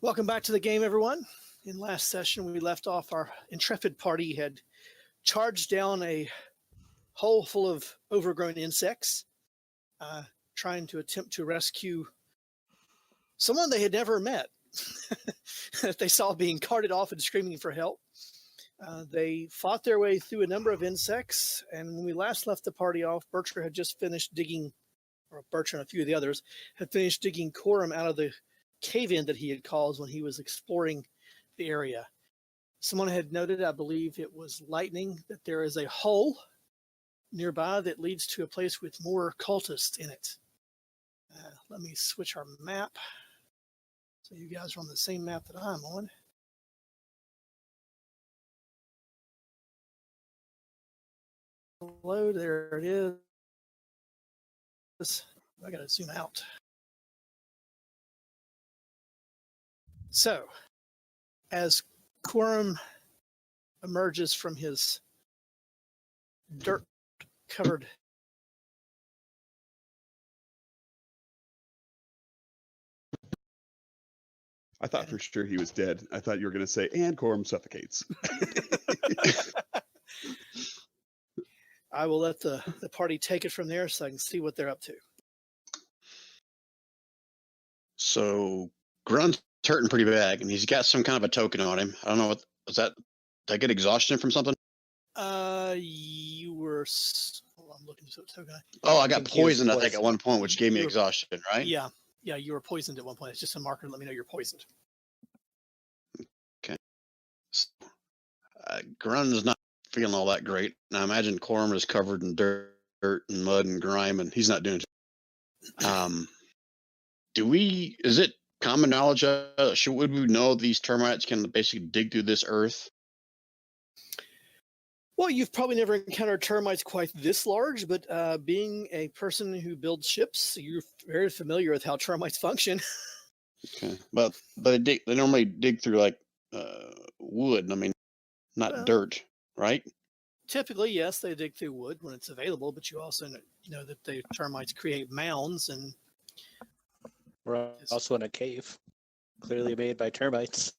Welcome back to the game, everyone. In last session, we left off our intrepid party had charged down a hole full of overgrown insects, trying to attempt to rescue someone they had never met that they saw being carted off and screaming for help. They fought their way through a number of insects, and when we last left the party off, Bertram had just finished digging, or Bertram and a few of the others, had finished digging Corum out of the cave-in that he had caused when he was exploring the area. Someone had noted, I believe it was Lightning, that there is a hole nearby that leads to a place with more cultists in it. Let me switch our map so you guys are on the same map that I'm on. Load, there it is. I gotta zoom out. So, as Corum emerges from his dirt-covered I thought for sure he was dead. I thought you were going to say, and Corum suffocates. I will let the party take it from there so I can see what they're up to. So, Grunt's hurting pretty bad, and he's got some kind of a token on him. I don't know what was that. Did I get exhaustion from something? You were. Hold on, I'm looking for a token. Oh, I got poisoned, I think, at one point, which gave me exhaustion, right? Yeah, you were poisoned at one point. It's just a marker to let me know you're poisoned. Okay. Grunt is not feeling all that great. And I imagine Corum is covered in dirt and mud and grime, and he's not doing it. Is it common knowledge, would we know these termites can basically dig through this earth? Well, you've probably never encountered termites quite this large, but being a person who builds ships, you're very familiar with how termites function. Okay, but they normally dig through like wood. I mean, not dirt, right? Typically, yes, they dig through wood when it's available, but you also know that the termites create mounds, and we're also in a cave, clearly made by termites.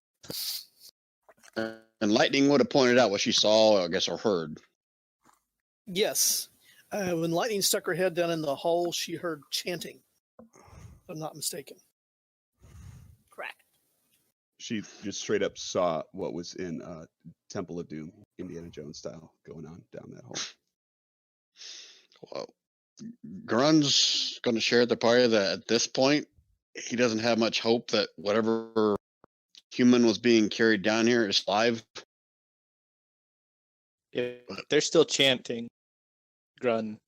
And Lightning would have pointed out what she saw, I guess, or heard. Yes. When Lightning stuck her head down in the hole, she heard chanting, if I'm not mistaken. Correct. She just straight up saw what was in Temple of Doom, Indiana Jones style, going on down that hole. Well, Grun's going to share at the party that at this point, he doesn't have much hope that whatever human was being carried down here is alive. Yeah, they're still chanting Grun,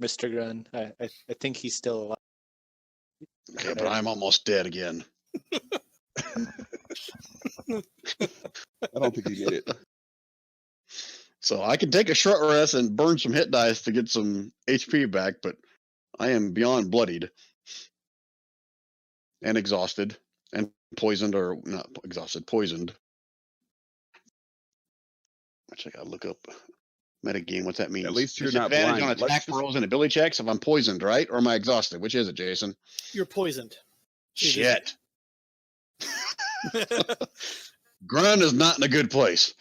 Mr. Grun. I think he's still alive. Okay, but I'm almost dead again. I don't think he made it. So I can take a short rest and burn some hit dice to get some HP back, but I am beyond bloodied and exhausted and poisoned, or not exhausted, poisoned. Which I gotta look up metagame. What's that mean? At least you're There's not advantage blind. on attack rolls and ability checks if I'm poisoned, right? Or am I exhausted? Which is it, Jason? You're poisoned. Shit. Grun is not in a good place.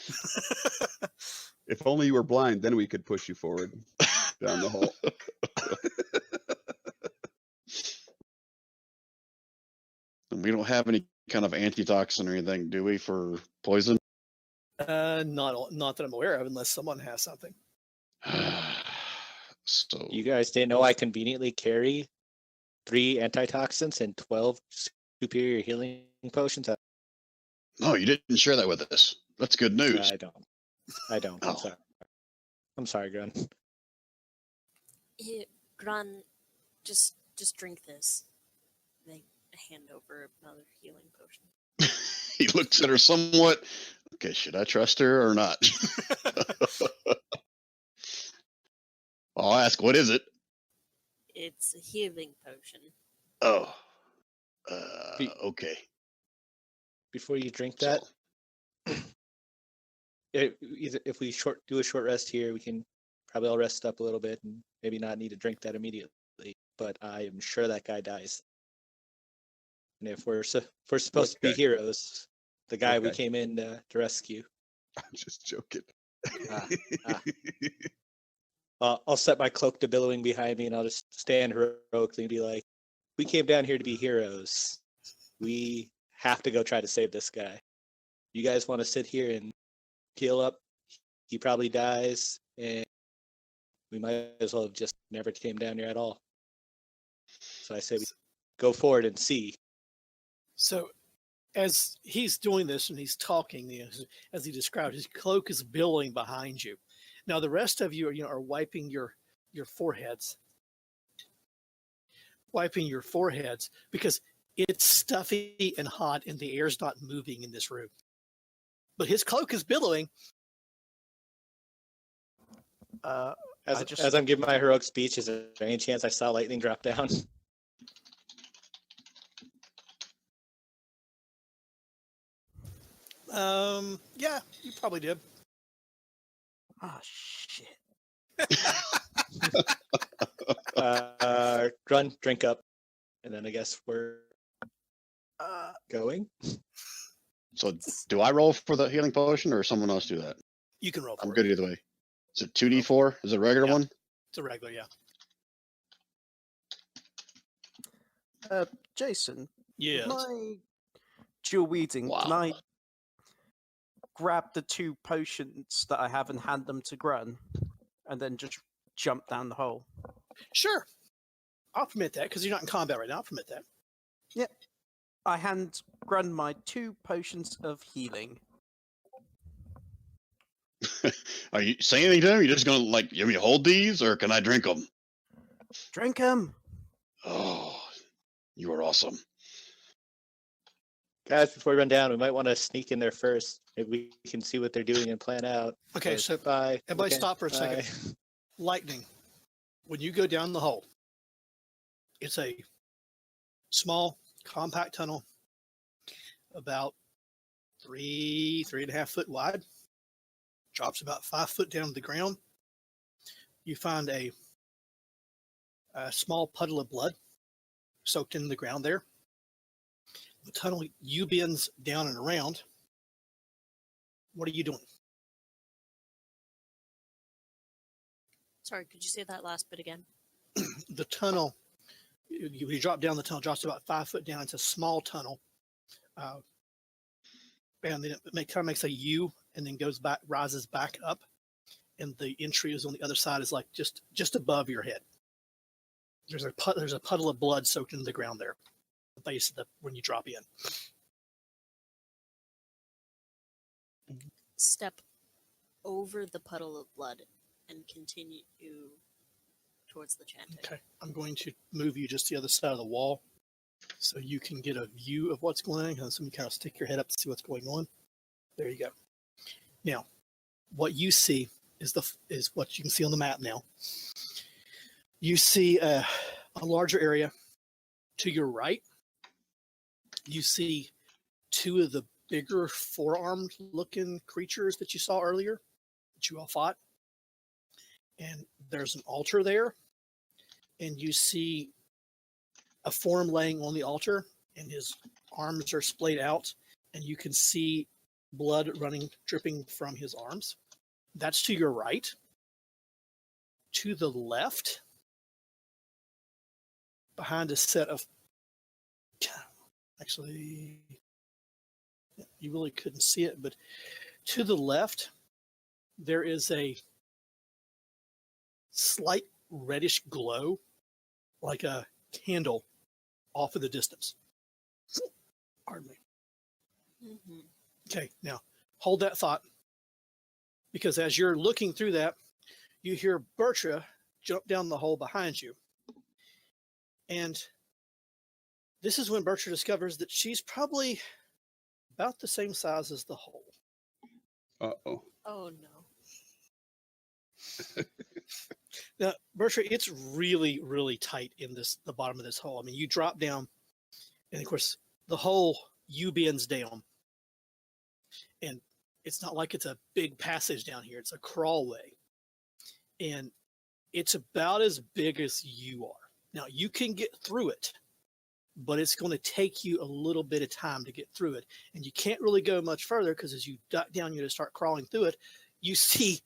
If only you were blind, then we could push you forward down the hole. And we don't have any kind of antitoxin or anything, do we, for poison? Not that I'm aware of, unless someone has something. So You guys didn't know I conveniently carry 3 antitoxins and 12 superior healing potions? no, you didn't share that with us. That's good news. I don't. I'm Oh. sorry. I'm sorry, Grun. Grun, just drink this. They hand over another healing potion. He looks at her somewhat. Okay, should I trust her or not? I'll ask, what is it? It's a healing potion. Oh, okay. Before you drink So, that, if we do a short rest here, we can probably all rest up a little bit and maybe not need to drink that immediately. But I am sure that guy dies. And if we're supposed to be heroes, the guy we came in to rescue. I'm just joking. I'll set my cloak to billowing behind me, and I'll just stand heroically and be like, "We came down here to be heroes. We have to go try to save this guy. You guys want to sit here and heal up? He probably dies, and we might as well have just never came down here at all." So I say we go forward and see. So, as he's doing this and he's talking, as he described, his cloak is billowing behind you. Now, the rest of you are wiping your foreheads, because it's stuffy and hot and the air's not moving in this room. But his cloak is billowing. As I'm giving my heroic speech, is there any chance I saw lightning drop down? Yeah, you probably did. Ah, shit. Grun, drink up, and then I guess we're going. so do I roll for the healing potion or someone else do that? You can roll for I'm it. good either way. Is it 2d4? Is it a regular Yeah. one? It's a regular, yeah. Jason, Yes. my dual wielding, Wow. can I grab the 2 potions that I have and hand them to Grun, and then just jump down the hole? Sure. I'll permit that because you're not in combat right now. I'll permit that. Yep. I hand Grun my 2 potions of healing. Are you saying anything to him? You're just going to, like, give me hold these, or can I drink them? Drink them. Oh, you are awesome. Guys, before we run down, we might want to sneak in there first. Maybe we can see what they're doing and plan out. Okay, so bye. everybody Okay, stop for a bye. second. Lightning. When you go down the hole, it's a small, compact tunnel, about 3.5 foot wide. Drops about 5 foot down to the ground. You find a small puddle of blood soaked in the ground there. The tunnel U-bends down and around. What are you doing? Sorry, could you say that last bit again? The tunnel, you drop down the tunnel, drops about 5 foot down. It's a small tunnel. And then it kind of makes a U and then goes back, rises back up. And the entry is on the other side, is like just above your head. There's a puddle of blood soaked into the ground there, the base of when you drop in. Step over the puddle of blood and continue towards the chanting. Okay, I'm going to move you just the other side of the wall so you can get a view of what's going on. So you kind of stick your head up to see what's going on. There you go. Now, what you see is what you can see on the map now. You see a larger area to your right. You see 2 of the bigger four-armed looking creatures that you saw earlier, that you all fought. And there's an altar there. And you see a form laying on the altar, and his arms are splayed out, and you can see blood dripping from his arms. That's to your right. To the left, behind a set of, actually, you really couldn't see it, but to the left, there is a slight reddish glow, like a candle off in the distance. Pardon me. Mm-hmm. Okay, now hold that thought, because as you're looking through that, you hear Bertra jump down the hole behind you. And this is when Bertra discovers that she's probably about the same size as the hole. Uh-oh. Oh no. Now, Bertra, it's really, really tight in the bottom of this hole. I mean, you drop down, and of course, the hole U-bends down. And it's not like it's a big passage down here. It's a crawlway. And it's about as big as you are. Now, you can get through it, but it's going to take you a little bit of time to get through it. And you can't really go much further because as you duck down, you start crawling through it, you see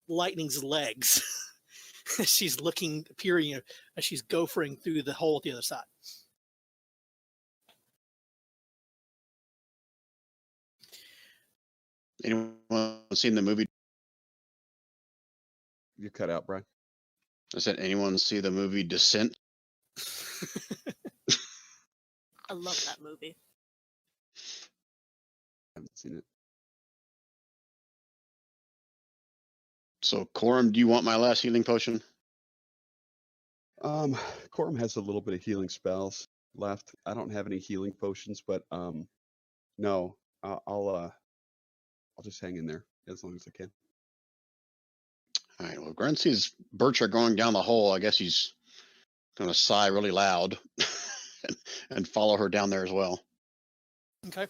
Lightning's legs. She's peering, as she's gophering through the hole at the other side. Anyone seen the movie? You cut out, Brian. I said, anyone see the movie Descent? I love that movie. I haven't seen it. So, Corum, do you want my last healing potion? Corum has a little bit of healing spells left. I don't have any healing potions, but no, I'll just hang in there as long as I can. All right. Well, Grunt sees Birch are going down the hole. I guess he's going to sigh really loud and follow her down there as well. Okay.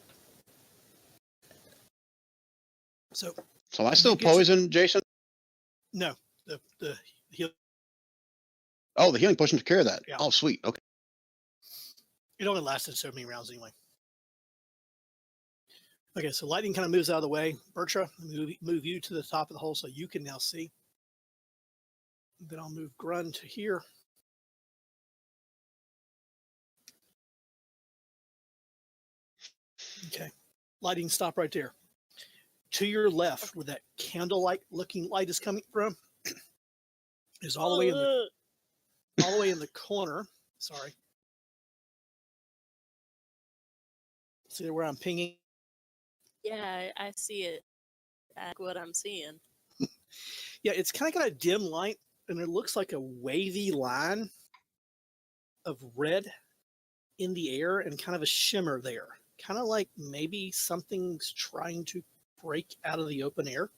So am I still poisoned, Jason? No, the heal. Oh, the healing potion took care of that. Yeah. Oh, sweet. Okay. It only lasted so many rounds anyway. Okay, so Lightning kind of moves out of the way. Bertra, move you to the top of the hole so you can now see. Then I'll move Grun to here. Okay, Lightning, stop right there. To your left, where that candlelight looking light is coming from, is all the way in the corner. Sorry. See where I'm pinging? Yeah, I see it. That's what I'm seeing. Yeah, it's kind of got a dim light, and it looks like a wavy line of red in the air and kind of a shimmer there. Kind of like maybe something's trying to break out of the open air.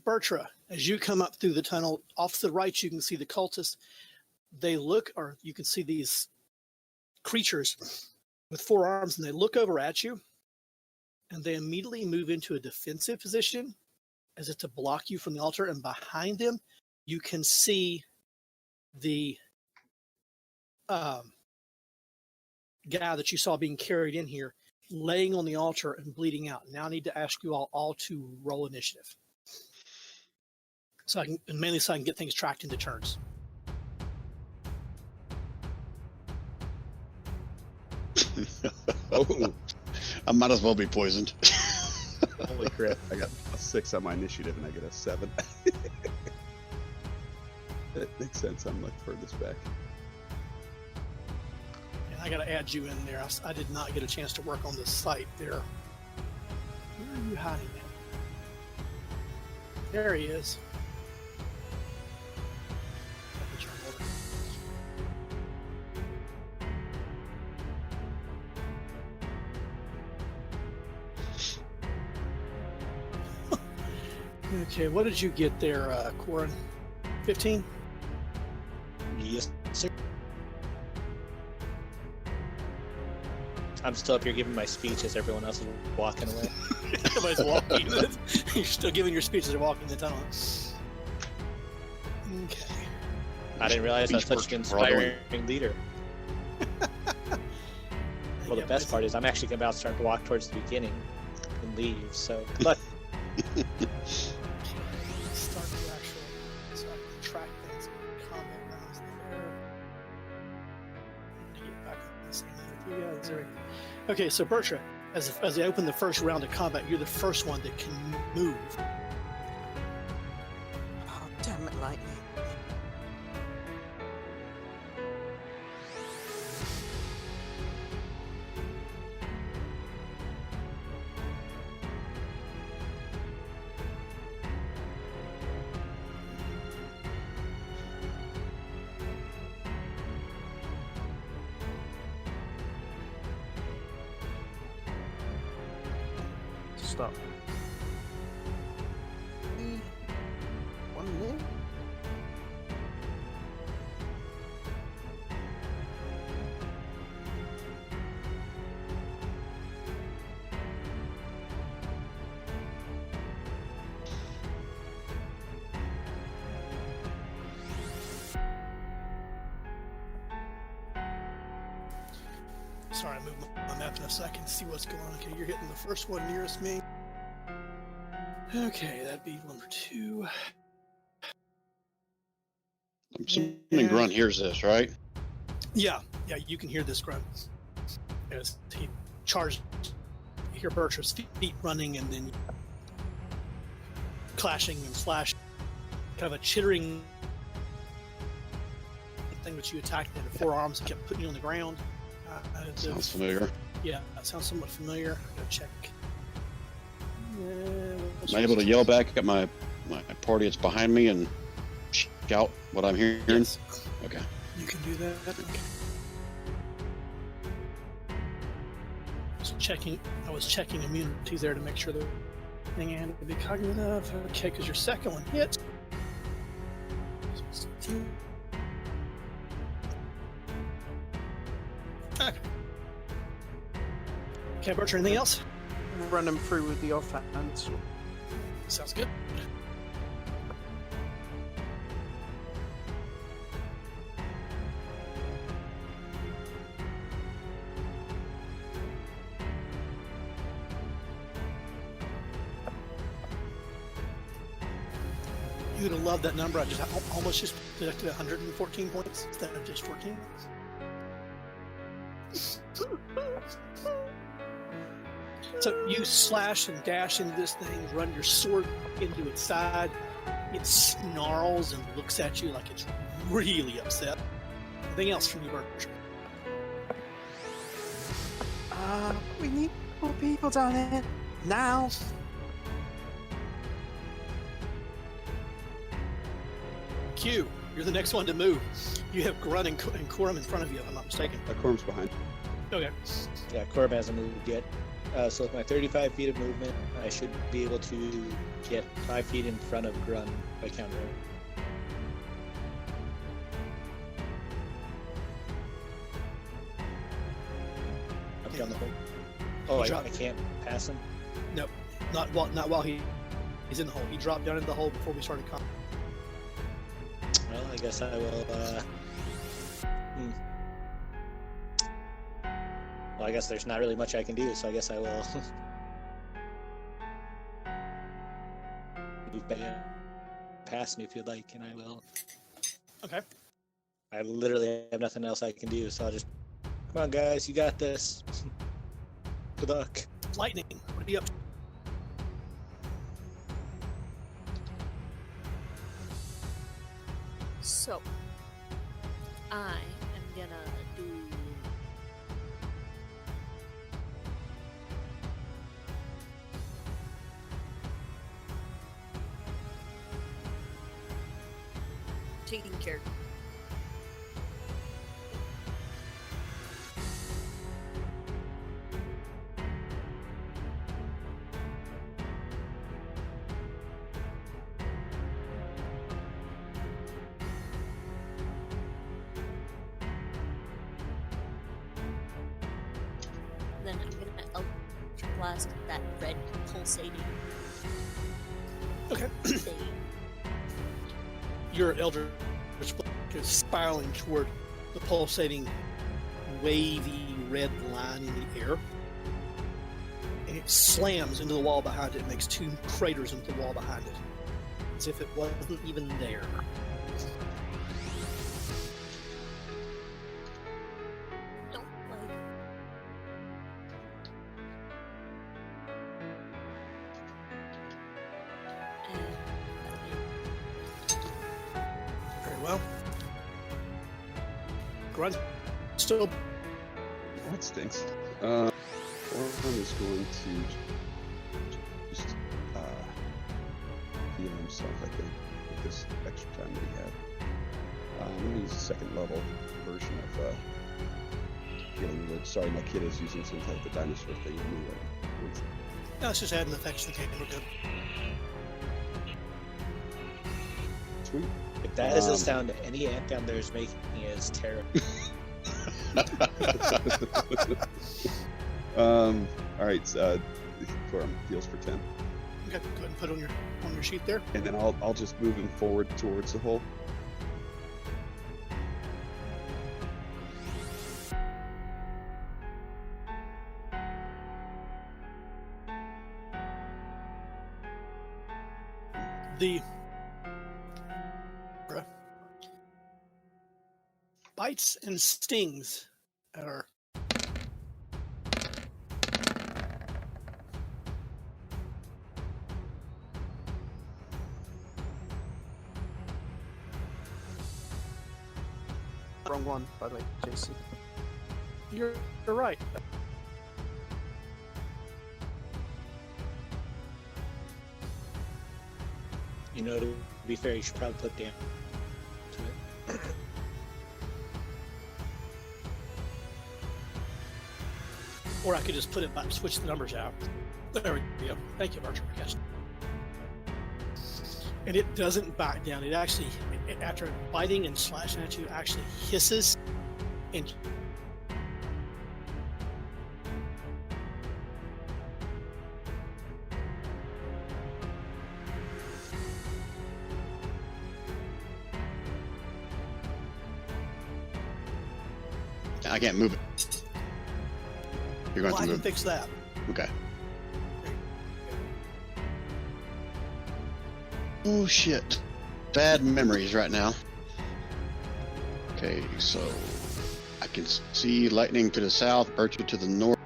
Bertra, as you come up through the tunnel, off to the right, you can see the cultists. They look, or you can see these creatures with 4 arms, and they look over at you, and they immediately move into a defensive position as if to block you from the altar. And behind them, you can see the guy that you saw being carried in here, laying on the altar and bleeding out. Now I need to ask you all to roll initiative. So I can get things tracked into turns. Oh, I might as well be poisoned. holy crap. I got a 6 on my initiative and I get a 7. That makes sense. I'm like furthest back. And I got to add you in there. I did not get a chance to work on the site there. Where are you hiding at? There he is. Okay, what did you get there, Corin? 15? Yes, sir. I'm still up here giving my speech as everyone else is walking away. Everybody's walking. You're still giving your speech as they're walking the tunnel. Okay. I didn't realize I was such an Beach work, we're all doing inspiring leader. Well, the best part is I'm actually about to start to walk towards the beginning and leave. So good luck. Let's start the actual, so I can track things in combat rounds there. And get back on the same thing with you guys. There we go. Okay, so Bertra, as they open the first round of combat, you're the first one that can move. Oh, damn it, lightning. Stop. 1 minute. Sorry, I moved my map in a second to see what's going on. Okay, you're hitting the first one nearest me. Okay, that'd be number 2. I'm assuming Grunt hears this, right? Yeah, you can hear this grunt. As he charged, you hear Bertra's feet running and then clashing and slashing. Kind of a chittering thing that you attacked in the forearms and kept putting you on the ground. Sounds familiar. Yeah, that sounds somewhat familiar. I gotta check. Am I able to yell back at my party that's behind me and shout what I'm hearing? Yes. Okay. You can do that. Okay. I was checking immunities there to make sure the thing had to be cognizant of. Okay, because your second one hit. Okay. Okay, Bertrand, anything else? Run them through with the offhand. Sounds good. You're gonna love that number. I almost just deducted 114 points instead of just 14. So you slash and dash into this thing, run your sword into its side. It snarls and looks at you like it's really upset. Anything else from you, Bertrand? We need more people down here. Now. Q, you're the next one to move. You have Grunt and Corum in front of you, if I'm not mistaken. Corm's behind. Okay. Yeah, Corb hasn't moved yet. So with my 35 feet of movement, I should be able to get 5 feet in front of Grun by counter. Up down the hole. Oh, I can't pass him? Nope. Not while he's in the hole. He dropped down into the hole before we started combat. Well, I guess I will, Well, I guess there's not really much I can do, so I guess I will move back past me if you'd like, and I will. Okay. I literally have nothing else I can do, so I'll just... Come on, guys, you got this. Good luck. Lightning, what are you up to? So, I am gonna do. Taking care. Then I'm gonna Eldritch Blast that red pulsating Okay. thing. Your Eldritch goes spiraling toward the pulsating, wavy red line in the air. And it slams into the wall behind it and makes 2 craters into the wall behind it, as if it wasn't even there. Don't play. Very well. Grunt still. That stinks. Orhan is going to just heal himself, I think, with this extra time that he had. I'm going to use a second level version of healing word. Sorry, my kid is using some type of dinosaur thing anyway. No, it's just adding effects to the game. We're good. Sweet. If that is a sound that any ant down there is making, is terrible. All right, Corum heals for 10. Okay, go ahead and put it on your sheet there. And then I'll just move him forward towards the hole. The bites and stings are Wrong one, by the way, Jason. you're right. You know, to be fair, you should probably put damage to it. Or I could just put it back, switch the numbers out. There we go. Thank you, Virtual Catch. And it doesn't back down. It actually, after biting and slashing at you, actually hisses and I can't move it. You're going well, to I can move. fix that. Okay. Oh shit. Bad memories right now. Okay, so I can see lightning to the south, Bertha to the north.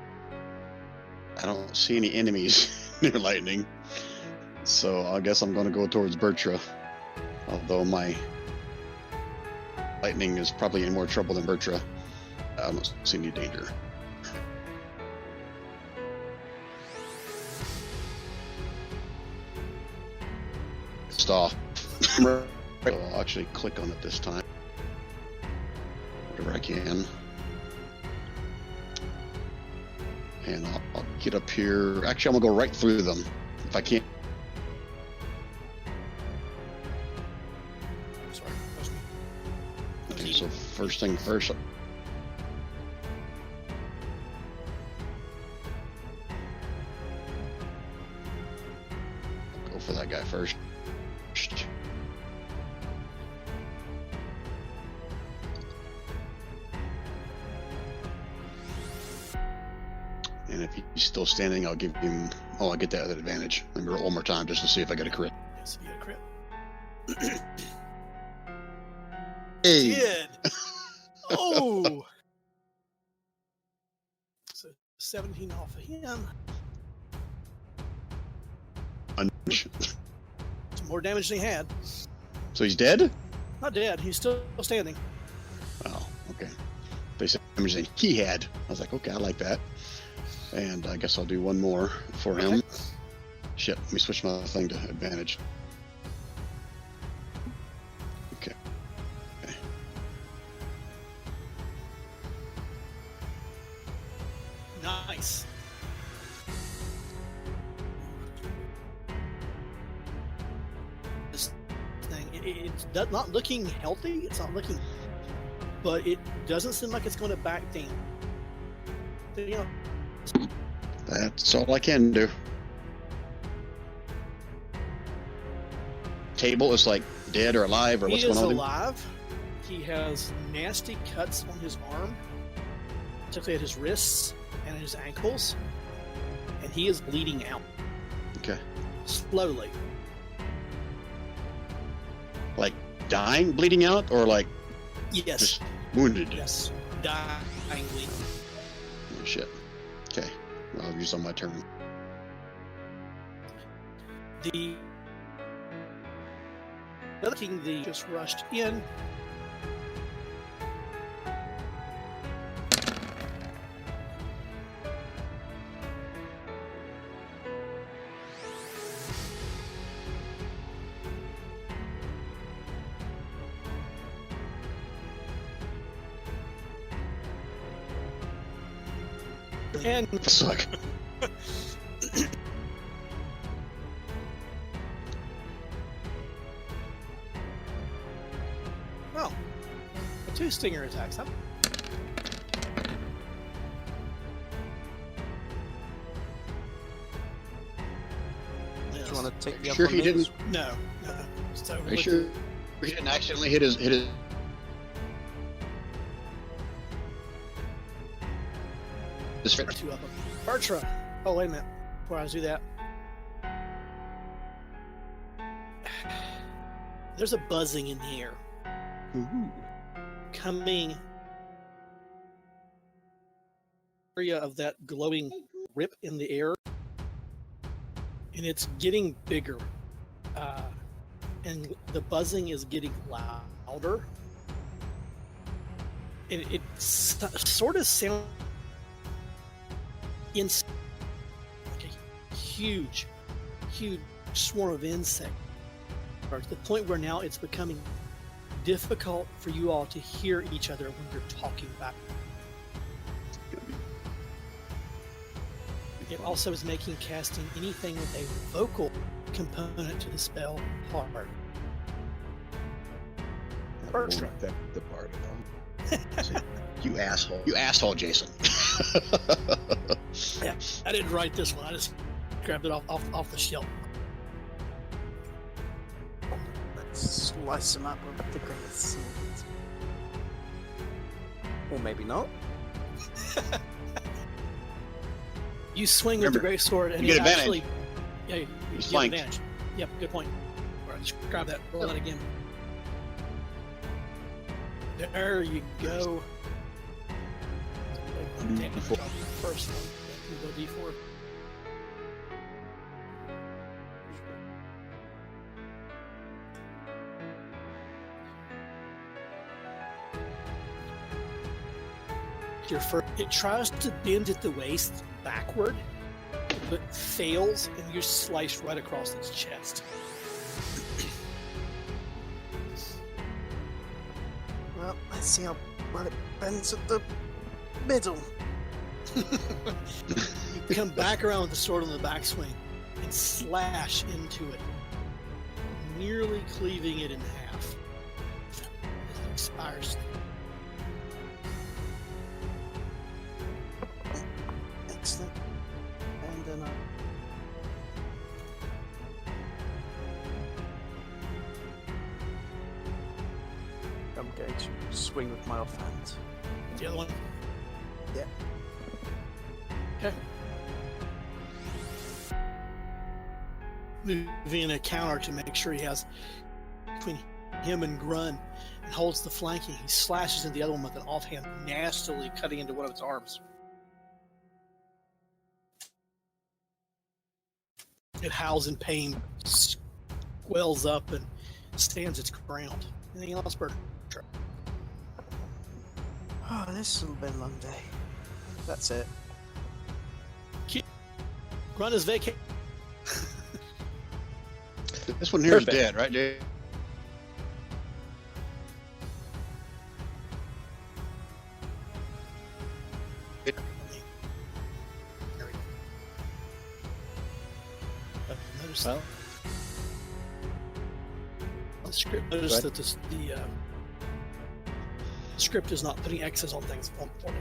I don't see any enemies near lightning. So I guess I'm going to go towards Bertra. Although my lightning is probably in more trouble than Bertra. I don't see any danger. Stop. I'll actually click on it this time. Whatever I can. And I'll get up here. Actually, I'm going to go right through them if I can't. Sorry, that was me. Okay, so first thing first. I'll go for that guy first. And if he's still standing, I'll give him. Oh, I get that advantage. Let me roll one more time just to see if I get a crit. Yes, you get a crit. Hey, Did. Oh. So 17 off of him. punch. Some more damage than he had. So he's dead? Not dead. He's still standing. Oh, okay. They said damage than he had. I was like, okay, I like that. And I guess I'll do one more for him. Okay. Shit, let me switch my thing to advantage. Okay. Okay. Nice. This thing, it's not looking healthy. It's not looking, but it doesn't seem like it's going to back down. You know, That's all I can do. Table is like dead or alive or he what's is going on? alive. He has nasty cuts on his arm, particularly at his wrists and his ankles, and he is bleeding out. Okay. Slowly. Like dying, bleeding out, or like Yes. just wounded? Yes. Dying bleeding. Oh, shit. Okay. I'll use on my turn. The other king just rushed in. And Suck. well, 2 stinger attacks, huh? Do you want to take the Sure other he one? didn't. No. So Are you with sure he didn't accidentally hit his? His friend? 2 of them. Bartra. Oh, wait a minute. Before I do that. There's a buzzing in the air. Ooh. Coming area of that glowing rip in the air, and it's getting bigger, and the buzzing is getting louder, and it sort of sounds like a huge swarm of insects, to the point where now it's becoming difficult for you all to hear each other when you're talking back. It also is making casting anything with a vocal component to the spell hard. Bertram. The part of them. You asshole! You asshole, Jason. Yeah, I didn't write this one. I just grabbed it off the shelf. Let's slice him up with the great sword. Or maybe not. You swing Remember, with the great sword, and you get it advantage. actually, yeah, you He's get flanked. advantage. Yep, good point. All right, just grab that. Roll that again. There you go. Damn, D4. drop the first one. You go D4. Your first, it tries to bend at the waist backward, but fails, and you're sliced right across its chest. Well, let's see how well it bends at the middle. You come back around with the sword on the backswing and slash into it, nearly cleaving it in half. As it expires. Excellent. And then I'm going to swing with my offhand. The other one. Yeah. Okay. Moving in a counter to make sure he has between him and Grun, and holds the flanking. He slashes into the other one with an offhand, nastily cutting into one of its arms. It howls in pain, swells up, and stands its ground. Anything else, Bert? Oh, this will be a long day. That's it. Grun is vacated. This one here is Perfect. dead, right, Jay? Notice Well, the script. Notice that the script is not putting X's on things for me.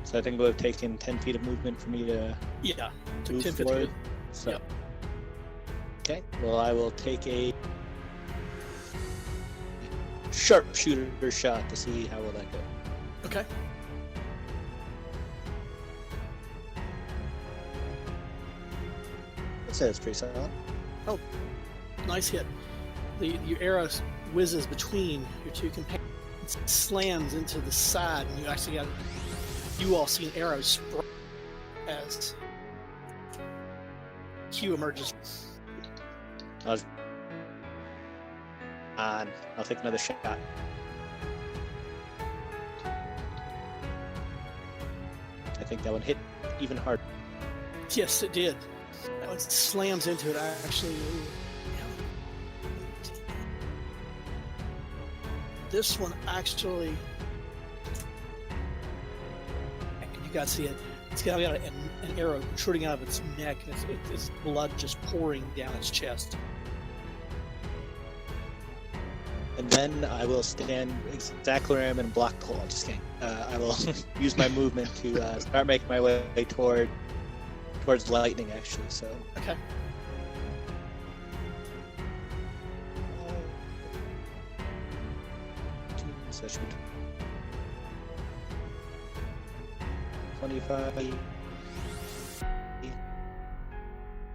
so I think it would have taken 10 feet of movement for me to Yeah, took move 10, 15. forward. So, Yep. okay. Well, I will take a sharpshooter shot to see how will that go. Okay. I'd say that's pretty solid. Nice hit. Your arrow whizzes between your two companions. It slams into the side, and you actually you all see an arrow spray as Q emerges. I'll take another shot. I think that one hit even harder. Yes, it did. That one slams into it, actually. Ooh, yeah. This one actually, you guys see it. It's got an arrow protruding out of its neck, and it's blood just pouring down its chest. And then I will stand exactly where I am and block the hole. Just kidding. I will use my movement to start making my way towards lightning, actually. So. Okay. So that should be 25.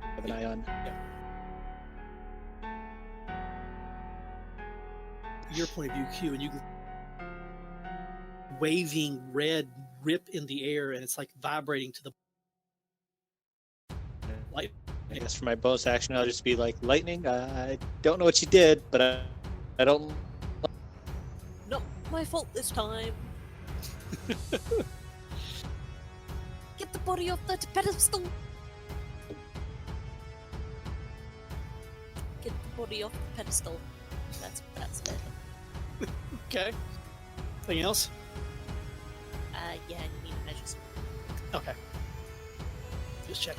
Have an eye on. Your point of view, Q, and you can waving red rip in the air, and it's like vibrating to the light. I guess for my bonus action, I'll just be like, lightning, I don't know what you did, but I don't. Not my fault this time. Get the body off that pedestal. Get the body off the pedestal. That's it. Okay. Anything else? Yeah, you need measures. Okay. Just check.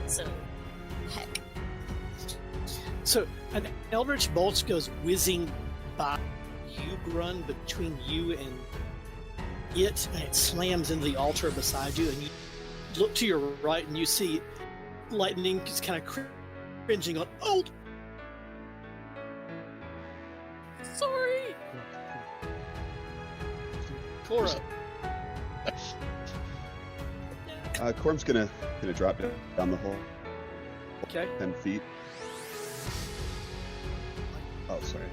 So, heck. So an eldritch bolt goes whizzing by you, Grun, between you and it, and it slams into the altar beside you, and you look to your right and you see lightning just kind of cringing on. Oh, Sorry! Cora. Corm's gonna drop down the hole Okay. 10 feet. Oh, sorry.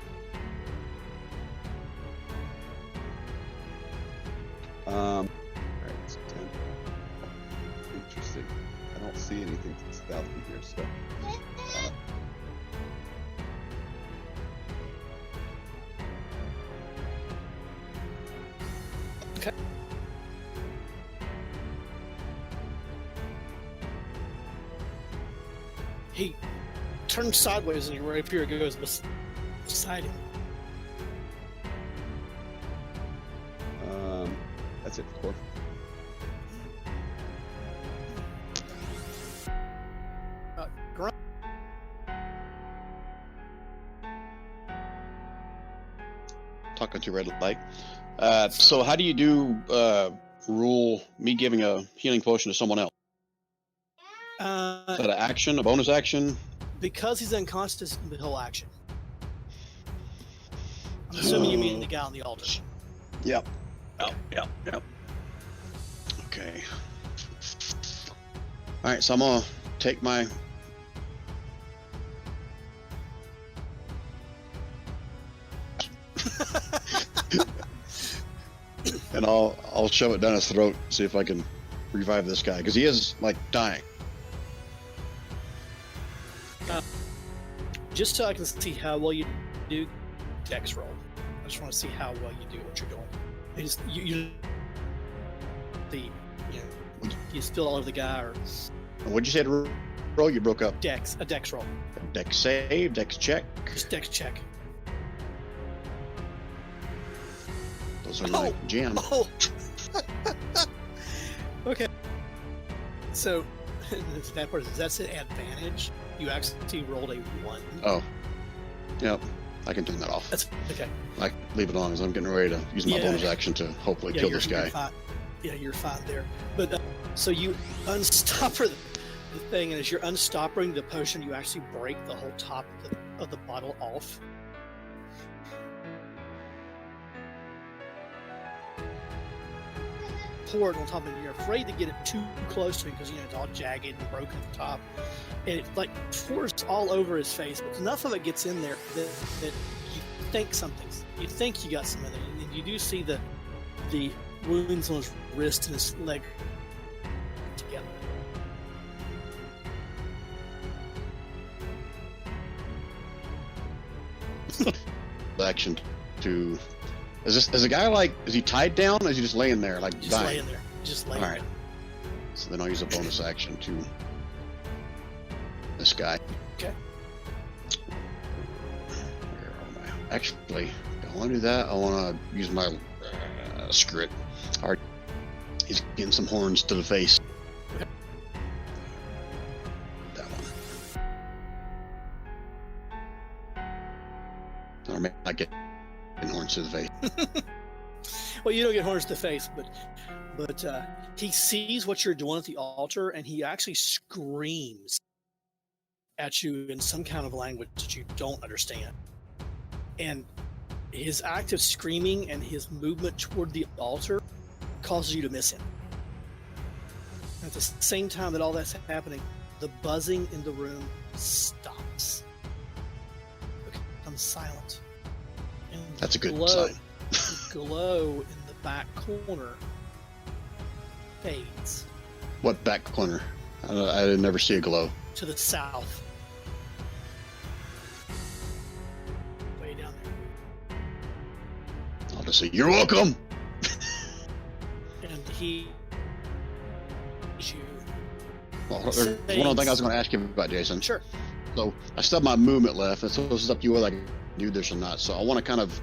Alright, it's 10. Interesting. I don't see anything to the south from here, so. Okay. He turns sideways and your rapier goes beside him. That's it for Corm. Grun. Talking to red light. So how do you do rule me giving a healing potion to someone else? Is that an action, a bonus action? Because he's unconscious, it's the whole action. I'm assuming you mean the guy on the altar. Yep. Yep. Okay. All right, so I'm gonna take my. And I'll shove it down his throat, see if I can revive this guy, because he is like dying. Just so I can see how well you do, dex roll. I just want to see how well you do what you're doing. You spill all over the guy, or What'd you say to roll? You broke up. a dex roll. Dex save, dex check. Just dex check. was on my jam. Oh. Okay. So, that part, that's an advantage. You actually rolled a 1. Oh. Yep. I can turn that off. That's okay. I leave it on as I'm getting ready to use my Yeah. bonus action to hopefully kill this guy. You're fine. Yeah, you're fine there. But so you unstopper the thing, and as you're unstoppering the potion, you actually break the whole top of the bottle off. Pour it on top, and you're afraid to get it too close to him because it's all jagged and broken at the top, and it like pours all over his face. But enough of it gets in there that you think you think you got some of it, and you do see the wounds on his wrist and his leg together. Action to is the guy is he tied down or is he just laying there like Just dying? laying there. Just laying All right. there. So then I'll use a bonus action to this guy. Okay. Where am I? Actually, I want to do that. I want to use my screw it. All right. He's getting some horns to the face. That one. Or maybe I get horns to the face. Well, you don't get horns to the face, but he sees what you're doing at the altar, and he actually screams at you in some kind of language that you don't understand. And his act of screaming and his movement toward the altar causes you to miss him. At the same time that all that's happening, the buzzing in the room stops. It becomes silent. And That's a good glow, sign. the glow in the back corner fades What back corner? I didn't never see a glow. to the south. Way down there. I'll just say, "You're welcome." And he you Well, there's one other thing I was going to ask you about, Jason. sure. So I still have my movement left, and so this is up to you whether I can do this or not. So I want to kind of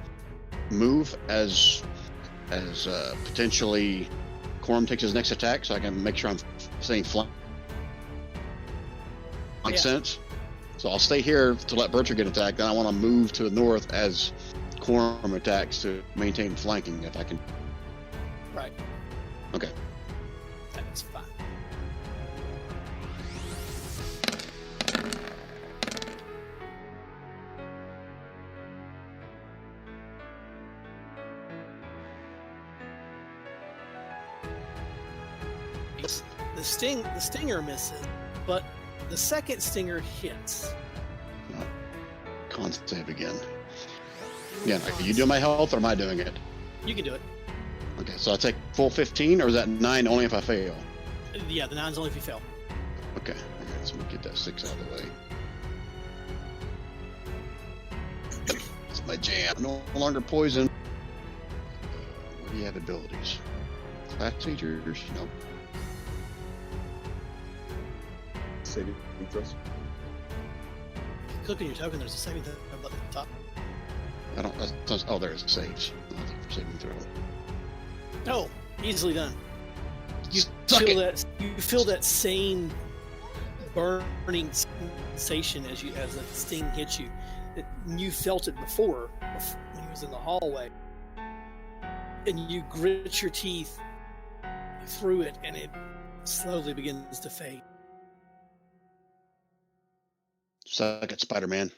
move as potentially Quorum takes his next attack, so I can make sure I'm staying flank. Makes Yeah. sense. So I'll stay here to let Bertram get attacked. Then I want to move to the north as Quorum attacks to maintain flanking if I can. Right. Okay. That's fine. The stinger misses, but the second stinger hits. Con save again. Again, are you doing my health or am I doing it? You can do it. Okay, so I take full 15, or is that 9 only if I fail? Yeah, the 9's only if you fail. Okay, so we'll get that 6 out of the way. It's my jam. No longer poison. Where do you have abilities? Class teachers? No. Saving throws. Click on your token, there's a saving throw button at the top. I don't. Oh, there's saves. Nothing for saving throw. Oh, easily done. You Suck feel it. you feel that same burning sensation as the sting hits you. You felt it before when he was in the hallway, and you grit your teeth through it, and it slowly begins to fade. Suck it, Spider-Man.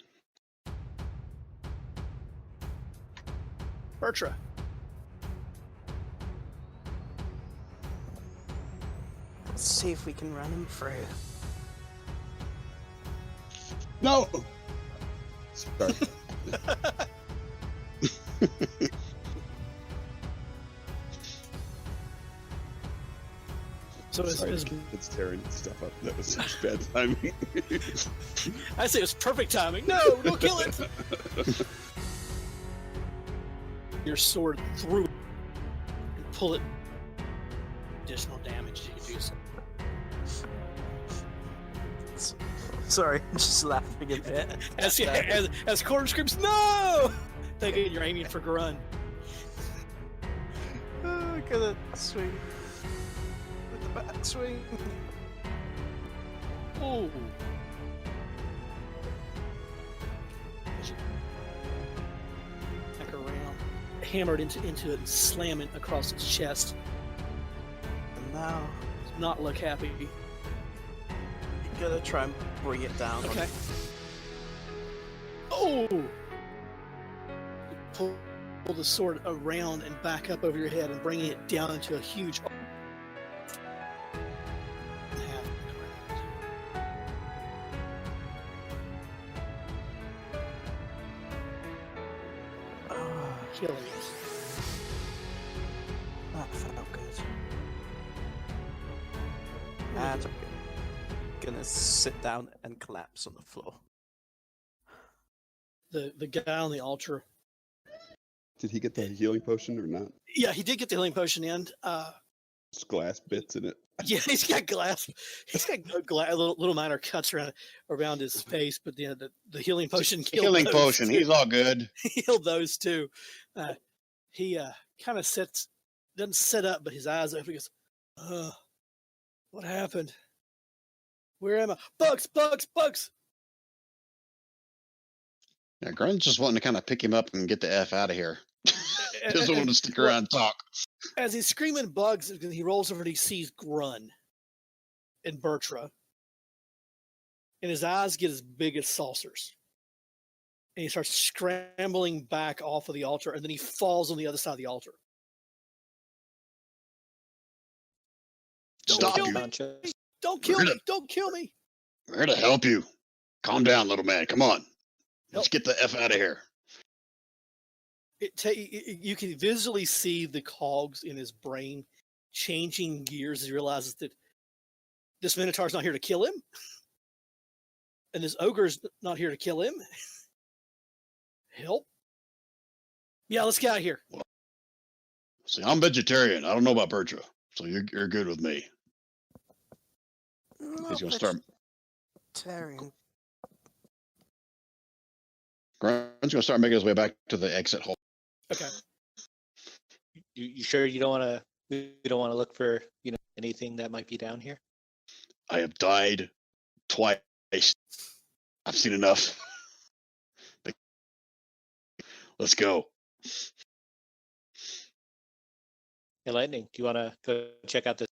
Bertra. Let's see if we can run him through. No. Sorry. So Sorry, as it's tearing stuff up. That was such bad timing. I say, it was perfect timing. No, don't kill it. Your sword through it and pull it. Additional damage you can do so. Sorry, I'm just laughing a bit. As Corbin screams, no! Thinking you're aiming for Grun. gonna swing with the back swing. Oh. Back around, hammered into it and slam it across its chest. And now Does not look happy. you're gonna try and bring it down. Okay. Oh! Pull the sword around and back up over your head and bringing it down into a huge. Killing it. That felt good. And I'm gonna sit down and collapse on the floor. The guy on the altar. Did he get the healing potion or not? Yeah, he did get the healing potion in. Just glass bits in it. Yeah, he's got glass. He's got little minor cuts around his face, but the healing potion killed Healing those potion. too. He's all good. He healed those too. He kind of doesn't sit up, but his eyes open. He goes, what happened? Where am I? Bugs! Yeah, Grunt's just wanting to kind of pick him up and get the F out of here. Doesn't want to stick around and talk. As he's screaming bugs, he rolls over and he sees Grun and Bertra. And his eyes get as big as saucers. And he starts scrambling back off of the altar, and then he falls on the other side of the altar. Stop kill you. me! Don't kill me! Don't kill me! We're here to help you. Calm down, little man. Come on. Let's get the F out of here. You can visually see the cogs in his brain changing gears as he realizes that this Minotaur's not here to kill him, and this ogre's not here to kill him. Help! Yeah, let's get out of here. See, I'm vegetarian. I don't know about Bertra, so you're good with me. He's gonna start. Vegetarian. Grunt's gonna start making his way back to the exit hole. Okay. You sure you don't want to? You don't want to look for anything that might be down here? I have died twice. I've seen enough. Let's go. Hey, Lightning, do you want to go check out this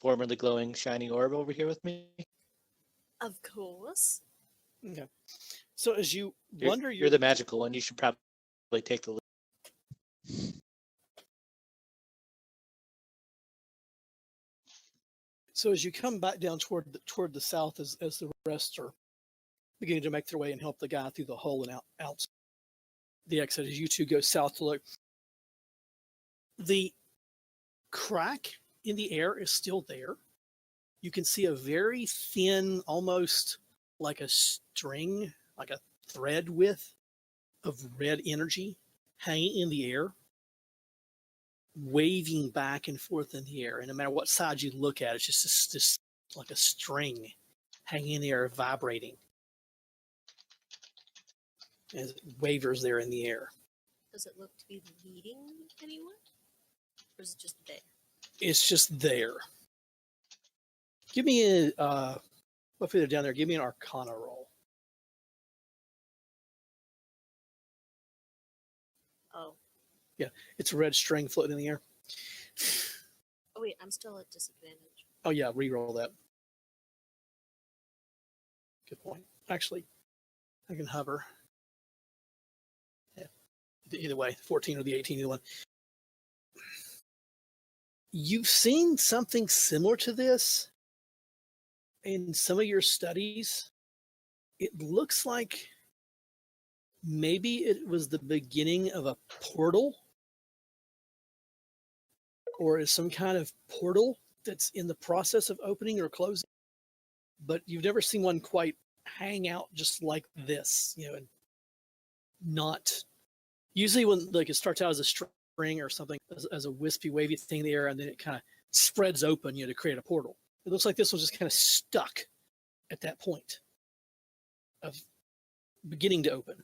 formerly glowing, shiny orb over here with me? Of course. Okay. So as you wonder, You're the magical one. You should probably take the lead. So as you come back down toward the south, as the rest are beginning to make their way and help the guy through the hole and out the exit, as you two go south to look, the crack in the air is still there. You can see a very thin, almost like a string, like a thread width of red energy hanging in the air, waving back and forth in the air. And no matter what side you look at, it's just this like a string hanging in the air, vibrating as it wavers there in the air. Does it look to be leading anywhere? Or is it just there? It's just there. Give me a, hopefully they're down there, give me an Arcana roll. Oh. Yeah, it's a red string floating in the air. Oh, wait, I'm still at disadvantage. Oh, yeah, re-roll that. Good point. Actually, I can hover. Yeah, either way, 14 or the 18, either one. You've seen something similar to this in some of your studies. It looks like maybe it was the beginning of a portal, or is some kind of portal that's in the process of opening or closing, but you've never seen one quite hang out just like this, and not usually when like it starts out as a string or something, as a wispy wavy thing in the air, and then it kind of spreads open, to create a portal. It looks like this was just kind of stuck at that point of beginning to open.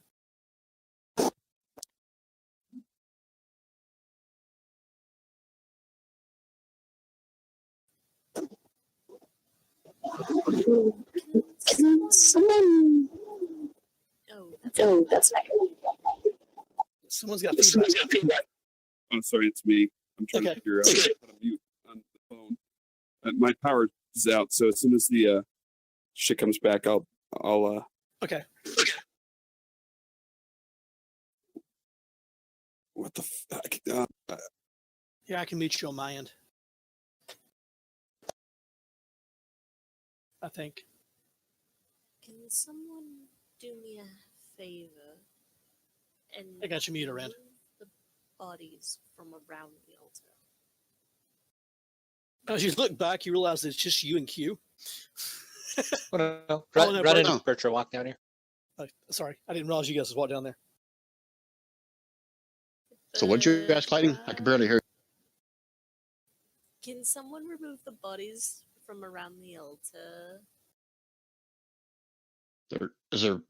Can someone? Oh, that's not good. Someone's got feedback. Oh, sorry, it's me. I'm trying to figure out how to mute on the phone. My power is out, so as soon as the shit comes back, I'll Okay. What the fuck? Yeah, I can mute you on my end. I think. Can someone do me a favor and I got you muted, Rand. remove the bodies from around the altar? As you look back, you realize it's just you and Q. Oh, no. Oh, no, Run no. and Bertram walk down here. Oh, sorry, I didn't realize you guys walked down there. So what'd you ask, Clayton? I can barely hear. Can someone remove the bodies from around the altar?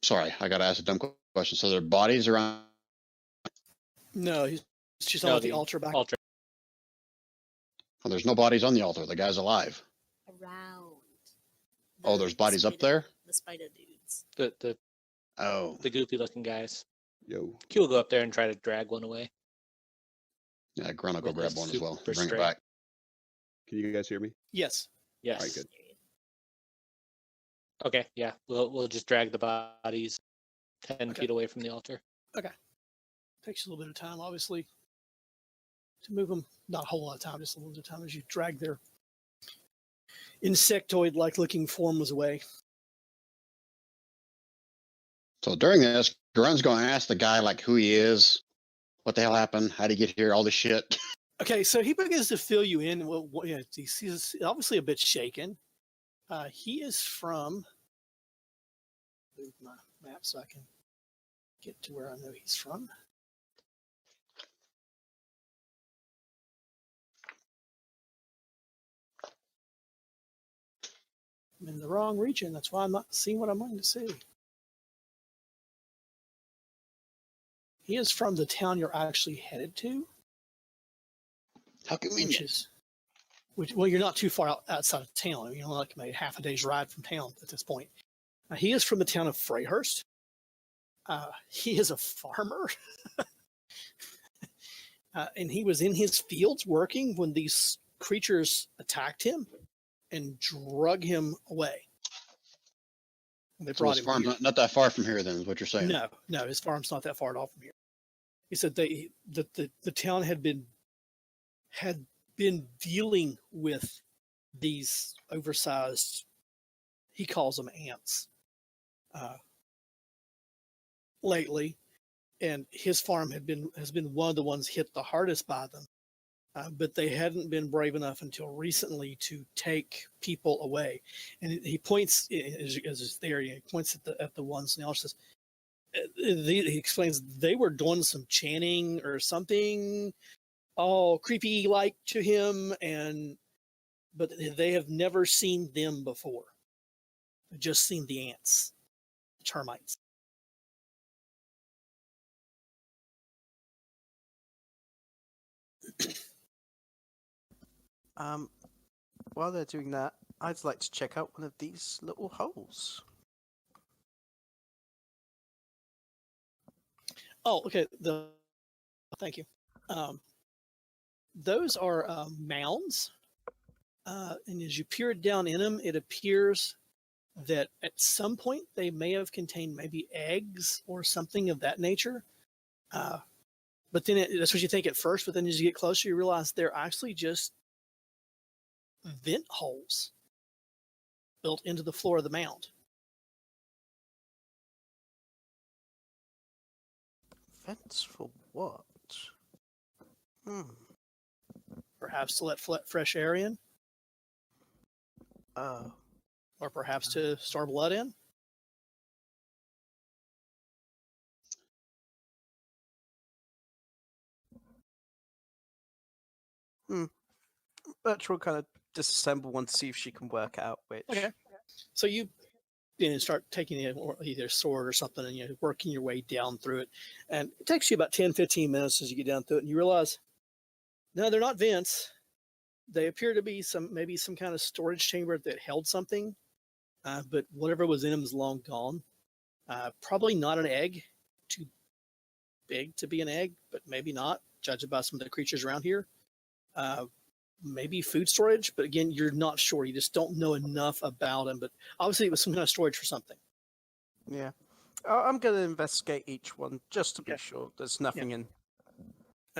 Sorry, I got to ask a dumb question. So their bodies around. No, he's just No, on the altar back. Altar. Oh, there's no bodies on the altar. The guy's alive. Around. Oh, there's bodies up there? The spider dudes. The Oh, goofy looking guys. Yo. Q will go up there and try to drag one away. yeah, Grunt will go With grab the one as well. super Bring it strength. back. Can you guys hear me? Yes. Yes. Alright, good. Okay, yeah. We'll just drag the bodies 10 Okay. feet away from the altar. Takes a little bit of time, obviously, to move them. Not a whole lot of time, just a little bit of time as you drag their insectoid-like looking forms away. So during this, Grunt's going to ask the guy like who he is, what the hell happened, how would he get here, all this shit. Okay, so he begins to fill you in. Well, yeah, he's obviously a bit shaken. He is from. Move my map so I can get to where I know he's from. I'm in the wrong region. That's why I'm not seeing what I'm wanting to see. He is from the town you're actually headed to, How convenient. well, you're not too far outside of town. You're only like maybe half a day's ride from town at this point. He is from the town of Freyhurst. He is a farmer. And he was in his fields working when these creatures attacked him and drug him away. And they So brought his him farm's here. not that far from here, then, is what you're saying. No, his farm's not that far at all from here. He said the town had been dealing with these oversized, he calls them ants, lately, and his farm has been one of the ones hit the hardest by them. But they hadn't been brave enough until recently to take people away. And he points, as it's there, he points at the ones, and he also says, he explains they were doing some chanting or something, all creepy like to him, but they have never seen them before. They've just seen the ants, the termites. While they're doing that, I'd like to check out one of these little holes. Oh, okay. Thank you. Those are mounds, and as you peer down in them, it appears that at some point they may have contained maybe eggs or something of that nature. But then that's what you think at first. But then as you get closer, you realize they're actually just vent holes built into the floor of the mound. Vents for what? Perhaps to let fresh air in, Oh. or perhaps to store blood in. Bertram will kind of disassemble one to see if she can work out which. Okay. So you start taking either a sword or something, and working your way down through it. And it takes you about 10, 15 minutes as you get down through it, and you realize, no, they're not vents. They appear to be maybe some kind of storage chamber that held something. but whatever was in him is long gone. Probably not an egg. Too big to be an egg, but maybe not, judging by some of the creatures around here. Maybe food storage, but again, you're not sure. You just don't know enough about him. But obviously, it was some kind of storage for something. Yeah. I'm going to investigate each one just to be Okay. sure there's nothing in.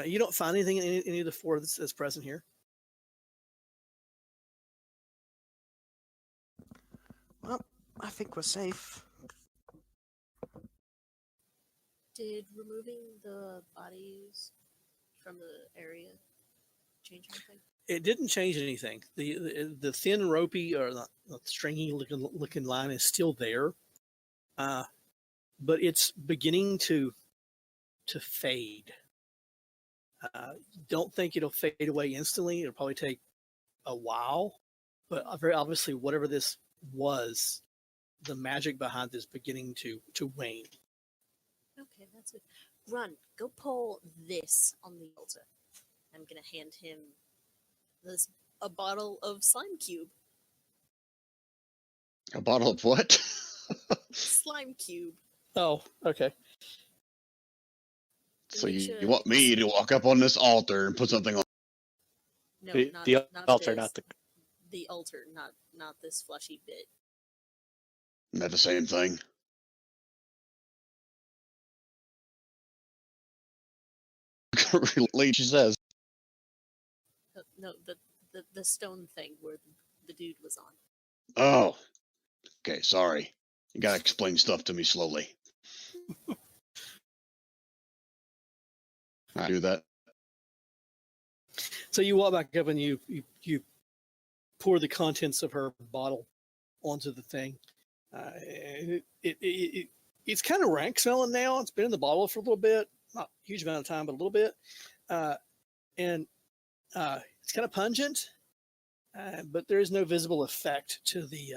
You don't find anything in any of the four that's present here. Well, I think we're safe. Did removing the bodies from the area change anything? It didn't change anything. The thin ropey or the stringy looking line is still there, but it's beginning to fade. Don't think it'll fade away instantly. It'll probably take a while, but very obviously, whatever this was, the magic behind this beginning to wane. Okay, that's it. Run, go pull this on the altar. I'm gonna hand him a bottle of slime cube. A bottle of what? Slime cube. Oh, okay. So Make you sure want me to walk up on this altar and put something on? No, The not altar, this. not the altar, not this fleshy bit. Isn't that the same thing? Really, she says. No, the stone thing where the dude was on. Oh, okay. Sorry. You gotta explain stuff to me slowly. I do that. So you walk back up and you pour the contents of her bottle onto the thing. It's kind of rank smelling now. It's been in the bottle for a little bit, not a huge amount of time, but a little bit, and it's kind of pungent. But there is no visible effect to the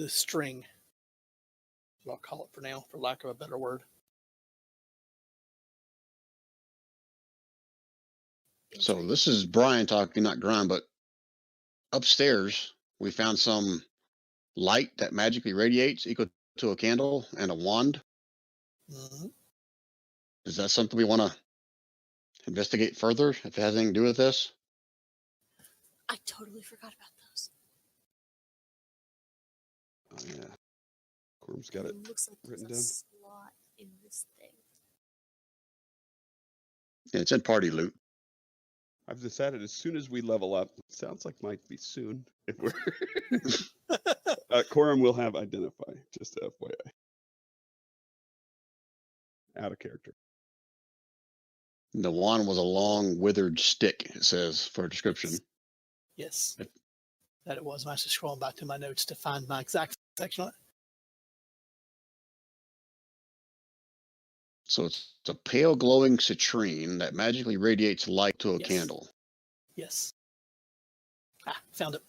string. I'll call it for now, for lack of a better word. So this is Brian talking, not Grime, but upstairs we found some light that magically radiates equal to a candle and a wand. Mm-hmm. Is that something we want to investigate further if it has anything to do with this? I totally forgot about those. Oh, yeah. Corm's got it. Looks like there's written a down. slot in this thing. Yeah, it's in party loot. I've decided as soon as we level up, sounds like might be soon. If we're Corum will have identify, just FYI. Out of character. The wand was a long, withered stick, it says, for a description. Yes, that it was. I was just scrolling back to my notes to find my exact section on it. So it's a pale glowing citrine that magically radiates light to a Yes. candle. Yes. Found it.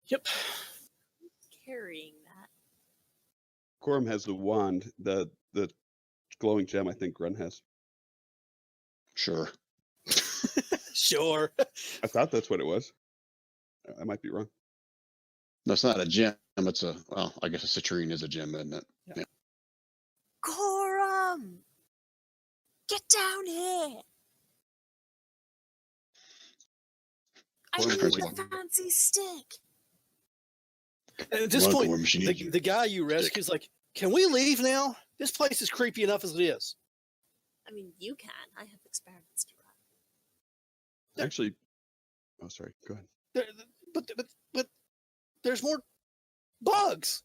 Yep. Carrying that. Corum has the wand, the glowing gem I think Grun has. Sure. Sure. I thought that's what it was. I might be wrong. That's not a gem. It's I guess a citrine is a gem, isn't it? Yeah. Corum! Get down here! I Corum need turns the around. fancy stick! And at this Run, point, Corum, she needs you. the guy you rescue is like, "Can we leave now? This place is creepy enough as it is." I mean, you can. I have experiments to run. Actually, oh sorry, go ahead. But there's more bugs.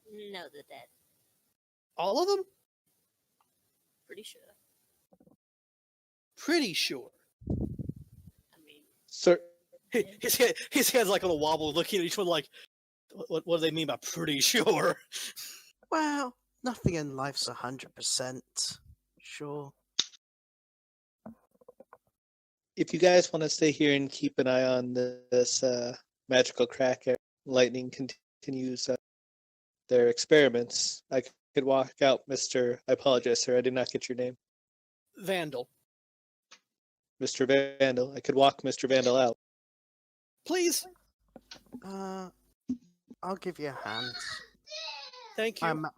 No, they're dead. All of them? Pretty sure. Pretty sure. I mean, Sir, His head's like on a wobble, looking at each one like, what do they mean by pretty sure? Well, nothing in life's 100% sure. if you guys want to stay here and keep an eye on this magical crack, lightning continues their experiments. I could walk out, Mr. I apologize, sir. I did not get your name. Vandal. Mr. Vandal. I could walk Mr. Vandal out. please. I'll give you a hand. Thank you.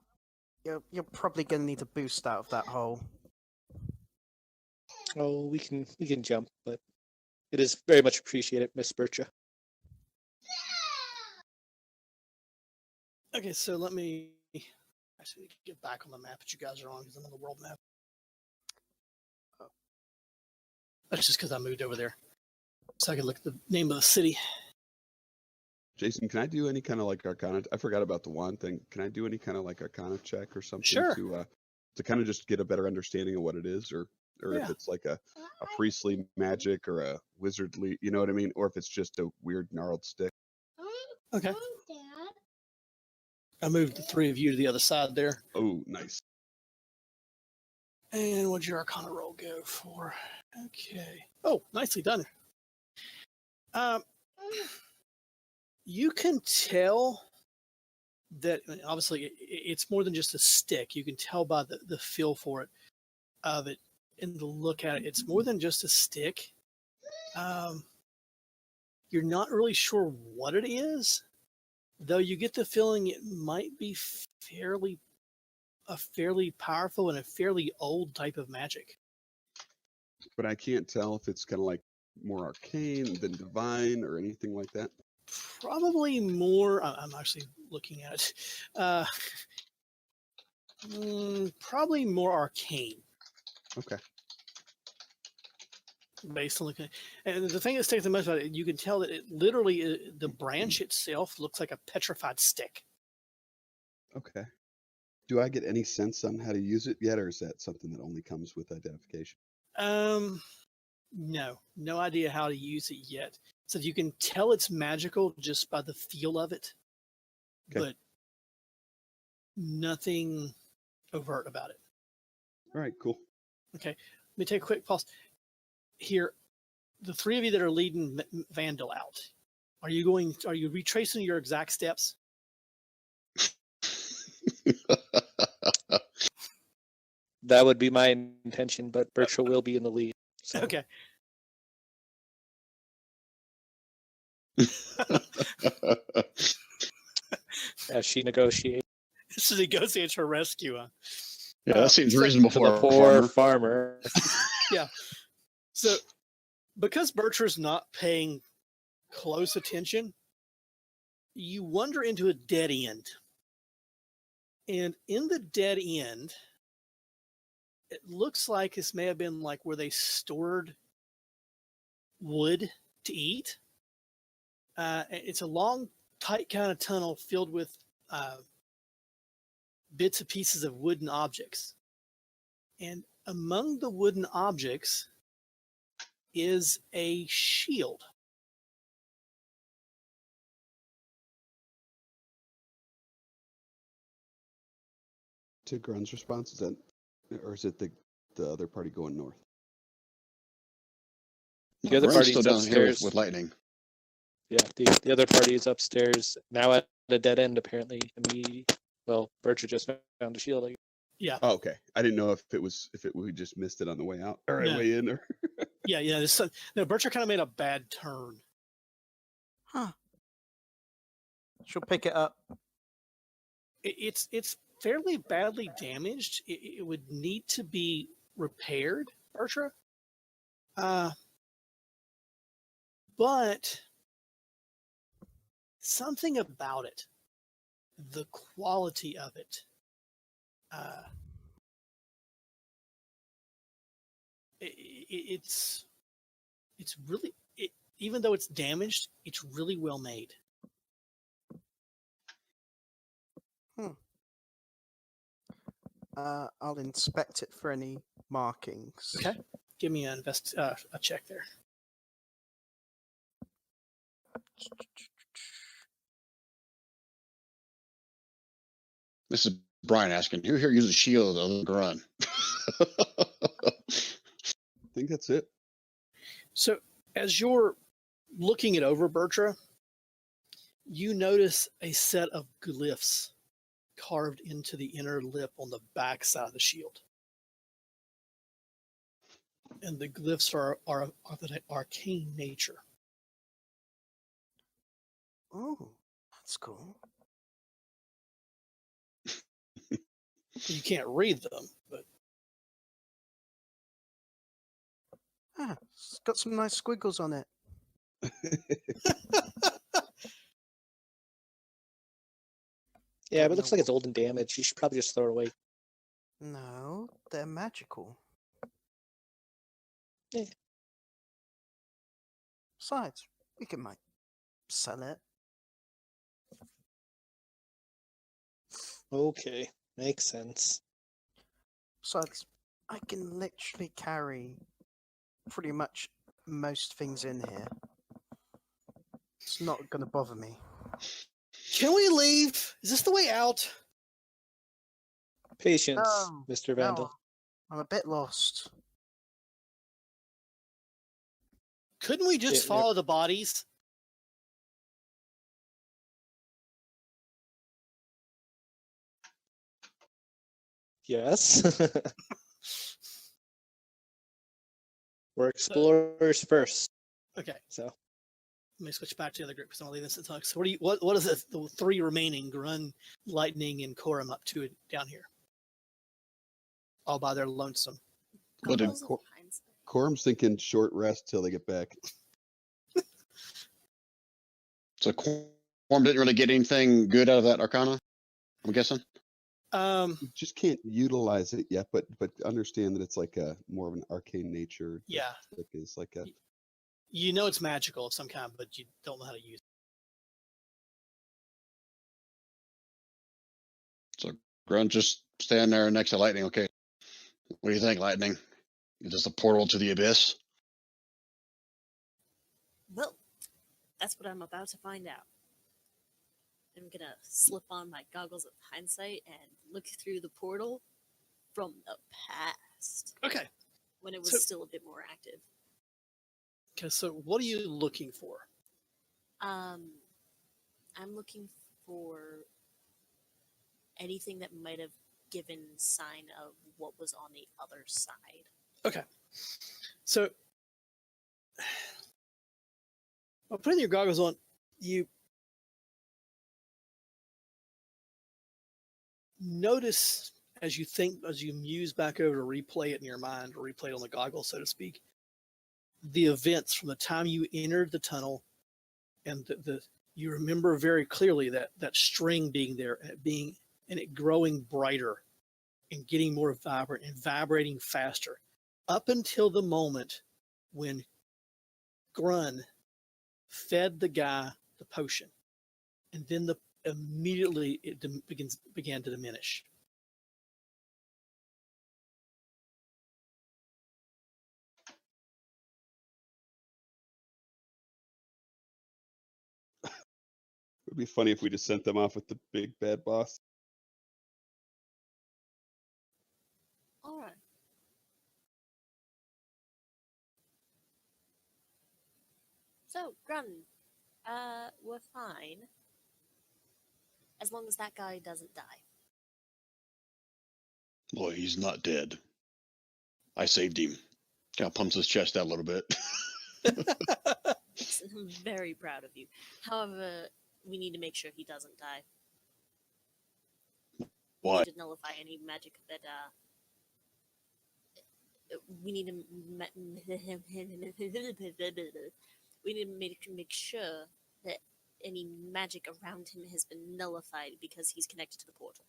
You're probably going to need a boost out of that hole. Oh, we can jump, but it is very much appreciated, Miss Bertra. Okay, so let me actually get back on the map that you guys are on because I'm on the world map. That's just because I moved over there, so I can look at the name of the city. Jason, can I do any kind of like Arcana? I forgot about the wand thing. Can I do any kind of like Arcana check or something Sure. to kind of just get a better understanding of what it is, or Yeah. if it's like a priestly magic or a wizardly, you know what I mean, or if it's just a weird gnarled stick. Okay. I moved the three of you to the other side there. Oh, nice. And what'd your Arcana roll go for? Okay. Oh, nicely done. You can tell that obviously it's more than just a stick. You can tell by the feel for it, of it, and the look at it. It's more than just a stick. You're not really sure what it is, though you get the feeling it might be a fairly powerful and a fairly old type of magic. But I can't tell if it's kind of like more arcane than divine or anything like that. Probably more. I'm actually looking at it. Probably more arcane. Okay. Based on looking at, and the thing that sticks the most about it, you can tell that it literally, the branch itself looks like a petrified stick. Okay. Do I get any sense on how to use it yet, or is that something that only comes with identification? No idea how to use it yet. So you can tell it's magical just by the feel of it, but nothing overt about it. All right, cool. Okay, let me take a quick pause. Here, the three of you that are leading Vandal out, are you retracing your exact steps? That would be my intention, but Bertra will be in the lead. So. Okay. As she negotiates. She negotiates her rescue. Yeah, that seems reasonable For for the a poor farmer. farmer. Yeah. So, because Bertra's not paying close attention, you wander into a dead end. And in the dead end, it looks like this may have been like where they stored wood to eat. It's a long, tight kind of tunnel filled with bits and pieces of wooden objects. And among the wooden objects is a shield. To Grun's response, is that, or is it the other party going north? The other Grun's party's still down upstairs. here with lightning. Yeah, the other party is upstairs, now at a dead end, apparently. And Bertra just found a shield. Yeah. Oh, okay. I didn't know if we just missed it on the way out or way in. Or Yeah. No, Bertra kind of made a bad turn. Huh. She'll pick it up. It's fairly badly damaged. It would need to be repaired, Bertra. But something about it, the quality of it, it's really, even though it's damaged, it's really well made. I'll inspect it for any markings. Okay, give me a check there. This is Brian asking, who here uses shield other than Grun? I think that's it. So as you're looking it over, Bertra, you notice a set of glyphs carved into the inner lip on the back side of the shield. And the glyphs are of an arcane nature. Oh, that's cool. You can't read them, but Ah, it's got some nice squiggles on it. Yeah, Don't but it looks know like it's old and damaged. You should probably just throw it away. No, they're magical. Yeah. Besides, we can might sell it. Okay, makes sense. Besides, I can literally carry pretty much most things in here. It's not going to bother me. can we leave? Is this the way out? Patience, No, Mr. Vandal. no, I'm a bit lost. Couldn't we just Yeah, no. follow the bodies? Yes. We're explorers first. Okay, So let me switch back to the other group because I'm leaving this to talk. So what is the three remaining Grun, Lightning, and Corum up to down here? All by their lonesome. What did Goggles of hindsight. Corum's thinking short rest till they get back. so Quorum didn't really get anything good out of that Arcana? I'm guessing. You just can't utilize it yet, but understand that it's like a more of an arcane nature. Yeah. Like is like a You know it's magical of some kind, but you don't know how to use it. So Grunt just standing there next to Lightning. Okay, what do you think, Lightning? Is this a portal to the abyss? Well, that's what I'm about to find out. I'm gonna slip on my goggles of hindsight and look through the portal from the past Okay. when it was So- still a bit more active. Okay. So what are you looking for? I'm looking for anything that might have given sign of what was on the other side. Okay. So, while putting your goggles on, you notice as you muse back over to replay it in your mind, or replay it on the goggles, so to speak, the events from the time you entered the tunnel, and you remember very clearly that string being there and it growing brighter and getting more vibrant and vibrating faster, up until the moment when Grun fed the guy the potion, and then immediately it began to diminish. It would be funny if we just sent them off with the big bad boss. All right. So, Grun, we're fine as long as that guy doesn't die. Boy, he's not dead. I saved him. Kind of pumps his chest out a little bit. I'm very proud of you. However, we need to make sure he doesn't die. We Why? need to nullify any magic that we need to we need to make sure that any magic around him has been nullified because he's connected to the portal.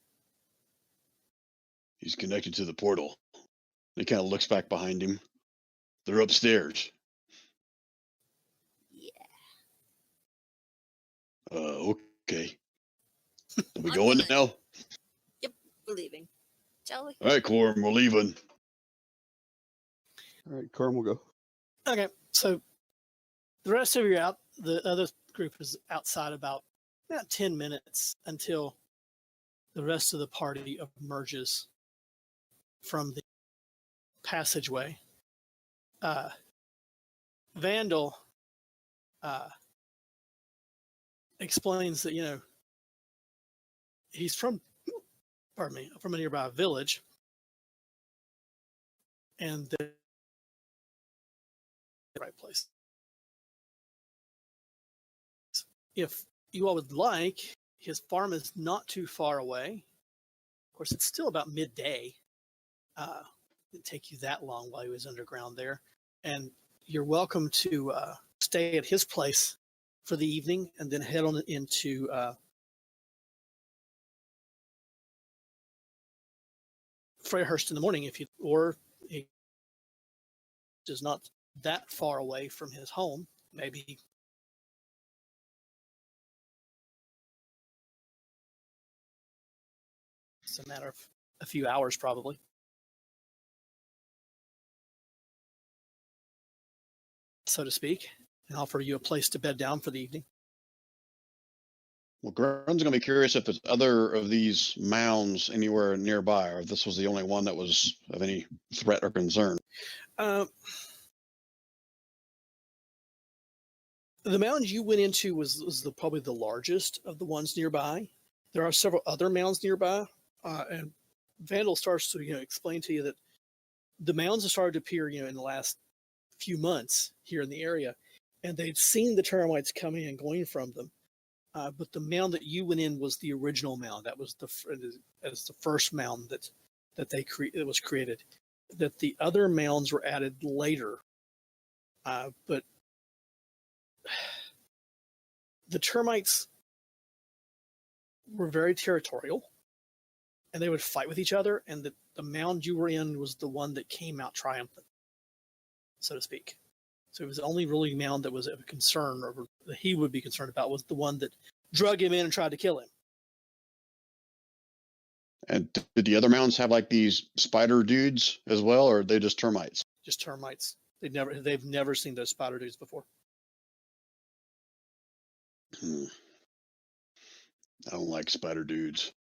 He's connected to the portal. He kind of looks back behind him. They're upstairs. Yeah. Okay. Are we I'm going fine. now? Yep, we're leaving. Shall we? All right, Quorum, we're leaving. All right, Corum will go. Okay, so the rest of you are out. The other group is outside about 10 minutes until the rest of the party emerges from the passageway. Vandal explains that, he's from a nearby village, and the right place. If you all would like, his farm is not too far away. Of course, it's still about midday. It didn't take you that long while he was underground there. And you're welcome to stay at his place for the evening and then head on into Freyhurst in the morning, if you, or he is not that far away from his home. Maybe it's a matter of a few hours, probably. So to speak, and offer you a place to bed down for the evening. Well, Grun's going to be curious if there's other of these mounds anywhere nearby, or if this was the only one that was of any threat or concern. The mound you went into was probably the largest of the ones nearby. There are several other mounds nearby, and Vandal starts to explain to you that the mounds have started to appear in the last few months here in the area, and they'd seen the termites coming and going from them. But the mound that you went in was the original mound. That was the first mound that was created. That the other mounds were added later, but the termites were very territorial, and they would fight with each other. And the mound you were in was the one that came out triumphant, so to speak. So it was the only really mound that was of concern, or that he would be concerned about, was the one that drug him in and tried to kill him. And did the other mounds have like these spider dudes as well, or are they just termites? Just termites. They've never seen those spider dudes before. I don't like spider dudes.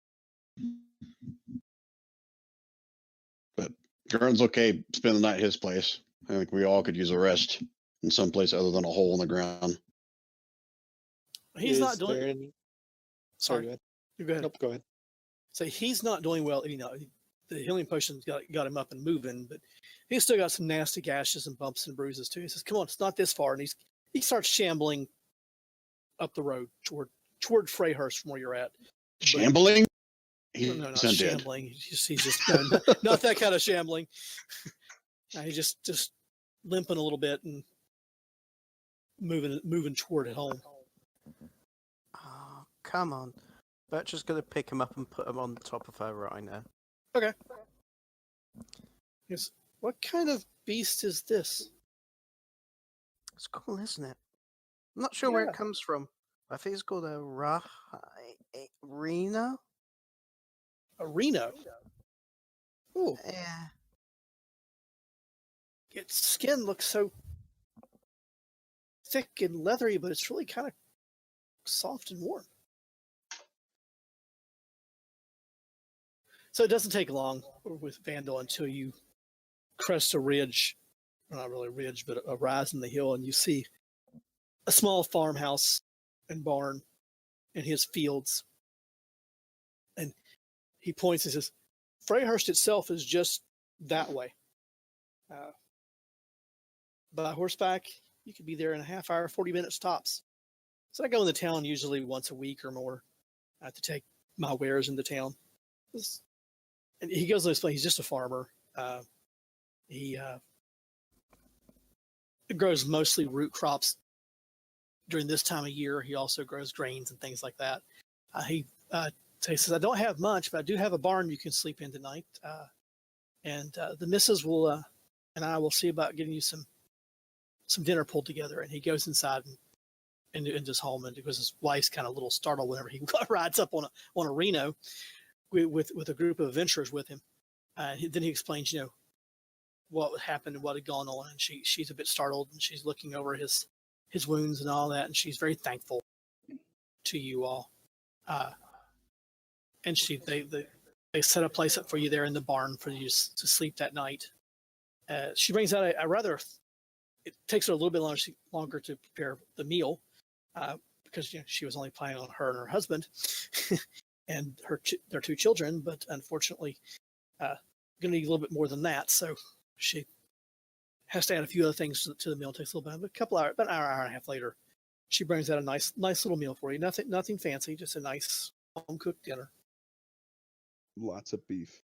But Gurn's okay spending the night at his place. I think we all could use a rest in some place other than a hole in the ground. He's not doing. Any... Sorry, go ahead. You go ahead. Nope, go ahead. So he's not doing well. The healing potions got him up and moving, but he's still got some nasty gashes and bumps and bruises too. He says, "Come on, it's not this far," and he starts shambling up the road toward Freyhurst from where you're at. Shambling? No, not shambling. He's just not that kind of shambling. He's just limping a little bit and moving toward it home. Oh, come on. Bertram's going to pick him up and put him on the top of her right now. Okay. Yes. What kind of beast is this? It's cool, isn't it? I'm not sure where it comes from. I think it's called a rhino. A rhino? Ooh. Yeah. Its skin looks so thick and leathery, but it's really kind of soft and warm. So it doesn't take long with Vandal until you crest a ridge, well, not really a ridge, but a rise in the hill, and you see a small farmhouse and barn and his fields. And he points and says, Freyhurst itself is just that way. By horseback, you could be there in a half hour, 40 minutes tops. So I go in the town usually once a week or more to take my wares into town. And he goes to explain he's just a farmer. He grows mostly root crops during this time of year. He also grows grains and things like that. He says, I don't have much, but I do have a barn you can sleep in tonight. And the missus will and I will see about getting you some dinner pulled together. And he goes inside and into his home, and because his wife's kind of a little startled whenever he rides up on a rhino with a group of adventurers with him. Then he explains, what happened and what had gone on, and she's a bit startled, and she's looking over his wounds and all that, and she's very thankful to you all. And they set a place up for you there in the barn for you to sleep that night. She brings out a rather. It takes her a little bit longer to prepare the meal because she was only planning on her and her husband and their two children, but unfortunately, going to need a little bit more than that. So she has to add a few other things to the meal. It takes a little bit, about an hour and a half later, she brings out a nice little meal for you. Nothing fancy, just a nice home cooked dinner. Lots of beef.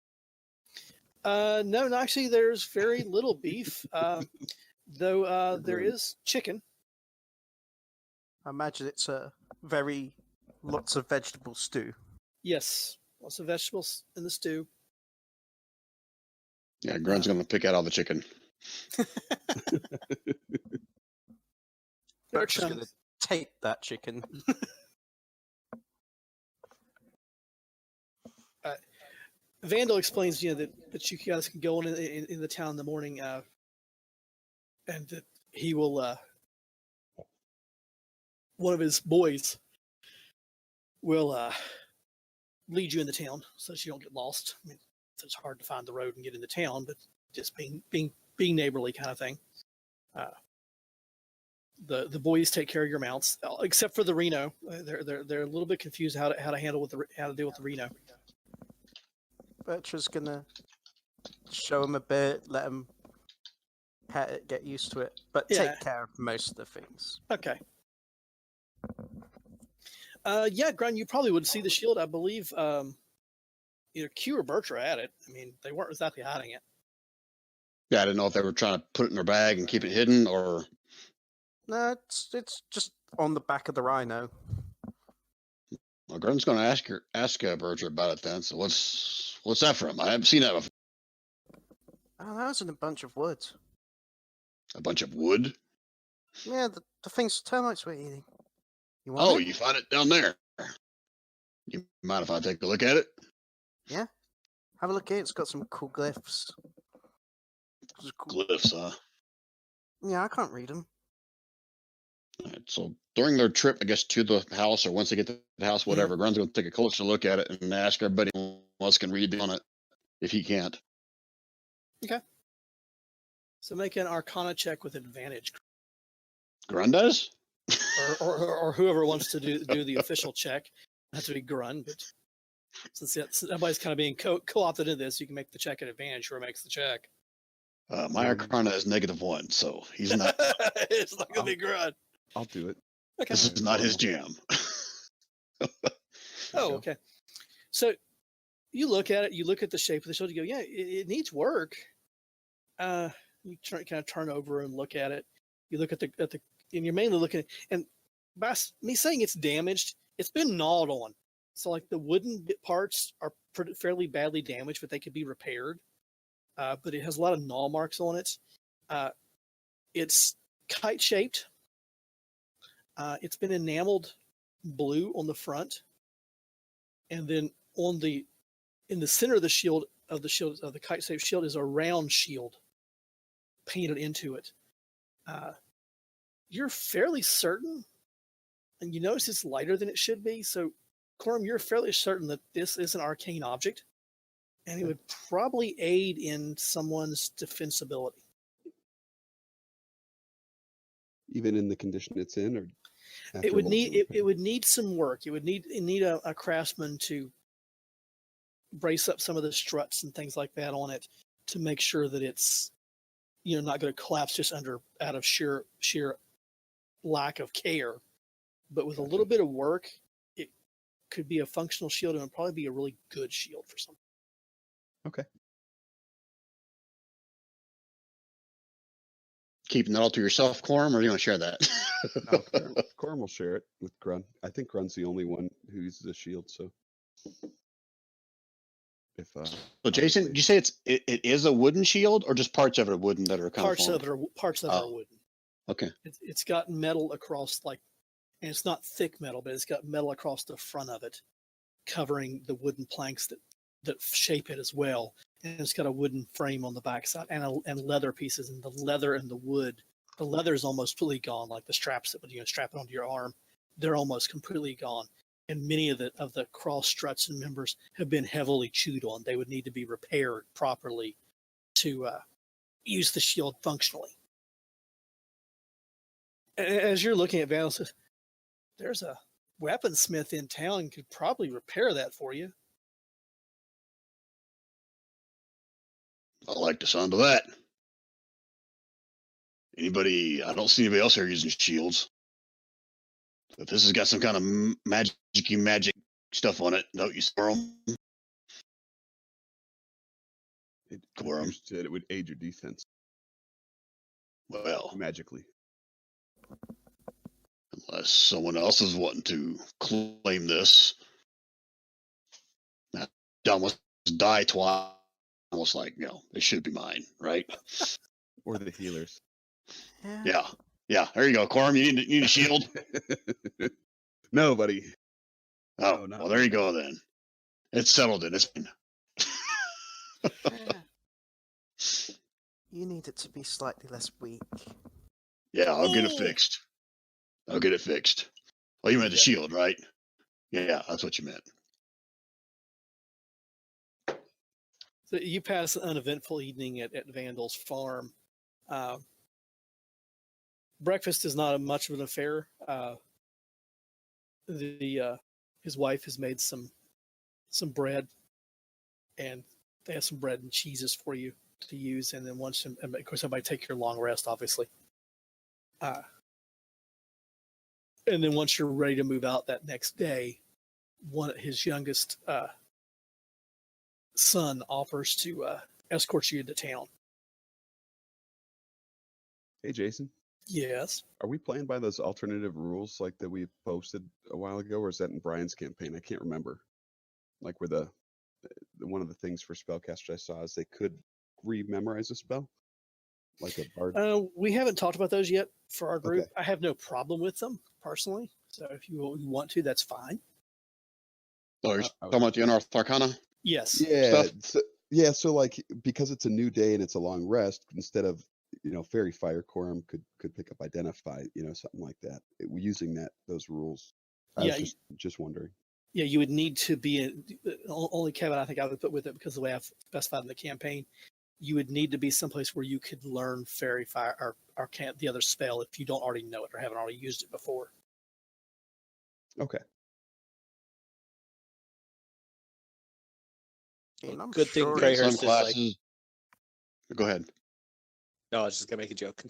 No, actually, there's very little beef, though there is chicken. I imagine it's a very lots of vegetable stew. Yes, lots of vegetables in the stew. Yeah, Grun's going to pick out all the chicken. Bertram's going to take that chicken. Vandal explains, that you guys can go in the town in the morning, and that he will, one of his boys will lead you into town so that you don't get lost. I mean, it's hard to find the road and get into town, but just being neighborly kind of thing. The boys take care of your mounts, except for the Reno. They're a little bit confused how to handle how to deal with the Reno. Bertra's gonna show him a bit, let him pet it, get used to it, but take care of most of the things. Okay. Yeah, Grun, you probably would see the shield. I believe either Q or Bertra had it. I mean, they weren't exactly hiding it. Yeah, I didn't know if they were trying to put it in their bag and keep it hidden, or No, it's just on the back of the Rhino. well, Grun's going to ask Bertra about it then. So what's that from? I haven't seen that before. Oh, that was in a bunch of wood. A bunch of wood? Yeah, the things termites were eating. You want it? You find it down there. You mind if I take a look at it? Yeah. Have a look at it. It's got some cool glyphs. Glyphs, huh? Yeah, I can't read them. All right, so during their trip, I guess, to the house, or once they get to the house, whatever, Grun's going to take a closer look at it and ask everybody who else can read on it if he can't. Okay. So make an Arcana check with advantage. Grun does? or whoever wants to do the official check. Not to be Grun, but since everybody's kind of being co-opted into this, you can make the check at advantage. Whoever makes the check. My Arcana is -1, so he's not. It's not going to be Grun. I'll do it. Okay. This is not his jam. Oh, okay. So you look at it. You look at the shape of the shield. You go, yeah, it needs work. You kind of turn over and look at it. You look at the, and you're mainly looking at, and by me saying it's damaged, it's been gnawed on. So like the wooden parts are fairly badly damaged, but they could be repaired. But it has a lot of gnaw marks on it. It's kite shaped. It's been enameled blue on the front, and then in the center of the shield of the kite shaped shield is a round shield painted into it. You're fairly certain, and you notice it's lighter than it should be. So, Corum, you're fairly certain that this is an arcane object, and it would probably aid in someone's defensibility. Even in the condition it's in, or It would need some work. It would need a craftsman to brace up some of the struts and things like that on it to make sure that it's not going to collapse just out of sheer lack of care. But with a little bit of work, it could be a functional shield, and it would probably be a really good shield for something. Okay. Keeping that all to yourself, Corum, or do you want to share that? No, Corum will share it with Grun. I think Grun's the only one who uses a shield, so. So Jason, did you say it is a wooden shield, or just parts of it are wooden that are kind parts of it are wooden. Okay. It's got metal across and it's not thick metal, but it's got metal across the front of it, covering the wooden planks that shape it as well. And it's got a wooden frame on the backside and leather pieces, and the leather and the wood. The leather is almost completely gone, like the straps that would strap it onto your arm. They're almost completely gone. And many of the cross struts and members have been heavily chewed on. They would need to be repaired properly to use the shield functionally. As you're looking at Vandal, says, there's a weaponsmith in town and could probably repair that for you. I like the sound of that. I don't see anybody else here using shields. If this has got some kind of magic stuff on it, don't you store them? It Quorum. appears that it would aid your defense Well, magically. unless someone else is wanting to claim this. I almost die twice. Almost like, it should be mine, right? Or the healers. Yeah. There you go, Quorum. You need a shield. No, buddy. Oh, No, well, there you go then. It's settled in. It's fine. You need it to be slightly less weak. Yeah, I'll get it fixed. Oh, you meant the shield, right? Yeah, that's what you meant. So you pass an uneventful evening at Vandal's farm. Breakfast is not much of an affair. His wife has made some bread, and they have some bread and cheeses for you to use. And then once, and of course, everybody take your long rest, obviously. And then once you're ready to move out that next day, his youngest son offers to escort you into town. Hey, Jason. Yes. Are we playing by those alternative rules like that we posted a while ago, or is that in Brian's campaign? I can't remember. Like where one of the things for spellcasters I saw is they could re-memorize a spell, like a bard. We haven't talked about those yet for our group. Okay. I have no problem with them personally. So if you want to, that's fine. Oh, you're talking about the Unearthed Arcana? Yes. Yeah. So like because it's a new day and it's a long rest, instead of Fairy Fire, Quorum could pick up Identify, something like that. Using those rules. I was just wondering. Yeah, you would need to be only caveat I think I would put with it, because the way I've specified in the campaign, you would need to be someplace where you could learn Fairy Fire or the other spell if you don't already know it or haven't already used it before. Okay. Good thing Greyhurst is like. Go ahead. No, I was just gonna make a joke.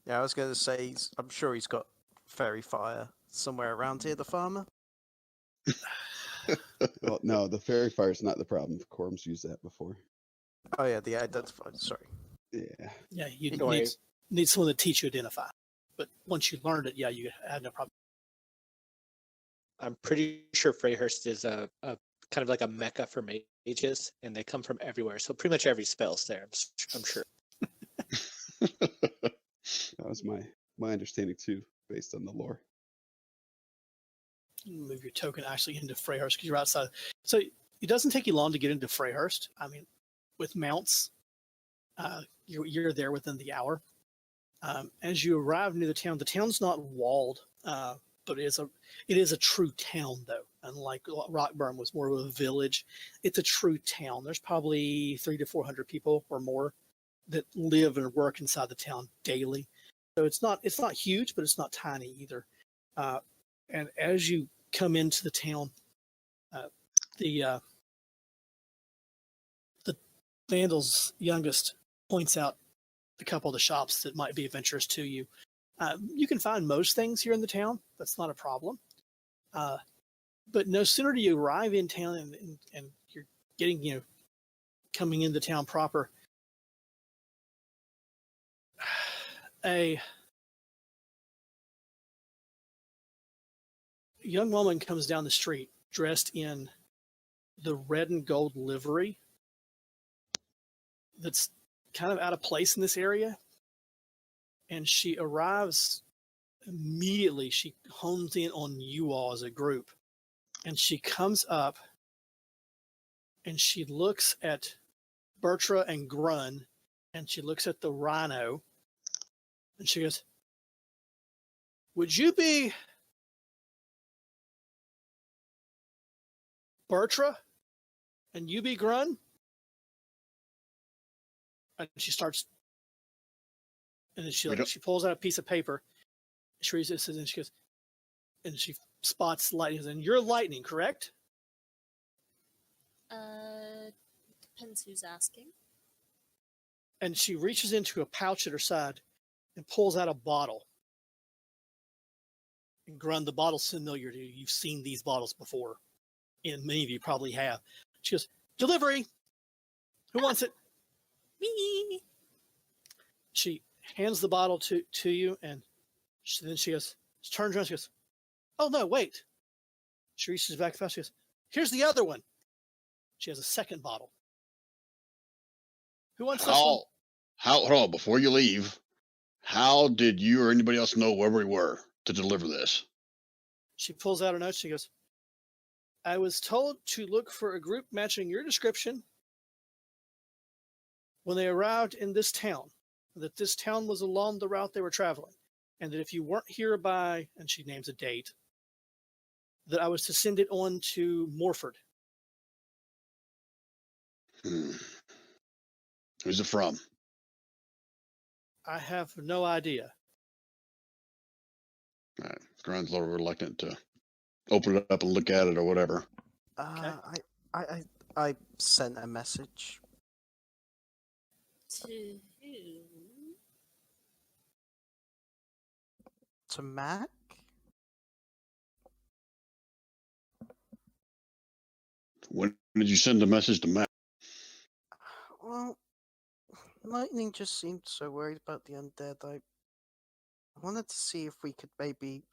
Yeah, I was going to say, I'm sure he's got Fairy Fire somewhere around here, the farmer. Well, no, the Fairy Fire is not the problem. Quorum's used that before. Oh yeah, the Identify. Sorry. Yeah. Yeah, you need someone to teach you Identify. But once you learned it, you have no problem. I'm pretty sure Freyhurst is a kind of like a mecca for mages, and they come from everywhere. So pretty much every spell's there. I'm sure. That was my understanding too, based on the lore. Move your token actually into Freyhurst because you're outside. So it doesn't take you long to get into Freyhurst. I mean, with mounts, you're there within the hour. As you arrive near the town's not walled, but it is a true town though. Unlike Rockburn was more of a village, it's a true town. There's probably 300 to 400 people or more that live and work inside the town daily. So it's not huge, but it's not tiny either. And as you come into the town, the Vandal's youngest points out a couple of the shops that might be of interest to you. You can find most things here in the town. That's not a problem. But no sooner do you arrive in town and you're getting, coming into town proper, a young woman comes down the street dressed in the red and gold livery that's kind of out of place in this area. And she arrives immediately. She hones in on you all as a group. And she comes up and she looks at Bertra and Grun, and she looks at the rhino, and she goes, "Would you be Bertra and you be Grun?" And she starts, and then she pulls out a piece of paper. She reads this, and then she goes, and she spots lightning. And you're lightning, correct? Depends who's asking. And she reaches into a pouch at her side and pulls out a bottle. And Grun, the bottle's familiar to you. You've seen these bottles before, and many of you probably have. She goes, delivery. Who wants it? Me. She hands the bottle to you, and then she turns around, she goes, oh, no, wait. She reaches back fast, she goes, here's the other one. She has a second bottle. Who wants this one? Hold on, before you leave, how did you or anybody else know where we were to deliver this? She pulls out a note, she goes, I was told to look for a group matching your description when they arrived in this town, that this town was along the route they were traveling, and that if you weren't here by, and she names a date, that I was to send it on to Morford. Who's it from? I have no idea. All right. Grun's a little reluctant to open it up and look at it or whatever. I sent a message. To who? To Mac? When did you send the message to Matt? Well, Lightning just seemed so worried about the undead. I wanted to see if we could maybe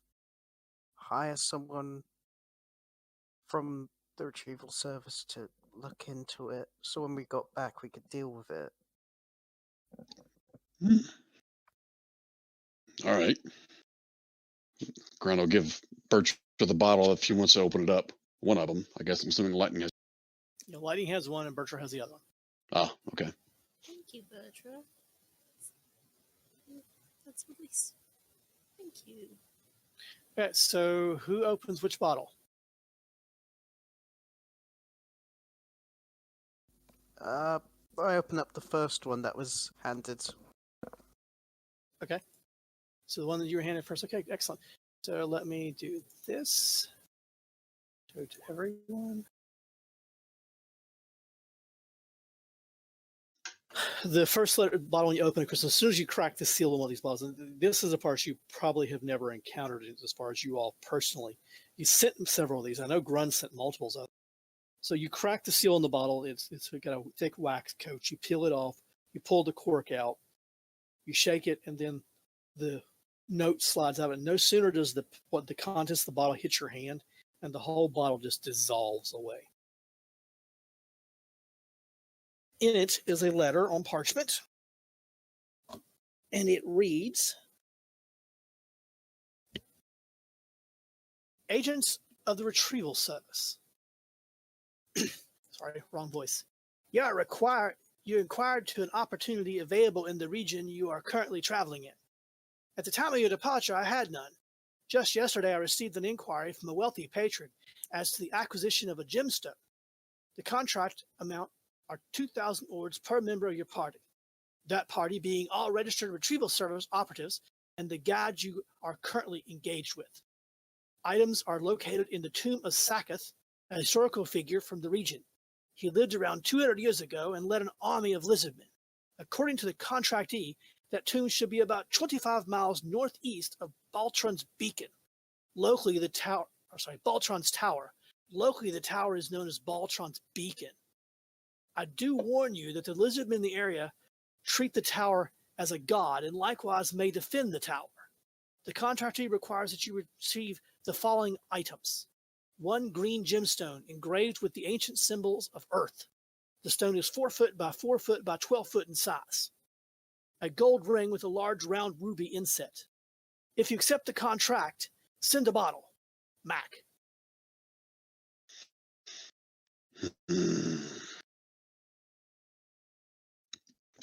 hire someone from the retrieval service to look into it, so when we got back we could deal with it. All right. Grant will give Birch the bottle if he wants to open it up. One of them. I guess I'm assuming Lightning has. You know, Lightning has one and Bertram has the other one. Oh, okay. Thank you, Bertram. That's nice. Thank you. Okay, so who opens which bottle? I opened up the first one that was handed. Okay. So the one that you were handed first. Okay, excellent. So let me do this. Show to everyone. The first bottle you open, because as soon as you crack the seal on one of these bottles, and this is a part you probably have never encountered as far as you all personally. You sent several of these. I know Grun sent multiples of them. So you crack the seal on the bottle. It's got a thick wax coat. You peel it off. You pull the cork out. You shake it, and then the note slides out. And no sooner does the contents of the bottle hit your hand, and the whole bottle just dissolves away. In it is a letter on parchment, and it reads, Agents of the Retrieval Service. Sorry, wrong voice. You inquired to an opportunity available in the region you are currently traveling in. At the time of your departure, I had none. Just yesterday, I received an inquiry from a wealthy patron as to the acquisition of a gemstone. The contract amount are 2,000 ords per member of your party. That party being all registered retrieval service operatives and the guides you are currently engaged with. Items are located in the tomb of Saketh, a historical figure from the region. He lived around 200 years ago and led an army of lizardmen. According to the contractee, that tomb should be about 25 miles northeast of Baltron's Beacon. Locally, Baltron's Tower. Locally, the tower is known as Baltron's Beacon. I do warn you that the lizardmen in the area treat the tower as a god and likewise may defend the tower. The contractee requires that you receive the following items. 1 green gemstone engraved with the ancient symbols of Earth. The stone is 4 foot by 4 foot by 12 foot in size. A gold ring with a large round ruby inset. If you accept the contract, send a bottle. Mac.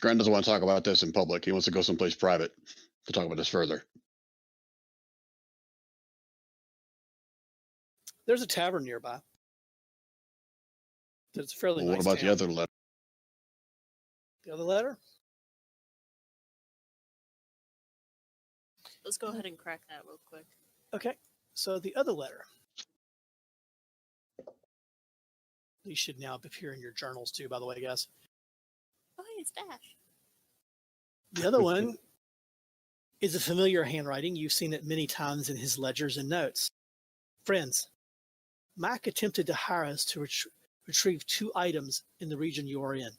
Grant doesn't want to talk about this in public. He wants to go someplace private to talk about this further. There's a tavern nearby. It's a fairly nice What about town. the other letter? The other letter? Let's go ahead and crack that real quick. Okay, so the other letter. These should now appear in your journals too, by the way, guys. Oh, hey, it's Dash. The other one It's a familiar handwriting. You've seen it many times in his ledgers and notes. Friends, Mac attempted to hire us to retrieve 2 items in the region you are in.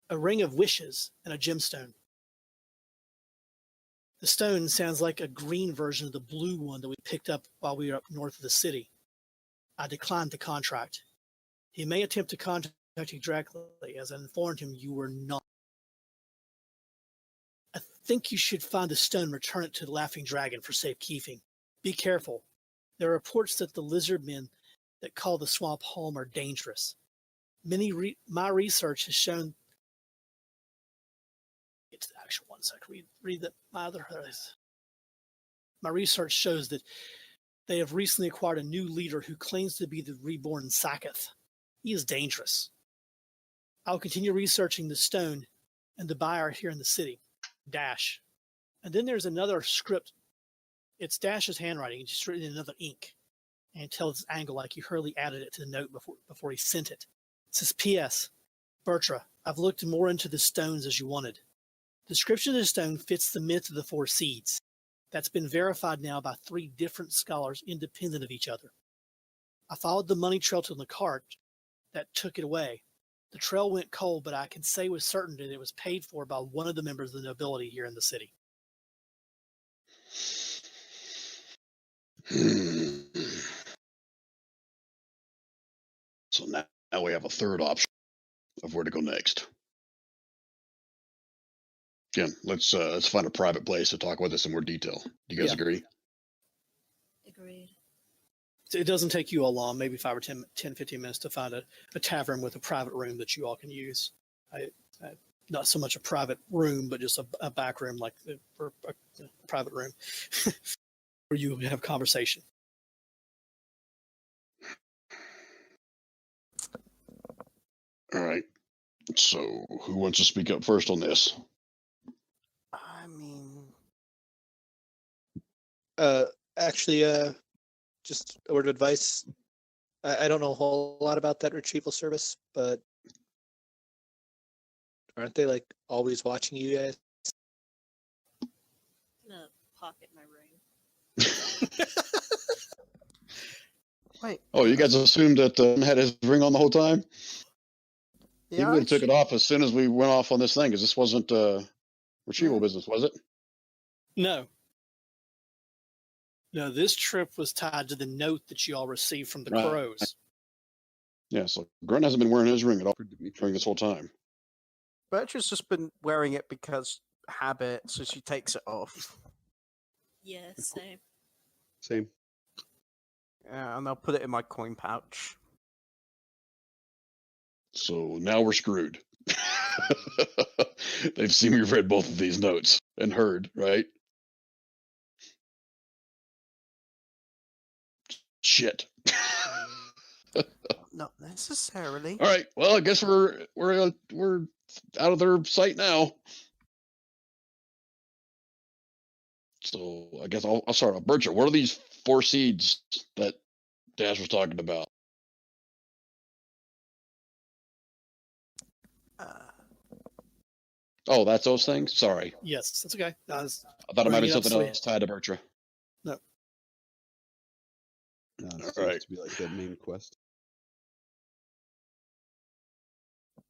A ring of wishes and a gemstone. The stone sounds like a green version of the blue one that we picked up while we were up north of the city. I declined the contract. He may attempt to contact you directly, as I informed him you were not. I think you should find the stone and return it to the Laughing Dragon for safekeeping. Be careful. There are reports that the lizard men that call the swamp home are dangerous. My research has shown. Get to the actual one sec. Read that. My research shows that they have recently acquired a new leader who claims to be the reborn Saketh. He is dangerous. I'll continue researching the stone and the buyer here in the city. Dash. And then there's another script. It's Dash's handwriting, just written in another ink. And it tells its angle like he hurriedly added it to the note before he sent it. It says, P.S. Bertra, I've looked more into the stones as you wanted. The description of the stone fits the myth of the 4 seeds. That's been verified now by 3 different scholars independent of each other. I followed the money trail to the cart that took it away. The trail went cold, but I can say with certainty that it was paid for by one of the members of the nobility here in the city. So now we have a third option of where to go next. Again, let's find a private place to talk with us in more detail. Do you guys agree? Agreed. It doesn't take you all long, maybe 5 or 10, 15 minutes to find a tavern with a private room that you all can use. Not so much a private room, but just a back room, like a private room where you have conversation. All right. So who wants to speak up first on this? I mean, Actually, just a word of advice. I don't know a whole lot about that retrieval service, but aren't they like always watching you guys? I'm gonna pocket my ring. wait. Oh, you guys assumed that had his ring on the whole time? He Yeah, would have took it off as soon as we went off on this thing, because this wasn't retrieval Yeah. business, was it? No. No, this trip was tied to the note that you all received from the Right. crows. Yeah, so Grunt hasn't been wearing his ring at all during this whole time. Bertra's just been wearing it because habit, so she takes it off. Yeah, same. Same. Yeah, and I'll put it in my coin pouch. So now we're screwed. They've seen we've read both of these notes and heard, right? Shit. Not necessarily. All right. Well, I guess we're out of their sight now. So I guess I'll start off. Bertha, what are these 4 seeds that Dash was talking about? Oh, that's those things? Sorry. Yes, that's okay. I thought it might be bringing up something so- else tied to Bertra. No, it All seems right. to be like the main quest.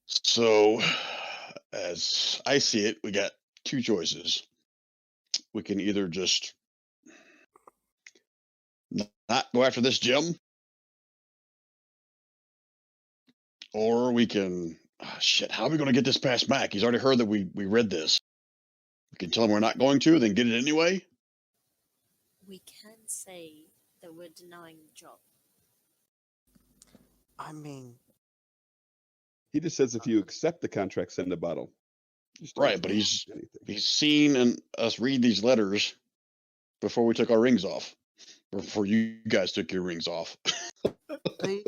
So, as I see it, we got 2 choices. We can either just not go after this gem, or we can. Shit, how are we going to get this past Mac? He's already heard that we read this. We can tell him we're not going to, then get it anyway. We can say that we're denying the job. I mean, He just says if you accept the contract, send a bottle. Just don't Right, but say he's anything. seen us read these letters before we took our rings off, or before you guys took your rings off. they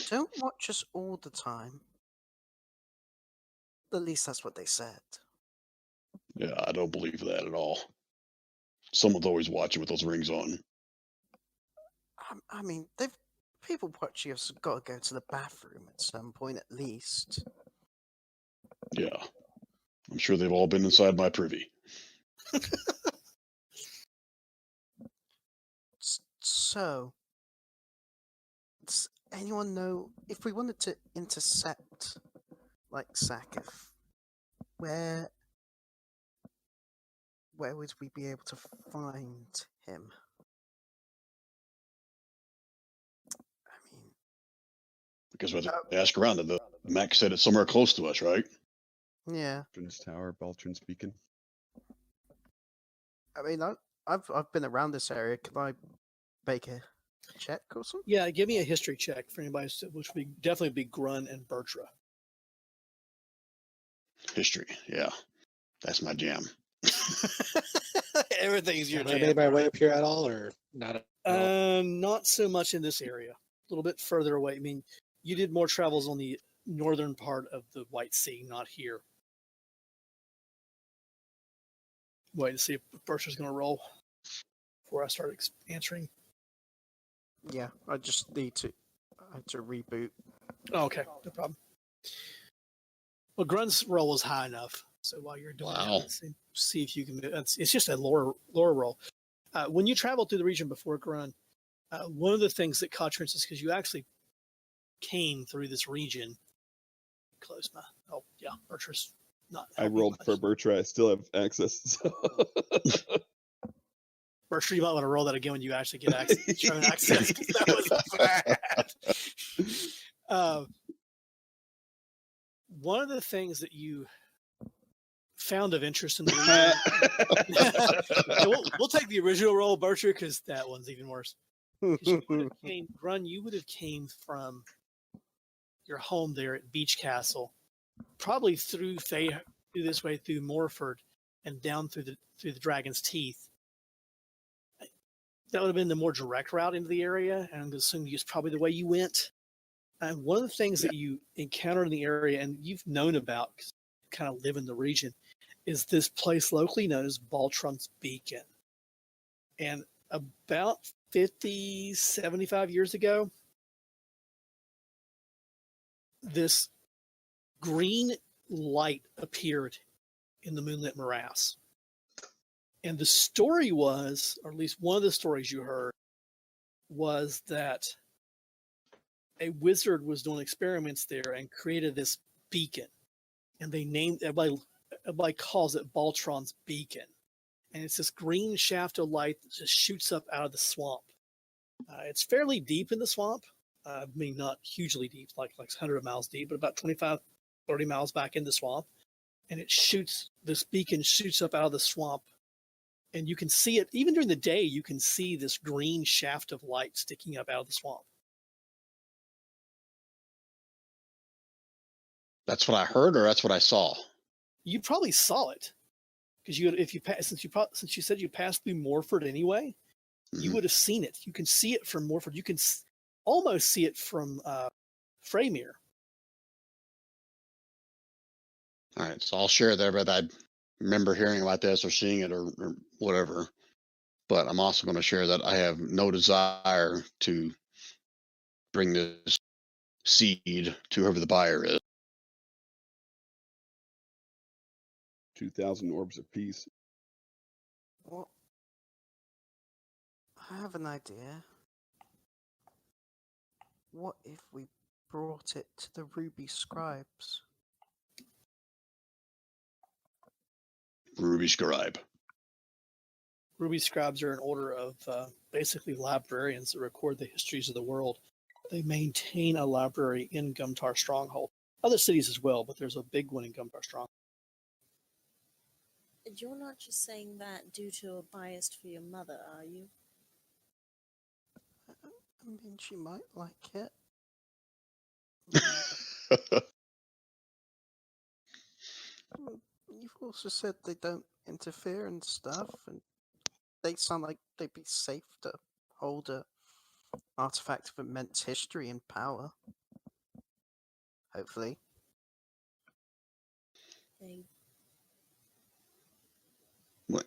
don't watch us all the time. At least that's what they said. Yeah, I don't believe that at all. Someone's always watching with those rings on. I mean, people watching us have got to go to the bathroom at some point at least. Yeah, I'm sure they've all been inside my privy. So, does anyone know if we wanted to intercept, like, Sakif, where would we be able to find him? I mean, Because when they ask around, the Mac said it's somewhere close to us, right? yeah. Baltron's Tower, Baltron's Beacon. I mean, I've been around this area. Can I make a check or something? Yeah, give me a history check for anybody, which would definitely be Grun and Bertra. History, yeah, that's my jam. Everything's your Have I jam. made my way up here at all, or not? At all? Not so much in this area. A little bit further away. I mean, you did more travels on the northern part of the White Sea, not here. Wait to see if Bertra's going to roll before I start answering. Yeah, I just need to. I had to reboot. Oh, okay, no problem. Well, Grun's roll was high enough, so while you're doing Wow. that, see if you can. It's just a lower roll. When you traveled through the region before Grun, one of the things that caught your interest is because you actually came through this region. Close my. Oh yeah, Bertra's not. I rolled for Bertra. I still have access. So. Bertra, you might want to roll that again when you actually get access. Shown access. That was bad. One of the things that you found of interest in the region, we'll take the original roll, Bertra, because that one's even worse. Grun, you would have came from your home there at Beach Castle, probably through this way through Morford and down through the Dragon's Teeth. That would have been the more direct route into the area, and I'm assuming it's probably the way you went. And one of the things that you encountered in the area, and you've known about, because you kind of live in the region, is this place locally known as Baltron's Beacon. And about 50, 75 years ago, this green light appeared in the moonlit morass. And the story was, or at least one of the stories you heard, was that a wizard was doing experiments there and created this beacon. And they named, everybody calls it Baltron's Beacon. And it's this green shaft of light that just shoots up out of the swamp. It's fairly deep in the swamp. I mean, not hugely deep, like 100 miles deep, but about 25, 30 miles back in the swamp. And this beacon shoots up out of the swamp. And you can see it, even during the day, you can see this green shaft of light sticking up out of the swamp. That's what I heard, or that's what I saw? You probably saw it. Because since you said you passed through Morford anyway, you would have seen it. You can see it from Morford. You can almost see it from Freymere. All right, so I'll share there, but I remember hearing about this or seeing it or whatever. But I'm also going to share that I have no desire to bring this seed to whoever the buyer is. 2,000 orbs apiece. Well, I have an idea. What if we brought it to the Ruby Scribes? Ruby Scribe. Ruby Scribes are an order of basically librarians that record the histories of the world. They maintain a library in Gumtar Stronghold. Other cities as well, but there's a big one in Gumtar Stronghold. You're not just saying that due to a bias for your mother, are you? I mean, she might like it. You've also said they don't interfere and stuff, and they sound like they'd be safe to hold a artifact of immense history and power. Hopefully.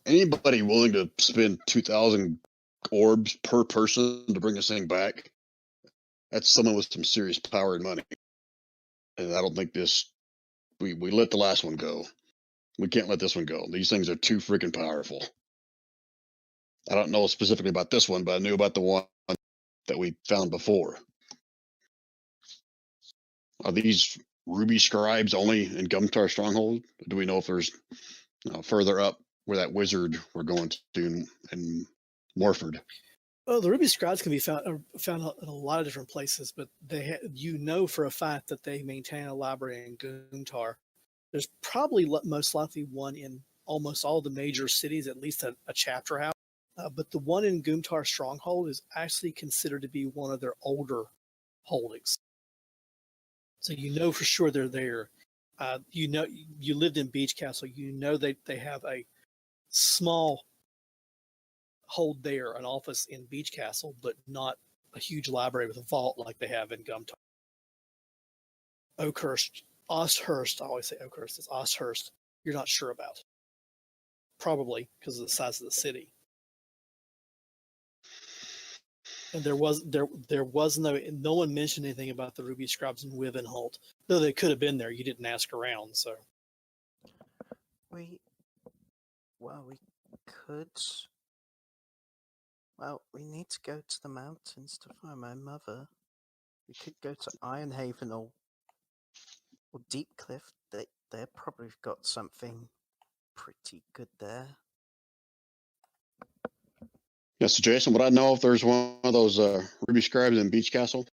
Anybody willing to spend 2,000 orbs per person to bring this thing back? That's someone with some serious power and money. And I don't think we let the last one go. We can't let this one go. These things are too freaking powerful. I don't know specifically about this one, but I knew about the one that we found before. Are these ruby scribes only in Gumtar Stronghold? Do we know if there's further up where that wizard we're going to in Morford? Well, the ruby scribes can be found in a lot of different places, but you know for a fact that they maintain a library in Gumtar. There's probably most likely one in almost all the major cities, at least a chapter house. But the one in Gumtar Stronghold is actually considered to be one of their older holdings. So you know for sure they're there. You know, you lived in Beach Castle. You know they have a small hold there, an office in Beach Castle, but not a huge library with a vault like they have in Gumtar. Oakhurst, Osthurst, I always say Oakhurst, it's Osthurst, you're not sure about. Probably because of the size of the city. And there was no one mentioned anything about the ruby scribes in Wivenholt, though they could have been there. You didn't ask around, so we could. Well, we need to go to the mountains to find my mother. We could go to Ironhaven or Deepcliff. They've probably got something pretty good there. Yeah, so Jason, would I know if there's one of those ruby scribes in Beach Castle?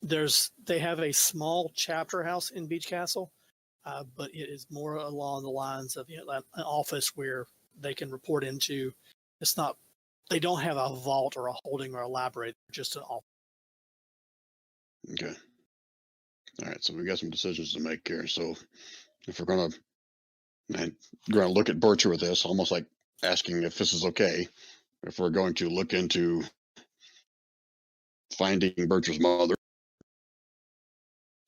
They have a small chapter house in Beach Castle, but it is more along the lines of an office where they can report into. It's not. They don't have a vault or a holding or a library. Just an office. Okay. All right. So we got some decisions to make here. So if we're gonna look at Bircher with this, almost like asking if this is okay. If we're going to look into finding Bircher's mother,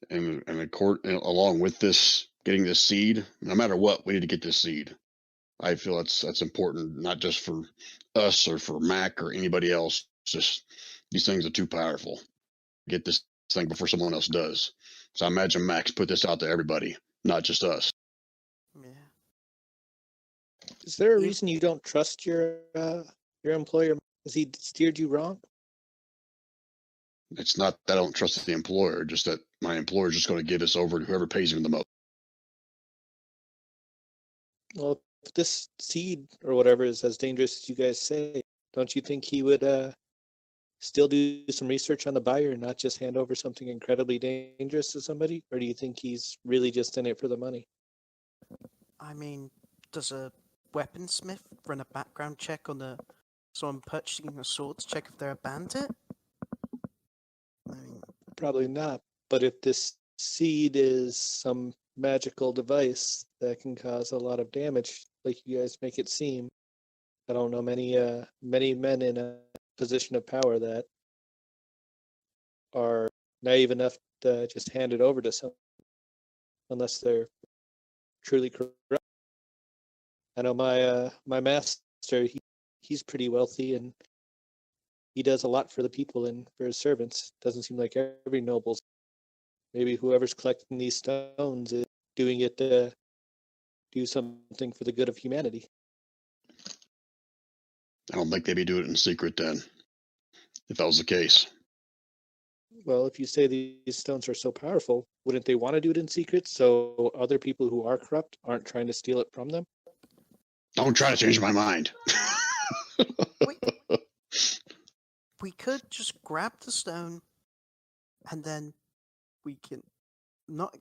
and along with this, getting this seed, no matter what, we need to get this seed. I feel that's important, not just for us or for Mac or anybody else. Just these things are too powerful. Get this thing before someone else does. So I imagine Max put this out to everybody, not just us. Yeah. Is there a reason you don't trust your employer? Has he steered you wrong? It's not that I don't trust the employer, just that my employer is just going to give this over to whoever pays him the most. Well, if this seed or whatever is as dangerous as you guys say, don't you think he would still do some research on the buyer and not just hand over something incredibly dangerous to somebody? Or do you think he's really just in it for the money? I mean, does a weaponsmith run a background check on someone purchasing a sword to check if they're a bandit? I mean, probably not. But if this seed is some magical device that can cause a lot of damage, like you guys make it seem, I don't know many men in a position of power that are naive enough to just hand it over to someone unless they're truly corrupt. I know my master, he's pretty wealthy and he does a lot for the people and for his servants. Doesn't seem like every noble's. Maybe whoever's collecting these stones is doing it to do something for the good of humanity. I don't think they'd be doing it in secret then, if that was the case. Well, if you say these stones are so powerful, wouldn't they want to do it in secret so other people who are corrupt aren't trying to steal it from them? Don't try to change my mind. we could just grab the stone, and then we can not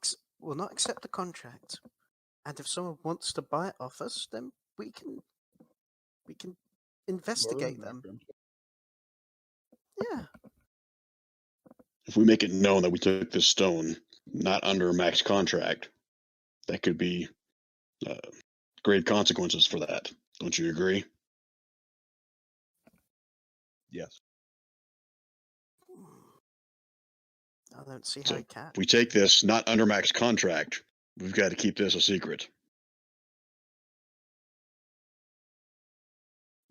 accept the contract. And if someone wants to buy it off us, then we can investigate them. Yeah. If we make it known that we took this stone not under a max contract, that could be grave consequences for that. Don't you agree? Yes. I don't see how So it can. if we take this not under max contract, we've got to keep this a secret.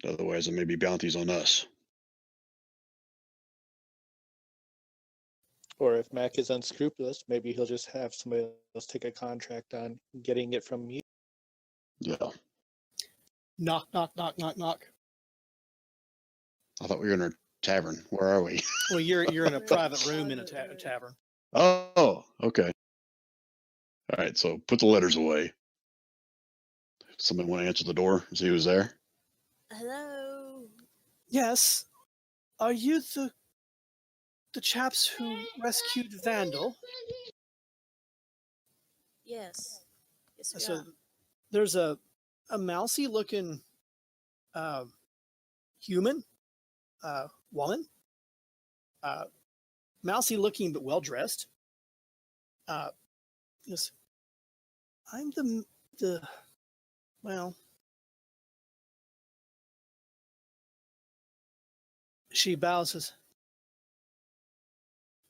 Otherwise, there may be bounties on us. Or if Mac is unscrupulous, maybe he'll just have somebody else take a contract on getting it from you. Yeah. Knock, knock, knock, knock, knock. I thought we were in our tavern? Where are we? Well, you're in a We're private room in a private room. tavern. Oh, okay. All right, so put the letters away. Somebody want to answer the door? See who's there? Hello. Yes. Are you the chaps who rescued Vandal? Yes. Yes, we So are. there's a mousy looking human woman, mousy looking but well dressed. Yes, I'm the well. She bows as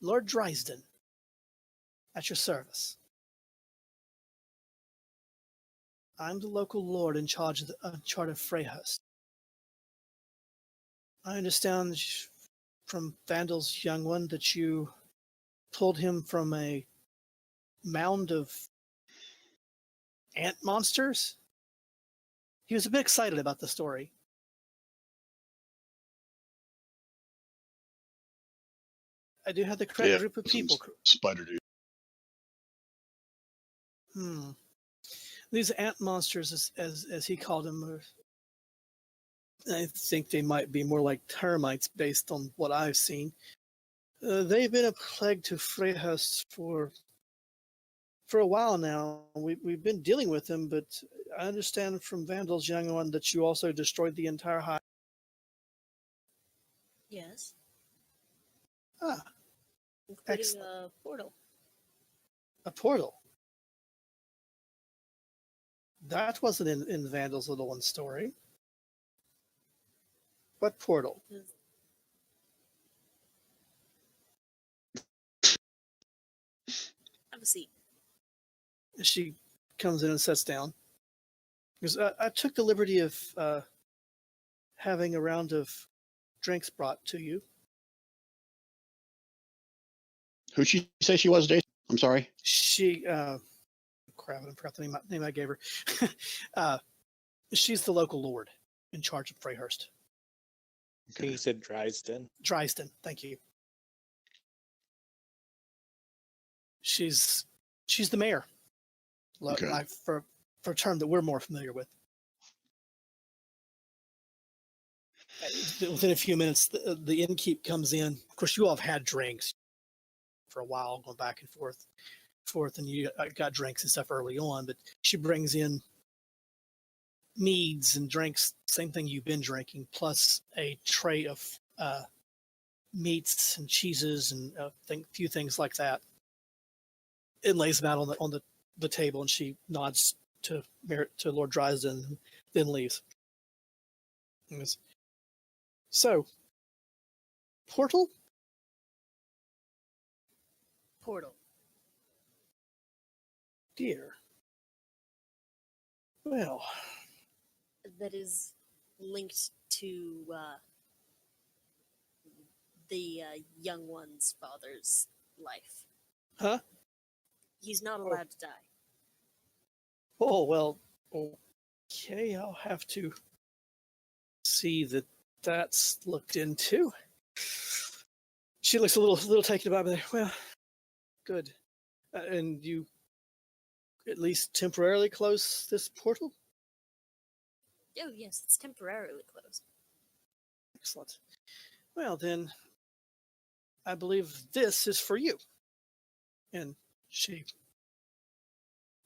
Lord Drisden, at your service. I'm the local lord in charge of Freyhurst. I understand from Vandal's young one that you pulled him from a mound of ant monsters. He was a bit excited about the story. I do have the correct Yeah, group of some people. spider dude. These ant monsters, as he called them, I think they might be more like termites based on what I've seen. They've been a plague to Freyhurst for a while now. We've been dealing with them, but I understand from Vandal's young one that you also destroyed the entire hive. Yes. Ah, Including excellent. a portal. A portal. That wasn't in Vandal's little one story. What portal? Have a seat. She comes in and sits down. Because I took the liberty of having a round of drinks brought to you. Who'd she say she was, Jason? I'm sorry. She, crap, I forgot the name I gave her. She's the local lord in charge of Freyhurst. He said Drisden. Drisden, thank you. She's the mayor. Okay. For a term that we're more familiar with. Within a few minutes, the innkeep comes in. Of course, you all have had drinks for a while, going back and forth, and you got drinks and stuff early on. But she brings in meads and drinks, same thing you've been drinking, plus a tray of meats and cheeses and a few things like that. It lays them out on the table, and she nods to Lord Drisden, and then leaves. So, portal? Portal. Dear. Well, That is linked to the young one's father's life. huh? He's not allowed to die. Oh, well, okay, I'll have to see that that's looked into. She looks a little taken aback, but well, good. And you at least temporarily close this portal? Oh, yes, it's temporarily closed. Excellent. Well, then, I believe this is for you. And she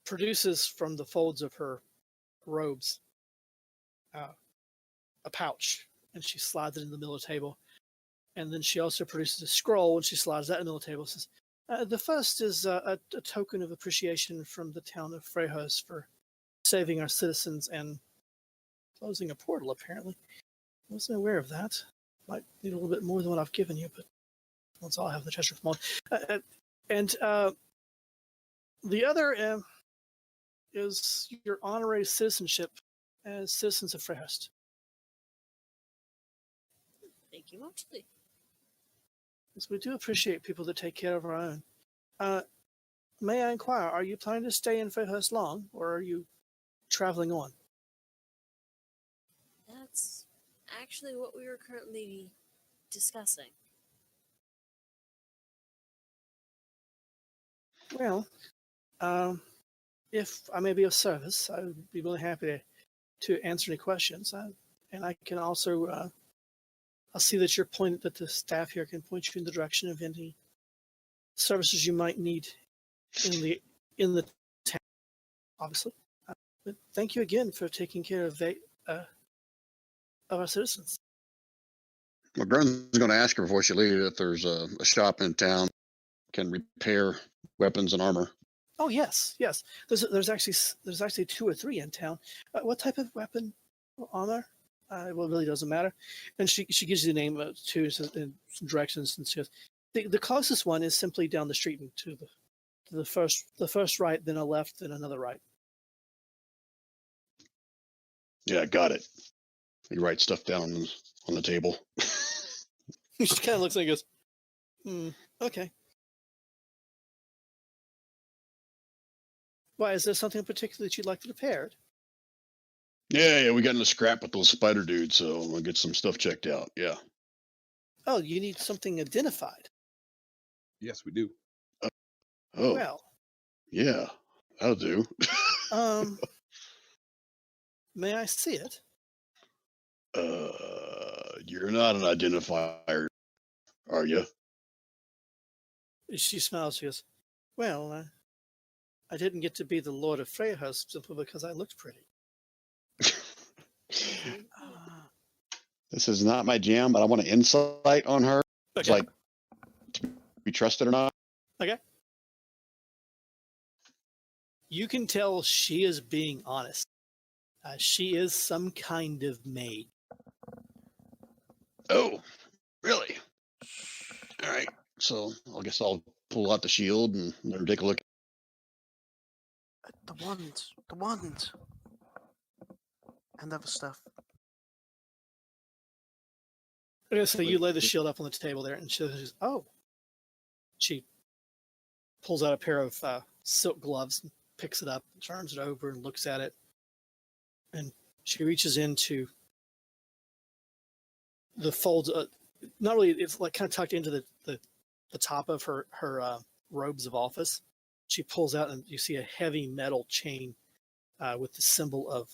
produces from the folds of her robes a pouch, and she slides it in the middle of the table. And then she also produces a scroll, and she slides that in the middle of the table. Says, the first is a token of appreciation from the town of Freyhurst for saving our citizens and closing a portal, apparently. I wasn't aware of that. Might need a little bit more than what I've given you, but that's all I have in the treasure from and the other is your honorary citizenship as citizens of Freyhurst. Thank you muchly. Because we do appreciate people that take care of our own. May I inquire, are you planning to stay in Freyhurst long, or are you traveling on? That's actually what we were currently discussing? Well, if I may be of service, I would be really happy to answer any questions. And I can also, I'll see that that the staff here can point you in the direction of any services you might need in the town, obviously. But thank you again for taking care of our citizens. Well, Grun's going to ask her before she leaves if there's a shop in town can repair weapons and armor. Oh yes. There's actually 2 or 3 in town. What type of weapon or armor? Well, it really doesn't matter. And she gives you the name too, and some directions, and she goes, the closest one is simply down the street and to the first right, then a left, then another right. Yeah, got it. He writes stuff down on the table. She kind of looks like and goes, okay. Why, is there something in particular that you'd like repaired? Yeah, we got in a scrap with those spider dudes, so we'll get some stuff checked out. Yeah. Oh, you need something identified. Yes, we do. Oh, Well, yeah, that'll do. May I see it? You're not an identifier, are you? She smiles. She goes, well, I didn't get to be the Lord of Freyhurst simply because I looked pretty. This is not my jam, but I want an insight on her. Okay. It's like, to be trusted or not. Okay. You can tell she is being honest. She is some kind of maid. Oh, really? All right. So I guess I'll pull out the shield and let her take a look. The wand, and other stuff. Okay, so you lay the shield up on the table there, and she says, oh. She pulls out a pair of silk gloves and picks it up, turns it over, and looks at it. And she reaches into the folds. Not really, it's like kind of tucked into the top of her robes of office. She pulls out, and you see a heavy metal chain with the symbol of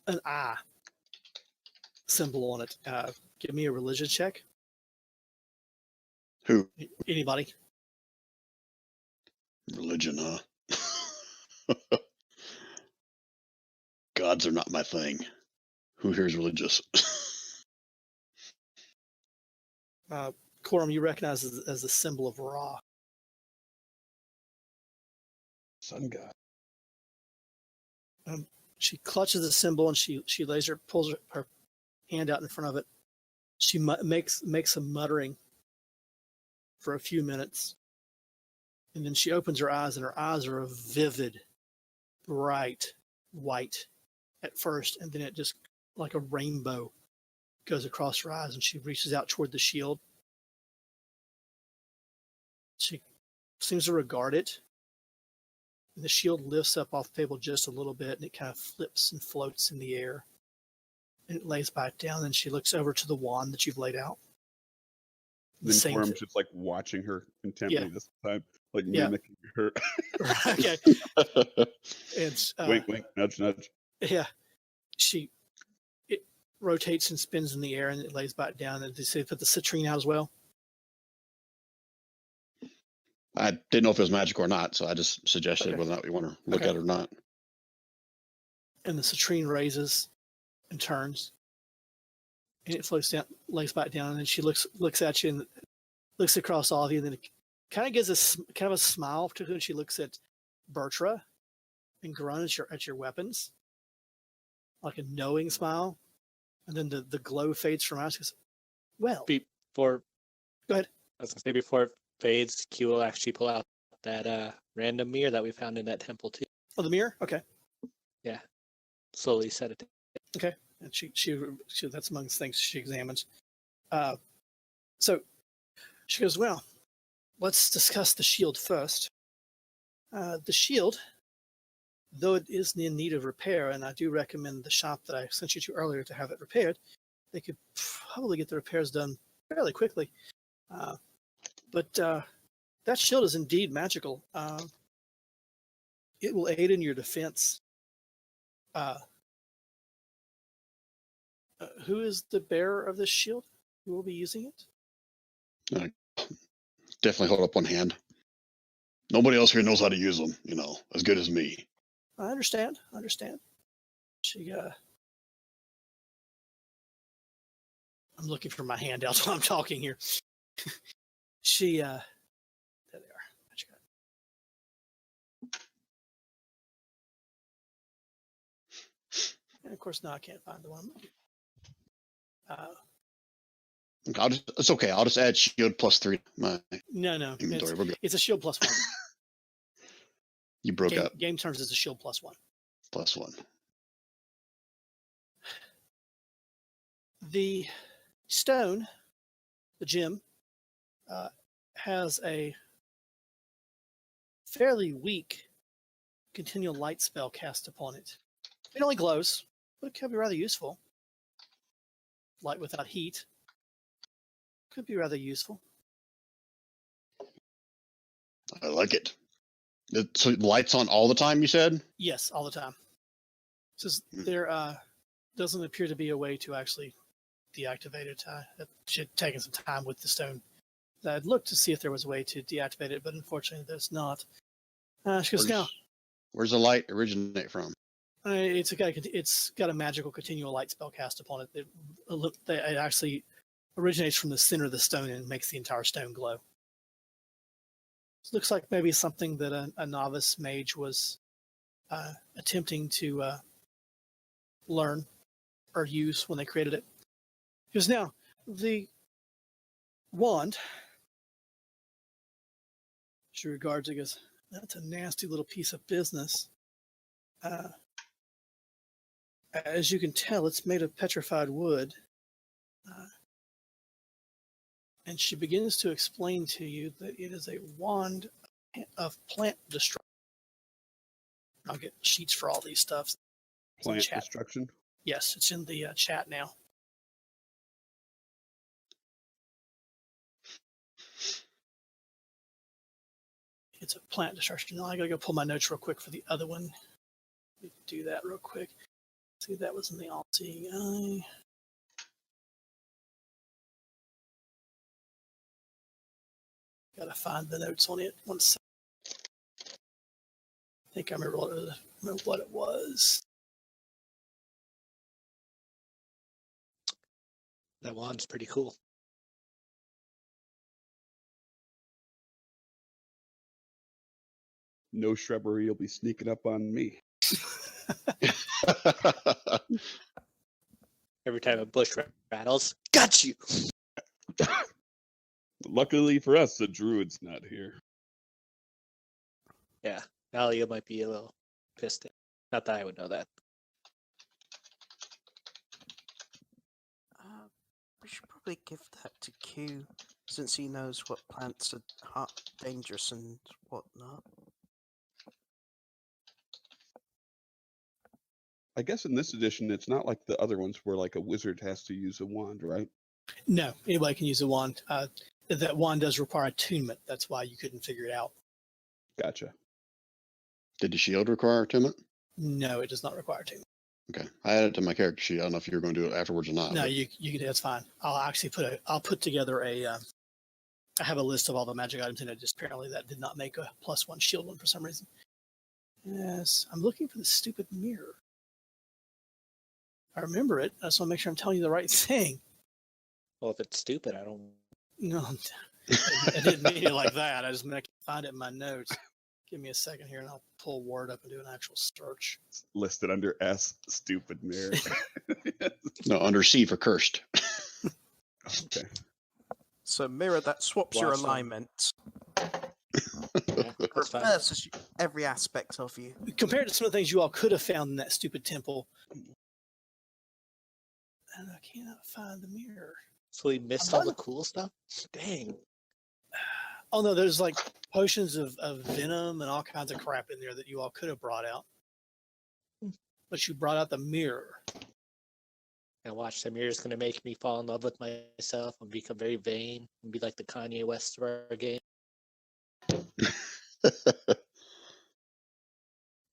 an eye symbol on it. Give me a religion check. Who? Anybody? Religion, huh? Gods are not my thing. Who here is religious? Quorum, you recognize as the symbol of Ra. Sun god. She clutches the symbol and she pulls her hand out in front of it. She makes a muttering for a few minutes, and then she opens her eyes, and her eyes are a vivid, bright white at first, and then it just like a rainbow goes across her eyes, and she reaches out toward the shield. She seems to regard it. And the shield lifts up off the table just a little bit, and it kind of flips and floats in the air. And it lays back down, and she looks over to the wand that you've laid out. Then Quorum's just like watching her intently this time, like mimicking her. Okay. It's wink, wink, nudge, nudge. Yeah. It rotates and spins in the air, and it lays back down. And they put the citrine out as well. I didn't know if it was magic or not, so I just suggested whether or not we want to look at it or not. And the citrine raises and turns, and it floats down, lays back down, and then she looks at you and looks across all of you, and then it kind of gives a smile, particularly when she looks at Bertra and Grun at your weapons, like a knowing smile, and then the glow fades from her eyes. Goes, well, Go ahead. I was gonna say before it fades, Q will actually pull out that random mirror that we found in that temple too. Oh, the mirror. Okay. Yeah. Slowly set it down. Okay. And she that's amongst things she examines. So she goes, well, let's discuss the shield first. The shield, though it is in need of repair, and I do recommend the shop that I sent you to earlier to have it repaired, they could probably get the repairs done fairly quickly. But that shield is indeed magical. It will aid in your defense. Who is the bearer of this shield? Who will be using it? Definitely hold up one hand. Nobody else here knows how to use them, as good as me. I understand. She, I'm looking for my handouts while I'm talking here. She, there they are. What you got? And of course, now I can't find the one. It's okay. I'll just add shield +3 to my No, inventory. it's a shield +1. You broke up. Game terms is a shield +1. +1. The stone, the gem, has a fairly weak continual light spell cast upon it. It only glows, but it can be rather useful. Light without heat could be rather useful. I like it. So lights on all the time, you said? Yes, all the time. Says there doesn't appear to be a way to actually deactivate it. It should take some time with the stone. I'd looked to see if there was a way to deactivate it, but unfortunately there's not. She goes, now, where's the light originate from? it's got a magical continual light spell cast upon it. It actually originates from the center of the stone and makes the entire stone glow. It looks like maybe something that a novice mage was attempting to learn or use when they created it. Because now, the wand, she regards it as, that's a nasty little piece of business. As you can tell, it's made of petrified wood. And she begins to explain to you that it is a wand of plant destruction. I'll get sheets for all these stuffs. Plant destruction? Yes, it's in the chat now. It's a plant destruction. Now I gotta go pull my notes real quick for the other one. We can do that real quick. See, that was in the all-seeing eye. Gotta find the notes on it. 1 second. I think I remember what it was. That wand's pretty cool. No shrubbery will be sneaking up on me. Every time a bush rattles, got you. Luckily for us, the druid's not here. Yeah, Alia might be a little pissed. Not that I would know that. We should probably give that to Q, since he knows what plants are dangerous and whatnot. I guess in this edition, it's not like the other ones where like a wizard has to use a wand, right? No, anybody can use a wand. That wand does require attunement. That's why you couldn't figure it out. Gotcha. Did the shield require attunement? No, it does not require attunement. Okay, I added it to my character sheet. I don't know if you were going to do it afterwards or not. No, you can. That's fine. I'll actually put together I have a list of all the magic items in it. Just apparently that did not make a +1 shield one for some reason. Yes, I'm looking for the stupid mirror. I remember it. I just want to make sure I'm telling you the right thing. Well, if it's stupid, I don't. No, I didn't mean it like that. I just meant I can find it in my notes. Give me a second here, and I'll pull Word up and do an actual search. It's listed under S, stupid mirror. No, under C for cursed. Okay. So mirror that swaps your Blossom. alignment. That's fine. Versus every aspect of you. Compared to some of the things you all could have found in that stupid temple, and I cannot find the mirror. So we missed all the cool stuff? Dang. Oh no, there's like potions of venom and all kinds of crap in there that you all could have brought out. But you brought out the mirror. And watch, Amir's going to make me fall in love with myself and become very vain and be like the Kanye West of our game.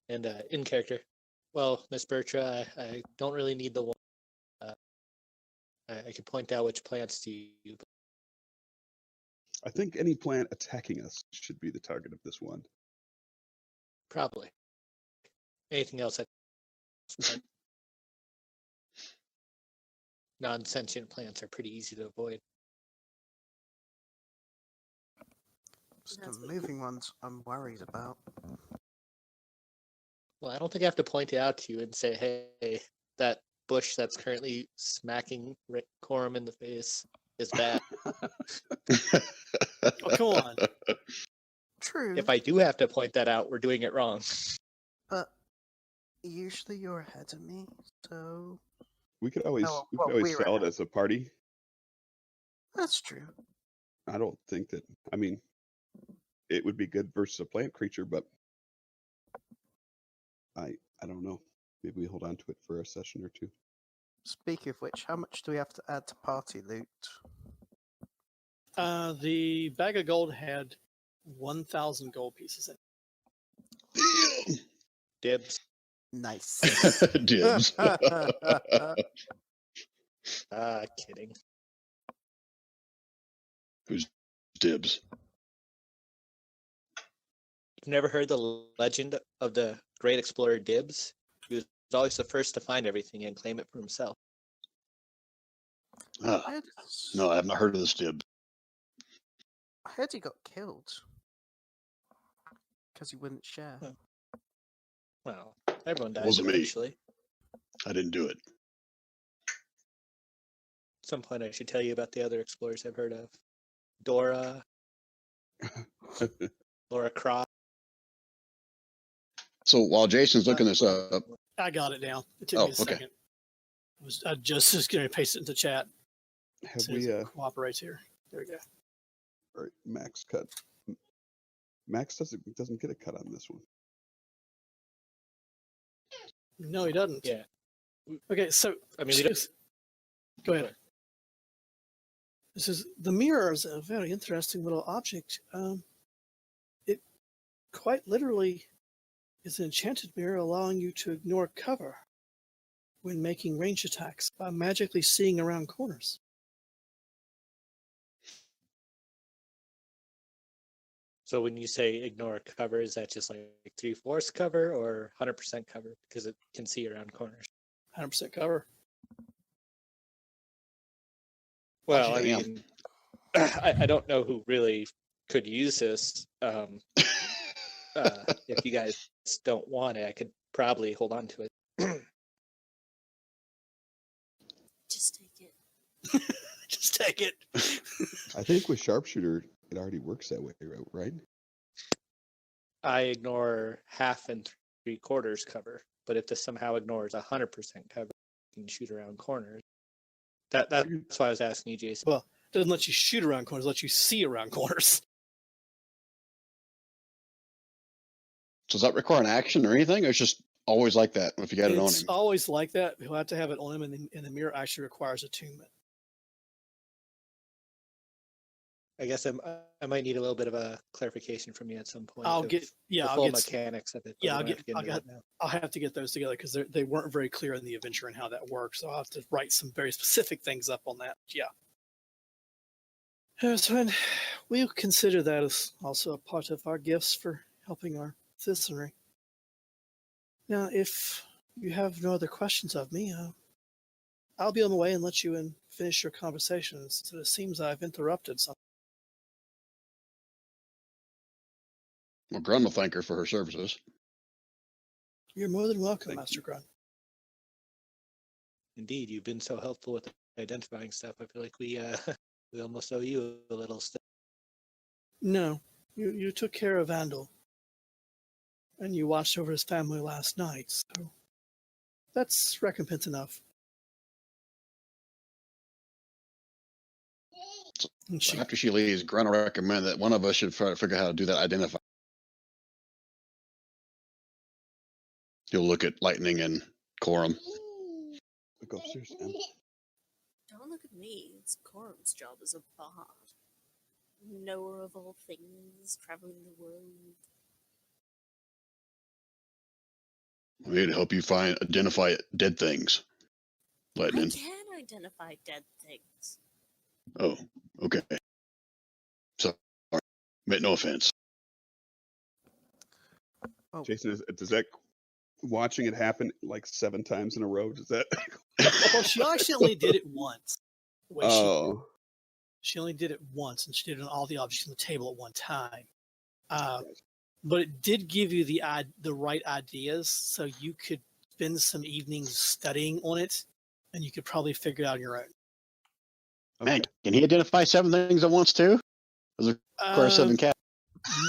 And in character, well, Miss Bertra, I don't really need the one. I can point out which plants to you. I think any plant attacking us should be the target of this one. Probably. Anything else? Non-sentient plants are pretty easy to avoid. It's the That's what- moving ones I'm worried about. Well, I don't think I have to point it out to you and say, hey, that bush that's currently smacking Corum in the face is bad. Oh, come on. True, If I do have to point that out, we're doing it wrong. but usually you're ahead of me, so We could always Oh, we well, could always we're sell it ahead. as a party. that's true. I don't think that. I mean, it would be good versus a plant creature, but I don't know. Maybe we hold on to it for a session or two. Speaking of which, how much do we have to add to party loot? The bag of gold had 1,000 gold pieces in it. Dibs. Nice. Dibs. Kidding. Who's dibs? You've never heard the legend of the great explorer Dibs? He was always the first to find everything and claim it for himself. Ah, I heard, no, I have not heard of this dib. I heard he got killed because he wouldn't share. Huh. Well, everyone dies Wasn't me. eventually. I didn't do it. At some point, I should tell you about the other explorers I've heard of. Dora, Laura Croft. So while Jason's looking this up, I got it down. It took Oh, me a okay. second. I just going to paste it into chat. Have As soon as we? it cooperates here. There we go. All right, Max cut. Max doesn't get a cut on this one. No, he doesn't. Yeah. Okay, so I mean, we don't, go ahead. This is the mirror is a very interesting little object. It quite literally is an enchanted mirror allowing you to ignore cover when making range attacks by magically seeing around corners. so when you say ignore cover, is that just like 3/4 cover or 100% cover? Because it can see around corners. 100% cover. Well, I Damn. mean, I don't know who really could use this. If you guys don't want it, I could probably hold on to it. Just take it. Just take it. I think with sharpshooter, it already works that way, right? I ignore 1/2 and 3/4 cover, but if this somehow ignores 100% cover, you can shoot around corners. That's why I was asking you, Jason. Well, it doesn't let you shoot around corners, it lets you see around corners. So does that require an action or anything? Or it's just always like that if you got it on It's him? always like that. He'll have to have it on him, and the mirror actually requires attunement. I guess I might need a little bit of a clarification from you at some point. I'll of get the I'll full get mechanics of it. but yeah, we I'll don't have to I'll into get that now. I'll have to get those together because they weren't very clear in the adventure and how that works. So I'll have to write some very specific things up on that. Yeah. So we'll consider that as also a part of our gifts for helping our citizenry. Now, if you have no other questions of me, I'll be on the way and let you in finish your conversations. So it seems I've interrupted something. Well, Grun will thank her for her services. You're more than welcome, Thank Master you. Grun. Indeed, you've been so helpful with identifying stuff. I feel like we we almost owe you a little stuff. No, you took care of Vandal, and you watched over his family last night, so that's recompense enough. And she, After she leaves, Grun will recommend that one of us should try to figure out how to do that identify. You'll look at Lightning and Corum. Go upstairs. Em. Don't look at me. It's Corum's job as a bard. Knower of all things, traveling the world. I'm here to help you identify dead things. I Lightning. can identify dead things. Oh, okay. Sorry. Meant no offense. Oh, Jason, does that watching it happen like 7 times in a row? Does that? Well, she actually only did it once. The way Oh, she only did it once, and she did it on all the objects on the table at one time. gotcha. But it did give you the right ideas, so you could spend some evenings studying on it, and you could probably figure it out on your own. Man, Okay. can he identify 7 things at once too? Does it require 7 cats?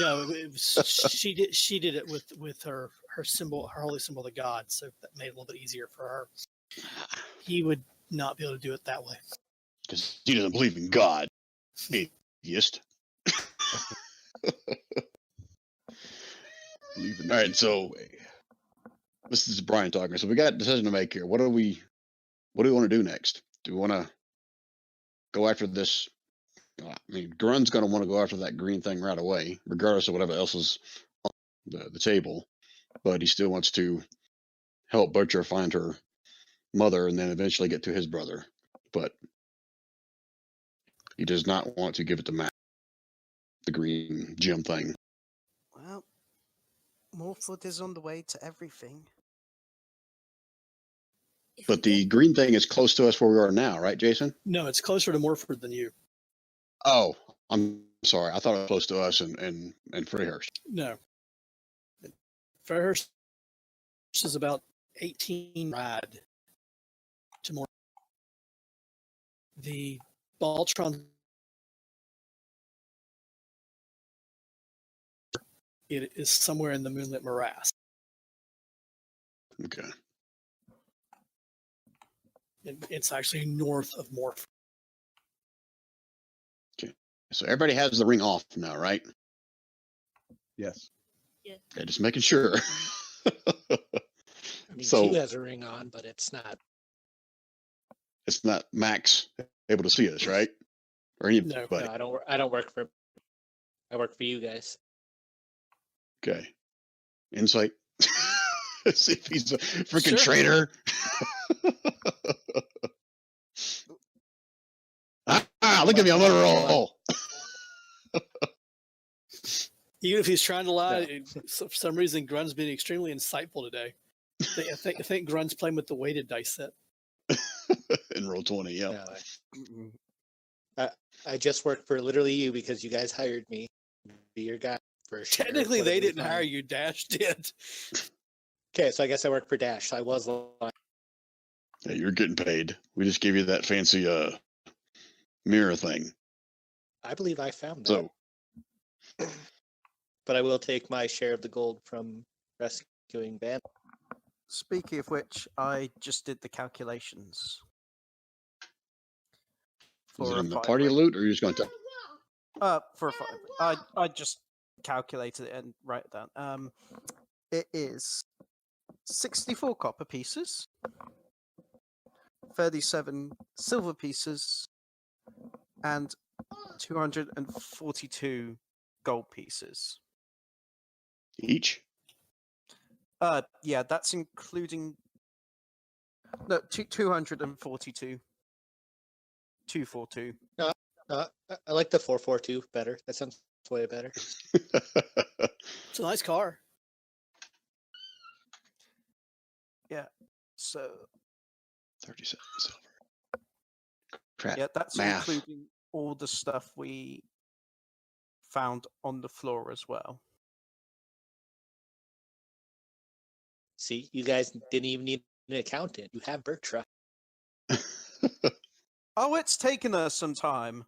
No, she did it with her symbol, her holy symbol of the god, so that made it a little bit easier for her. He would not be able to do it that way. Because he doesn't believe in God. Atheist. Believe in All right, the so way. this is Brian talking. So we got a decision to make here. What do we want to do next? Do we want to go after this? I mean, Grun's going to want to go after that green thing right away, regardless of whatever else is on the table. But he still wants to help Butcher find her mother and then eventually get to his brother. But he does not want to give it to Matt, the green gem thing. well, Morford is on the way to everything. If we But the get- green thing is close to us where we are now, right, Jason? No, it's closer to Morford than you. Oh, I'm sorry. I thought it was close to us and Freyhurst. No. Fairhurst is about 18 ride to more. The Baltron, it is somewhere in the Moonlit Morass. Okay. It's actually north of Morph. So everybody has the ring off now, right? Yes. Okay, just making sure. I mean, So- Q has a ring on, but it's not. It's not Max able to see us, right? Or anybody. No. No, I don't work for. I work for you guys. Okay. Insight. See if he's a freaking Sure. traitor. Look at me, I'm on a roll. Even if he's trying to lie, No. for some reason, Grun's been extremely insightful today. I think Grun's playing with the weighted dice set. In roll 20, yeah. No, I just work for literally you because you guys hired me to be your guy for sure. Technically, they didn't hire you. Dash did. Okay, so I guess I work for Dash. So I was lying. Yeah, you're getting paid. We just gave you that fancy mirror thing. I believe I found that. So But I will take my share of the gold from rescuing Ban. Speaking of which, I just did the calculations. is it a in the 5 party ring. loot or are you just going to For a 5. I just calculated it and write it down. It is 64 copper pieces, 37 silver pieces, and 242 gold pieces. each? Yeah, that's including no 242. 242. I like the 442 better. That sounds way better. It's a nice car. So 37 silver. Crap. yeah, that's math. including all the stuff we found on the floor as well. See, you guys didn't even need an accountant. You have Bertra. Oh, it's taken us some time.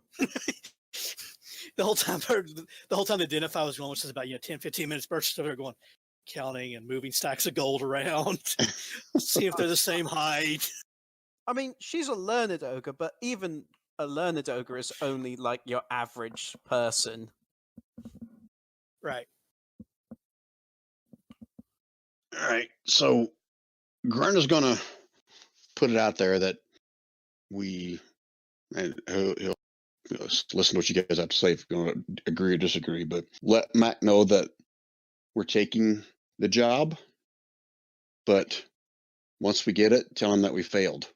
The whole time the identify was going, which is about 10, 15 minutes. Birch stood there going, counting and moving stacks of gold around, see if they're the same height. I mean, she's a learned ogre, but even a learned ogre is only like your average person. Right. All right. So Grunt is going to put it out there that we and he'll listen to what you guys have to say if you want to agree or disagree. But let Mac know that we're taking the job, but once we get it, tell him that we failed.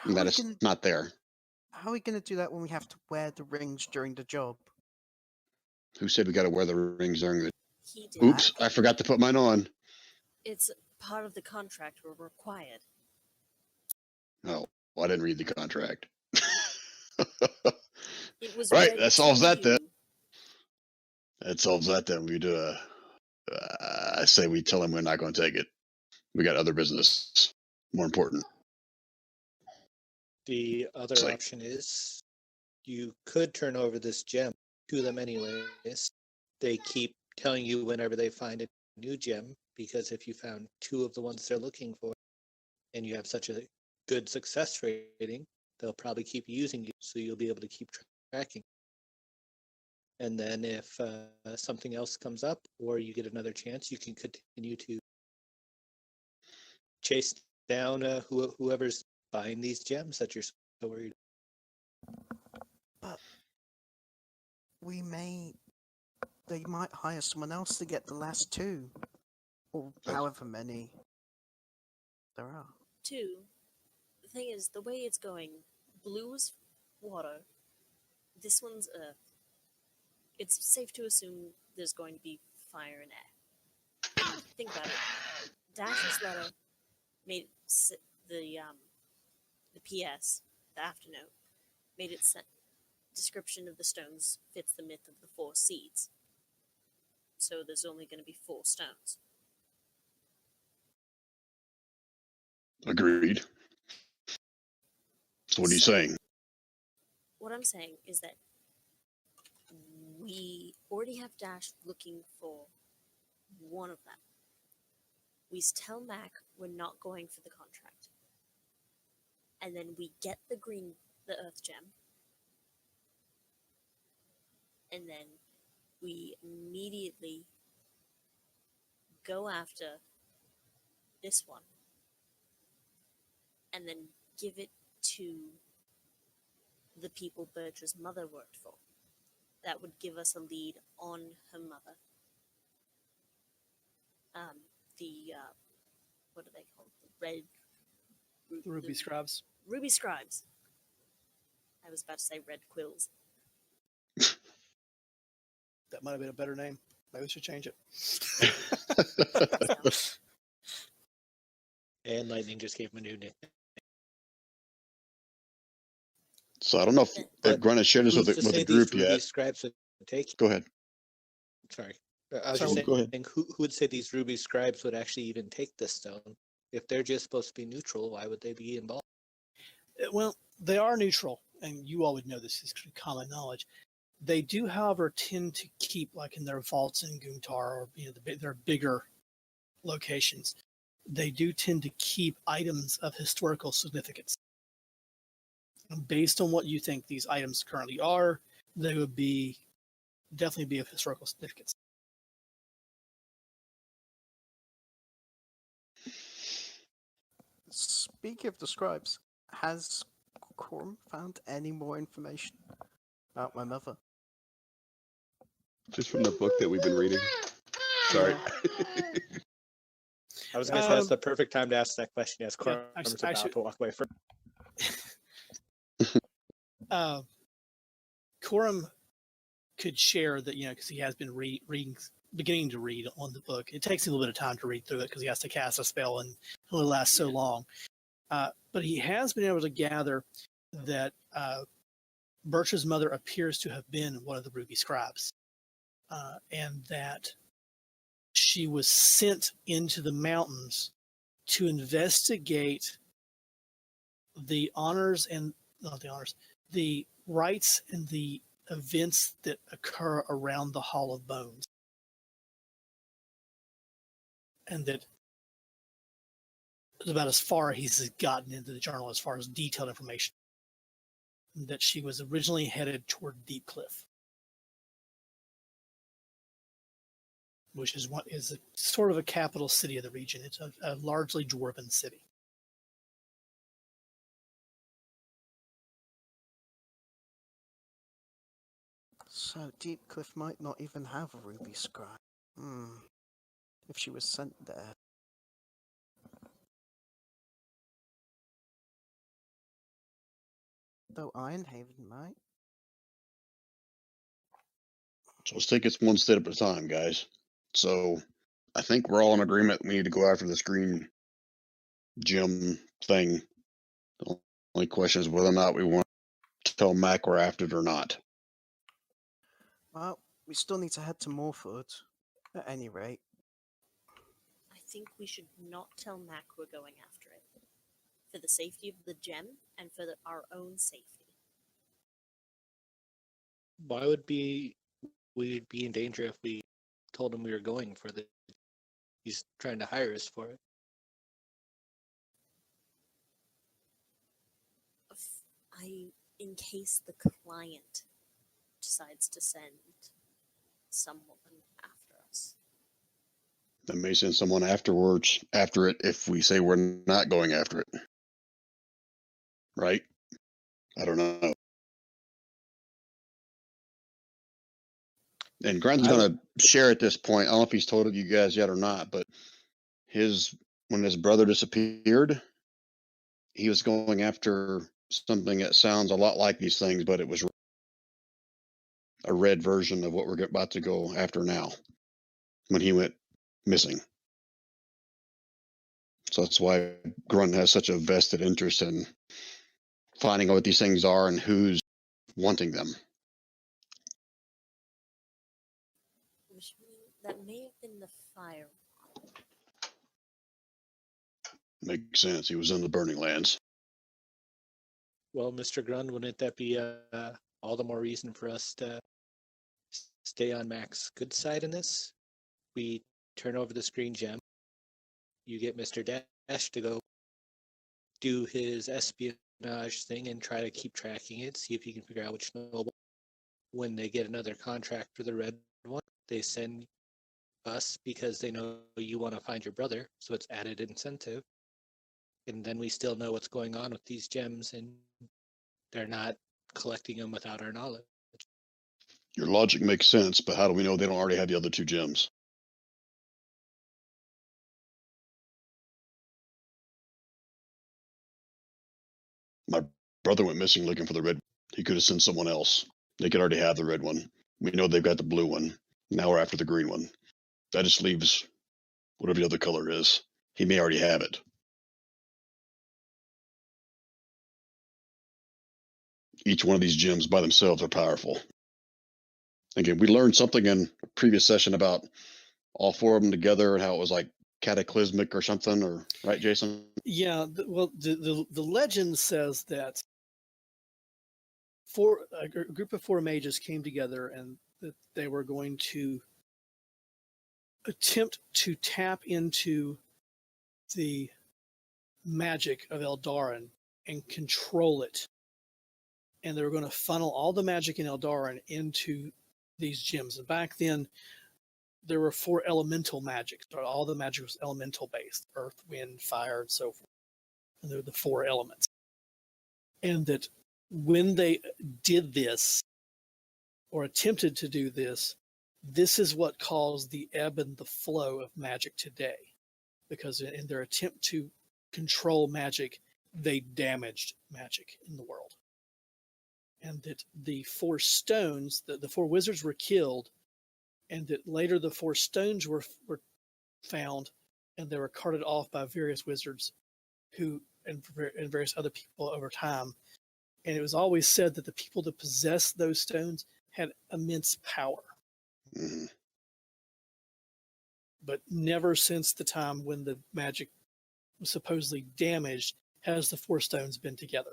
And that it's not there. How are we going to do that when we have to wear the rings during the job? Who said we got to wear the rings during the? He did. Oops, I forgot to put mine on. It's part of the contract. We're required. Oh, well, I didn't read the contract. It was right. read That solves to that then. you. That solves that then. We do I say we tell him we're not going to take it. We got other business more important. The other It's like- option is you could turn over this gem to them anyways. They keep telling you whenever they find a new gem, because if you found 2 of the ones they're looking for and you have such a good success rating, they'll probably keep using you, so you'll be able to keep tracking. And then if something else comes up or you get another chance, you can continue to chase down whoever's buying these gems that you're so worried. But they might hire someone else to get the last 2, or however many there are. 2. The thing is, the way it's going, blue is water. This one's earth. It's safe to assume there's going to be fire and air. Think about it. Dash's letter made the PS, the afternote, made its description of the stones fits the myth of the 4 seeds. So there's only going to be 4 stones. Agreed. So what are you saying? What I'm saying is that we already have Dash looking for one of them. We tell Mac we're not going for the contract. And then we get the earth gem. And then we immediately go after this one. And then give it to the people Bertra's mother worked for. That would give us a lead on her mother. What are they called? The Ruby Scribes. Ruby Scribes. I was about to say red quills. That might have been a better name. Maybe we should change it. And Lightning just gave him a new nickname. So I don't know if Grunt has shared this with the group Ruby yet. Scribes would take. Go ahead. Sorry. I was Sorry, just saying, go ahead. who would say these Ruby Scribes would actually even take this stone? If they're just supposed to be neutral, why would they be involved? Well, they are neutral, and you all would know this is common knowledge. They do, however, tend to keep, like in their vaults in Guntar or their bigger locations, they do tend to keep items of historical significance. And based on what you think these items currently are, they would definitely be of historical significance. Speaking of the scribes, has Corum found any more information about my mother? Just from the book that we've been reading. Sorry. I was going to say that's the perfect time to ask that question as Corum's about to walk away from. Corum could share that, because he has been beginning to read on the book. It takes him a little bit of time to read through it because he has to cast a spell and it only lasts so long. But he has been able to gather that Bertra's mother appears to have been one of the Ruby Scribes, and that she was sent into the mountains to investigate the rites and the events that occur around the Hall of Bones. And that is about as far he's gotten into the journal as far as detailed information. That she was originally headed toward Deep Cliff, which is sort of a capital city of the region. It's a largely dwarven city. So Deepcliff might not even have a ruby scribe. If she was sent there. Though Ironhaven might. So let's take it one step at a time, guys. So I think we're all in agreement. We need to go after this green gem thing. The only question is whether or not we want to tell Mac we're after it or not. Well, we still need to head to Morford, at any rate. I think we should not tell Mac we're going after it. For the safety of the gem and for our own safety. Why would we'd be in danger if we told him we were going for the? He's trying to hire us for it. In case the client decides to send someone after us. That may send someone after it if we say we're not going after it. Right? I don't know. And Grant's going to share at this point. I don't know if he's told you guys yet or not, but when his brother disappeared, he was going after something that sounds a lot like these things, but it was a red version of what we're about to go after now when he went missing. So that's why Grunt has such a vested interest in finding out what these things are and who's wanting them. Which means that may have been the fire. Makes sense. He was in the Burning Lands. Well, Mr. Grund, wouldn't that be all the more reason for us to stay on Mac's good side in this? We turn over the screen gem. You get Mr. Dash to go do his espionage thing and try to keep tracking it, see if he can figure out which noble. When they get another contract for the red one, they send us because they know you want to find your brother, so it's added incentive. And then we still know what's going on with these gems, and they're not collecting them without our knowledge. Your logic makes sense, but how do we know they don't already have the other two gems? My brother went missing looking for the red. He could have sent someone else. They could already have the red one. We know they've got the blue one. Now we're after the green one. That just leaves whatever the other color is. He may already have it. Each one of these gems by themselves are powerful. Again, we learned something in a previous session about all four of them together and how it was like cataclysmic or something, or right, Jason? Yeah, the legend says that a group of four mages came together and that they were going to attempt to tap into the magic of Eldarin and control it. And they were going to funnel all the magic in Eldarin into these gems. And back then, there were four elemental magics. All the magic was elemental based: earth, wind, fire, and so forth. And they're the four elements. And that when they did this, or attempted to do this, this is what caused the ebb and the flow of magic today. Because in their attempt to control magic, they damaged magic in the world. And that the four stones, the four wizards were killed, and that later the four stones were found, and they were carted off by various wizards and various other people over time. And it was always said that the people that possessed those stones had immense power. Mm-hmm. But never since the time when the magic was supposedly damaged has the four stones been together.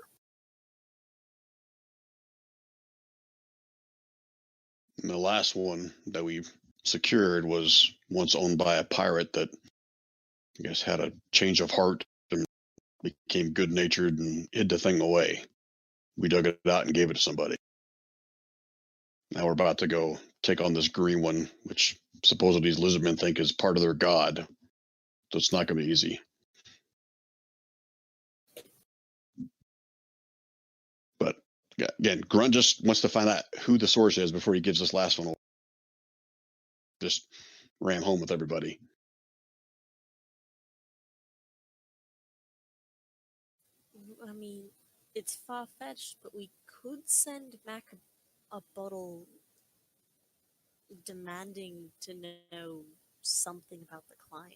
And the last one that we secured was once owned by a pirate that I guess had a change of heart and became good-natured and hid the thing away. We dug it out and gave it to somebody. Now we're about to go take on this green one, which supposedly these lizardmen think is part of their god. So it's not going to be easy. But Again, Grunt just wants to find out who the source is before he gives this last one. Just ram home with everybody. I mean, it's far-fetched, but we could send Mac a bottle demanding to know something about the client.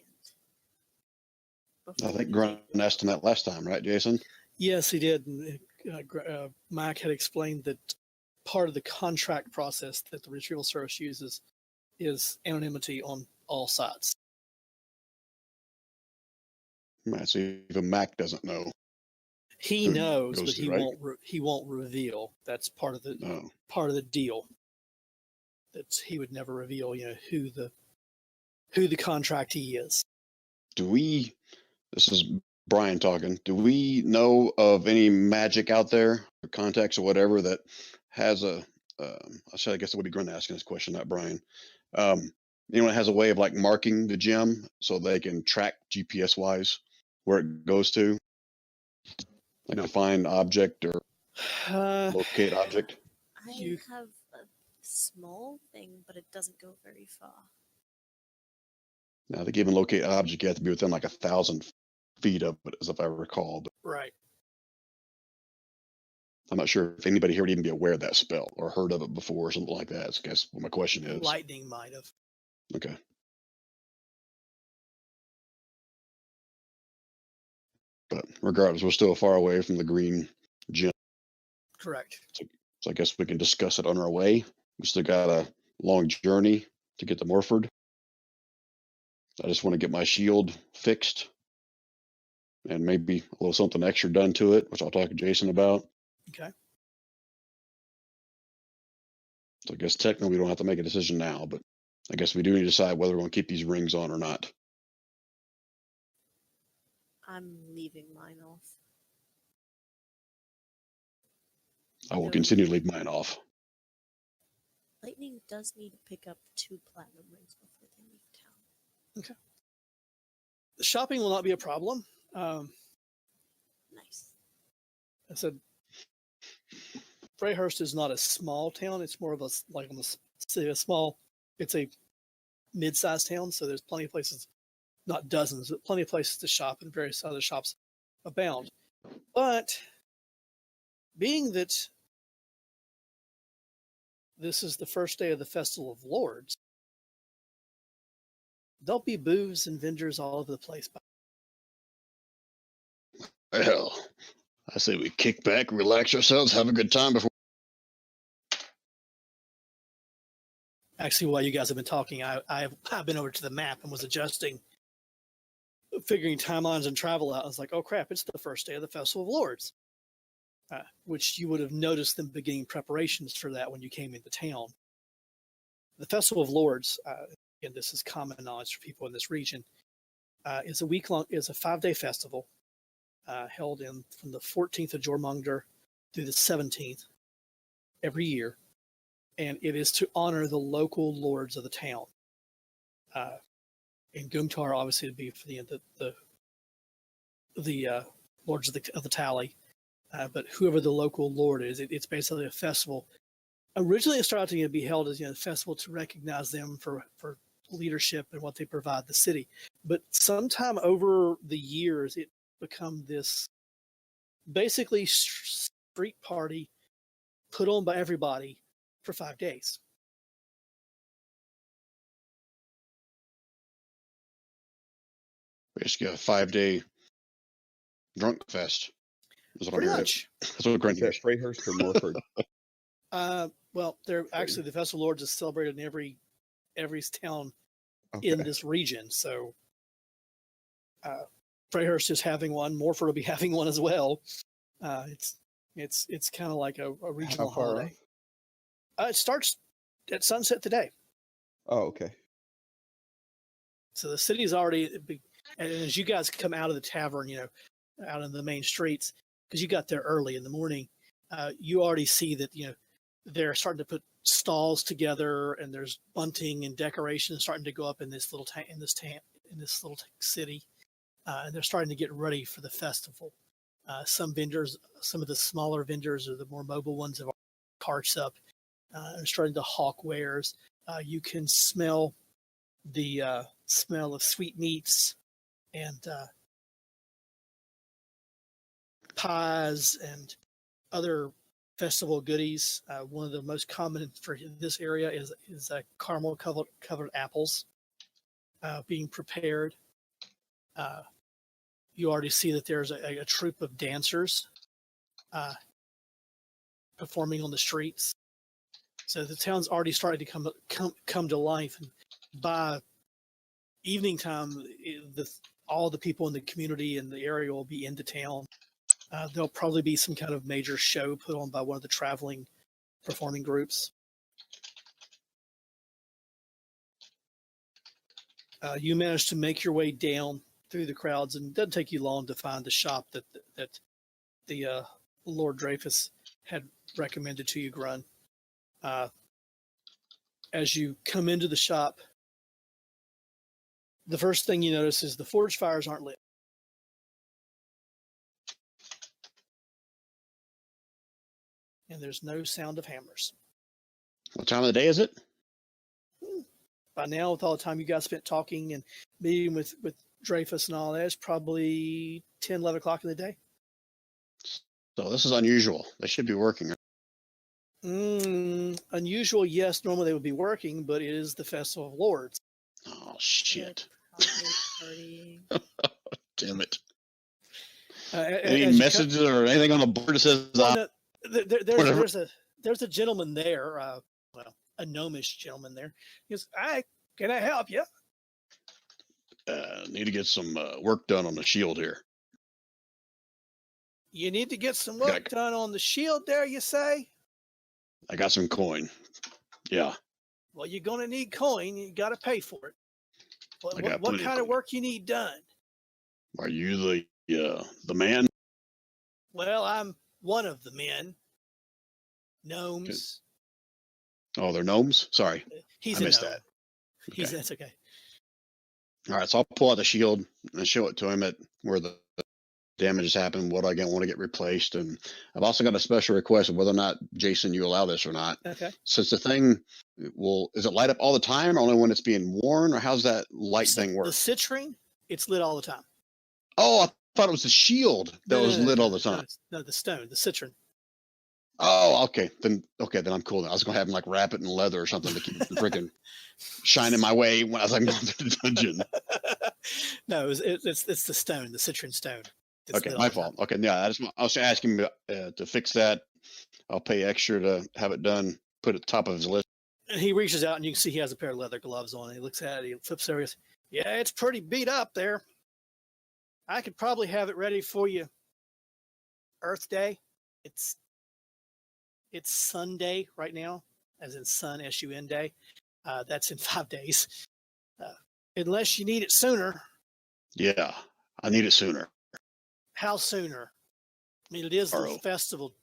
I think Grunt asked him that last time, right, Jason? Yes, he did. And, Mac had explained that part of the contract process that the retrieval service uses is anonymity on all sides. Right, so even Mac doesn't know. He Who knows, goes but to, he right? won't reveal. That's part of the deal. That he would never reveal, who the contractee is. This is Brian talking, do we know of any magic out there, or contacts or whatever, that has I guess it would be Grunt asking this question, not Brian. Anyone that has a way of like marking the gem so they can track GPS wise where it goes to? Like a find object or locate object? I have a small thing, but it doesn't go very far. Now, to give and locate object, you have to be within like 1,000 feet of it, as if I recall. But Right. I'm not sure if anybody here would even be aware of that spell or heard of it before or something like that. That's, I guess, what my question is. Lightning might have. Okay. But regardless, we're still far away from the green gem. Correct. So I guess we can discuss it on our way. We still got a long journey to get to Morford. I just want to get my shield fixed and maybe a little something extra done to it, which I'll talk to Jason about. Okay. So I guess technically we don't have to make a decision now, but I guess we do need to decide whether we're going to keep these rings on or not. I'm leaving mine off. I will continue to leave mine off. Lightning does need to pick up 2 platinum rings before they leave town. Okay. The shopping will not be a problem. Nice. I said, Freyhurst is not a small town. It's more of a it's a mid-sized town. So there's plenty of places, not dozens, but plenty of places to shop, and various other shops abound. But being that this is the first day of the Festival of Lords, there'll be booths and vendors all over the place. Well, I say we kick back, relax ourselves, have a good time before. Actually, while you guys have been talking, I've been over to the map and was adjusting, figuring timelines and travel out. I was like, oh crap, it's the first day of the Festival of Lords, which you would have noticed them beginning preparations for that when you came into town. The Festival of Lords, and this is common knowledge for people in this region, is a 5-day festival held from the 14th of Jormungandr through the 17th every year. And it is to honor the local lords of the town. And Gumtar obviously would be for the lords of the tally, but whoever the local lord is, it's basically a festival. Originally, it started to be held as a festival to recognize them for leadership and what they provide the city. But sometime over the years, it become this basically street party put on by everybody for 5 days. Basically a 5-day drunk fest. Pretty much. That's what Grunt Is that Freyhurst or Morford? Well, they're actually the Festival of Lords is celebrated in every town in this region. So Freyhurst is having one. Morford will be having one as well. It's kind of like a regional holiday. It starts at sunset today. Oh, okay. So the city's already, and as you guys come out of the tavern, out in the main streets, because you got there early in the morning, you already see that they're starting to put stalls together, and there's bunting and decorations starting to go up in this little city, and they're starting to get ready for the festival. Some vendors, some of the smaller vendors or the more mobile ones have carts up and starting to hawk wares. You can smell the smell of sweet meats and pies and other festival goodies. One of the most common for this area is caramel covered apples being prepared. You already see that there's a troupe of dancers performing on the streets. So the town's already starting to come to life. And by evening time, all the people in the community and the area will be into town. There'll probably be some kind of major show put on by one of the traveling performing groups. You managed to make your way down through the crowds, and it doesn't take you long to find the shop that the Lord Dreyfus had recommended to you, Grun. As you come into the shop, the first thing you notice is the forge fires aren't lit. And there's no sound of hammers. What time of the day is it? By now, with all the time you guys spent talking and meeting with Dreyfus and all that, it's probably 10, 11 o'clock in the day. So this is unusual. They should be working. Unusual, yes. Normally they would be working, but it is the Festival of Lords. Oh, shit. Party. Damn it. Any messages or anything on the board that says... there's a gentleman there, a gnomish gentleman there. He goes, "Hi, can I help you?" Need to get some work done on the shield here. You need to get some work done on the shield there, you say? I got some coin. Yeah. Well, you're going to need coin. You got to pay for it. What kind of work you need done? Are you the man? Well, I'm one of the men. Gnomes. Oh, they're gnomes? Sorry. I missed gnome. that. Okay. That's okay. All right, so I'll pull out the shield and show it to him at where the damage has happened, what I want to get replaced. And I've also got a special request of whether or not, Jason, you allow this or not. Okay. Since the thing is it light up all the time or only when it's being worn, or how's that light thing work? The citrine, it's lit all the time. Oh, I thought it was the shield that was lit all the time. No, the stone, the citrine. Oh, okay. Then I'm cool. I was gonna have him like wrap it in leather or something to keep it freaking shining my way when I was like going through the dungeon. No, it's the stone, the citrine stone. Okay, my fault. Okay, yeah, I was asking him to fix that. I'll pay extra to have it done. Put it at the top of his list. And he reaches out, and you can see he has a pair of leather gloves on. He looks at it. He flips over. He goes, "Yeah, it's pretty beat up there. I could probably have it ready for you. Earth Day. It's Sunday right now, as in sun, S-U-N day. That's in 5 days. Unless you need it sooner." Yeah, I need it sooner. How sooner? I mean, it is the festival.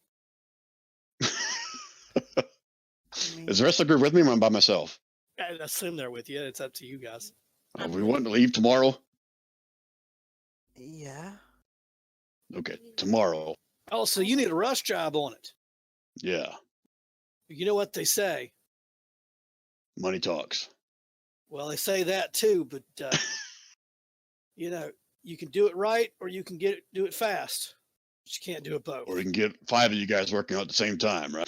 Is the rest of the group with me or am I by myself? I assume they're with you. It's up to you guys. We want to leave tomorrow? Yeah. Okay, tomorrow. Oh, so you need a rush job on it. Yeah. You know what they say? Money talks. Well, they say that too, but you can do it right or you can do it fast. But you can't do it both. Or you can get 5 of you guys working out at the same time, right?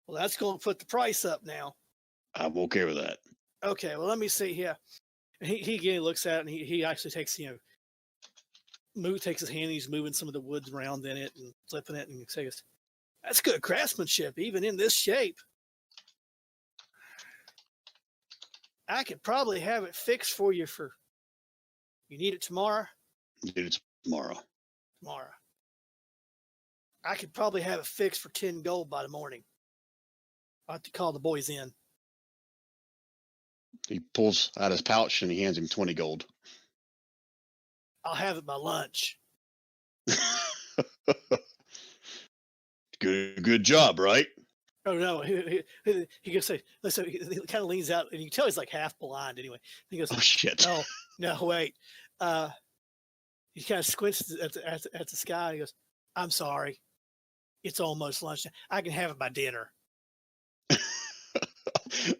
Well, that's going to put the price up now. I'm okay with that. Okay, well, let me see here. He again looks at it, and he actually takes, takes his hand, and he's moving some of the woods around in it and flipping it, and he says, "That's good craftsmanship, even in this shape. I could probably have it fixed for you you need it tomorrow?" Need it tomorrow. Tomorrow. I could probably have it fixed for 10 gold by the morning. I'll have to call the boys in. He pulls out his pouch and he hands him 20 gold. I'll have it by lunch. Good job, right? Oh no, he goes say, listen, he kind of leans out, and you can tell he's like half blind anyway. He goes, "Oh shit! No, wait. He kind of squints at the sky. He goes, "I'm sorry, it's almost lunchtime. I can have it by dinner." I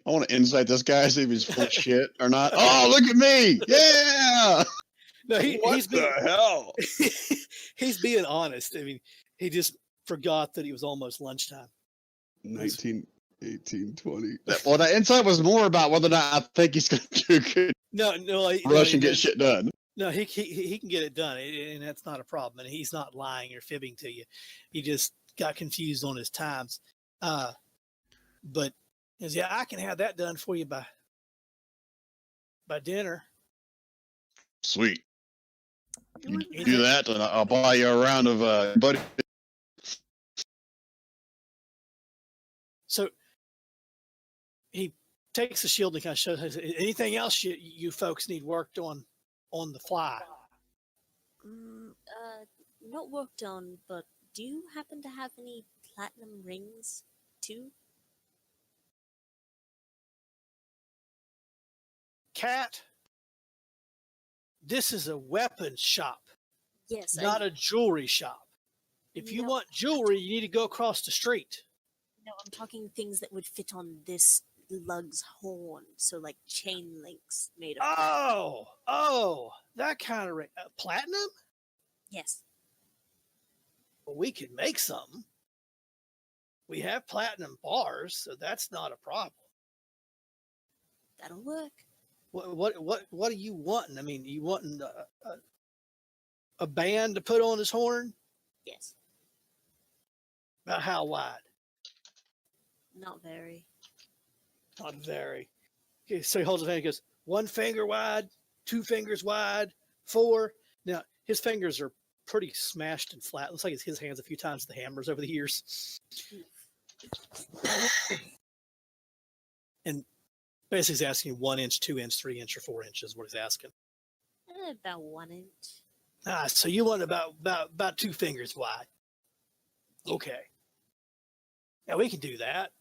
want to insight this guy, see if he's full of shit or not. Oh, look at me! Yeah. No, he's being hell? he's being honest. I mean, he just forgot that he was almost lunchtime. 19, 18, 20. Well, the insight was more about whether or not I think he's going to do good, No, rush and get shit done. No, he can get it done, and that's not a problem. And he's not lying or fibbing to you. He just got confused on his times. But yeah, I can have that done for you by dinner. Sweet. You do that, and I'll buy you a round of buddy. So he takes the shield and kind of shows anything else you folks need worked on the fly. Not worked on, but do you happen to have any platinum rings too? Cat, this is a weapons shop, Yes, not a jewelry shop. If you No. want jewelry, you need to go across the street. No, I'm talking things that would fit on this lug's horn, so like chain links made of. Oh, that kind of ring. Platinum? Yes. Well, we can make some. We have platinum bars, so that's not a problem. That'll work. What are you wanting? I mean, you wanting a band to put on his horn? Yes. About how wide? Not very. Not very. Okay, so he holds his hand and goes, 1 finger wide, 2 fingers wide, 4. Now, his fingers are pretty smashed and flat. Looks like it's his hands a few times with the hammers over the years. And basically he's asking 1 inch, 2 inch, 3 inch, or 4 inches, what he's asking. About 1 inch. So you want about 2 fingers wide. Okay. Now we can do that.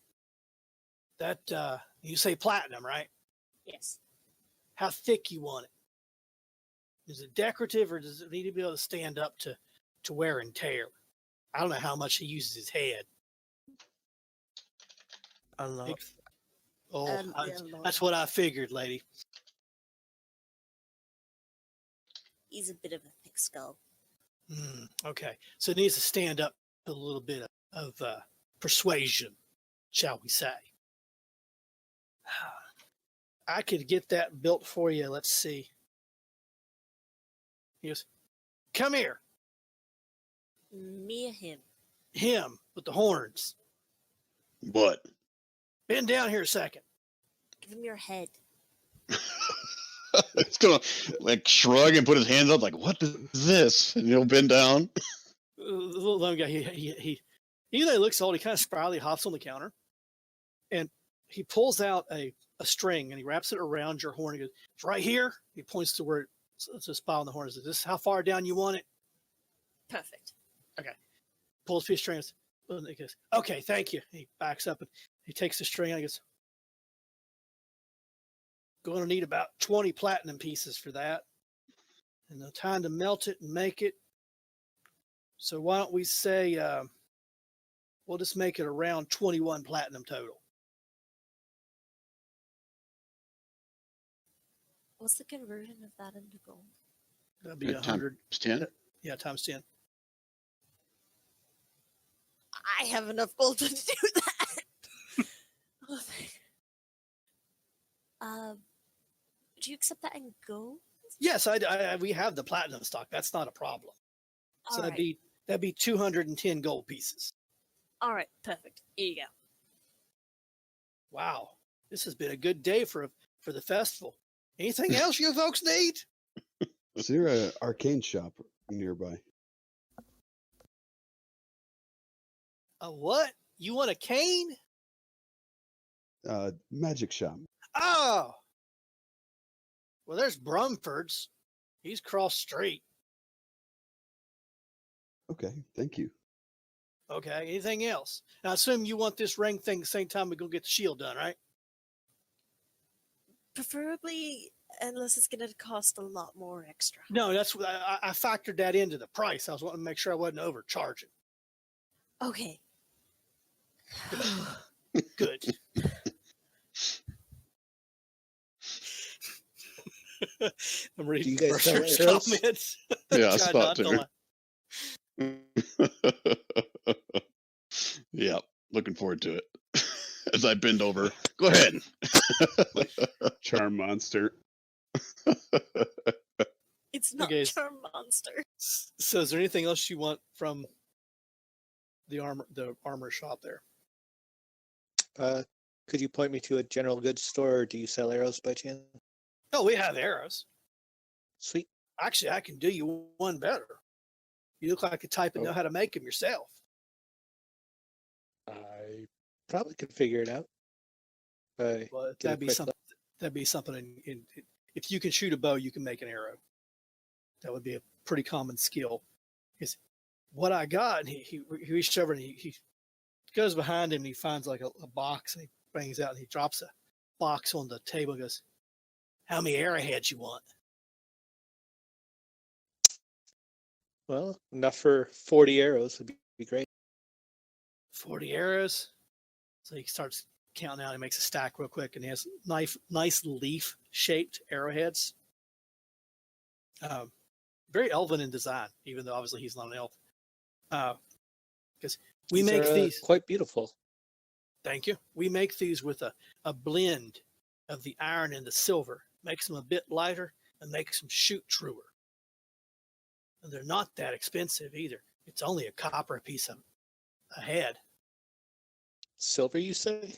That you say platinum, right? Yes. How thick you want it? Is it decorative, or does it need to be able to stand up to wear and tear? I don't know how much he uses his head. A lot. That's what I figured, lady. He's a bit of a thick skull. Okay, so it needs to stand up to a little bit of persuasion, shall we say. I could get that built for you. Let's see. He goes, come here. Me or him? Him with the horns. What? Bend down here a second. Give him your head. It's gonna like shrug and put his hands up, like, what is this? And he'll bend down. The little young guy, he even though he looks old, he kind of spryly hops on the counter, and he pulls out a string and he wraps it around your horn. He goes, it's right here. He points to where it's a spot on the horn. Is this how far down you want it? Perfect. Okay. Pulls a piece of string. And he goes, okay, thank you. He backs up and he takes the string and he goes, going to need about 20 platinum pieces for that. And the time to melt it and make it. So why don't we say, we'll just make it around 21 platinum total. What's the conversion of that into gold? That'd be 100. Times 10. Yeah, times 10. I have enough gold to do that. Oh, do you accept that in gold? Yes, we have the platinum stock. That's not a problem. So All right. that'd be 210 gold pieces. All right, perfect. Here you go. Wow, this has been a good day for the festival. Anything else you folks need? Is there an arcane shop nearby? A what? You want a cane? Magic shop. Oh, well, there's Brumford's. He's cross street. Okay, thank you. Okay. Anything else? Now, I assume you want this ring thing the same time we go get the shield done, right? Preferably Unless it's going to cost a lot more extra. No, that's what I factored that into the price. I was wanting to make sure I wasn't overcharging. Okay. Good. I'm reading Do you guys sell Bertram's arrows? comments. Yeah, I Try spot not to too. laugh. Yeah, looking forward to it. As I bend over, go ahead. Charm monster. It's not Okay. Charm Monster. So, is there anything else you want from the armor shop there? Could you point me to a general goods store, or do you sell arrows by chance? Oh, we have arrows. Sweet. Actually, I can do you one better. You look like a type and know how to make them yourself. I probably could figure it out. Well, Give a that'd be quick something. That'd be something. If you can shoot a bow, you can make an arrow. That would be a pretty common skill. Is what I got. And he reached over and he goes behind him and he finds like a box and he brings out and he drops a box on the table and goes, "How many arrowheads you want?" Well, enough for 40 arrows would be great. 40 arrows. So he starts counting out. He makes a stack real quick and he has nice leaf shaped arrowheads. Very elven in design, even though obviously he's not an elf. Because we These make are, these. quite beautiful. Thank you. We make these with a blend of the iron and the silver. Makes them a bit lighter and makes them shoot truer. And they're not that expensive either. It's only a copper a piece a head. Silver, you say?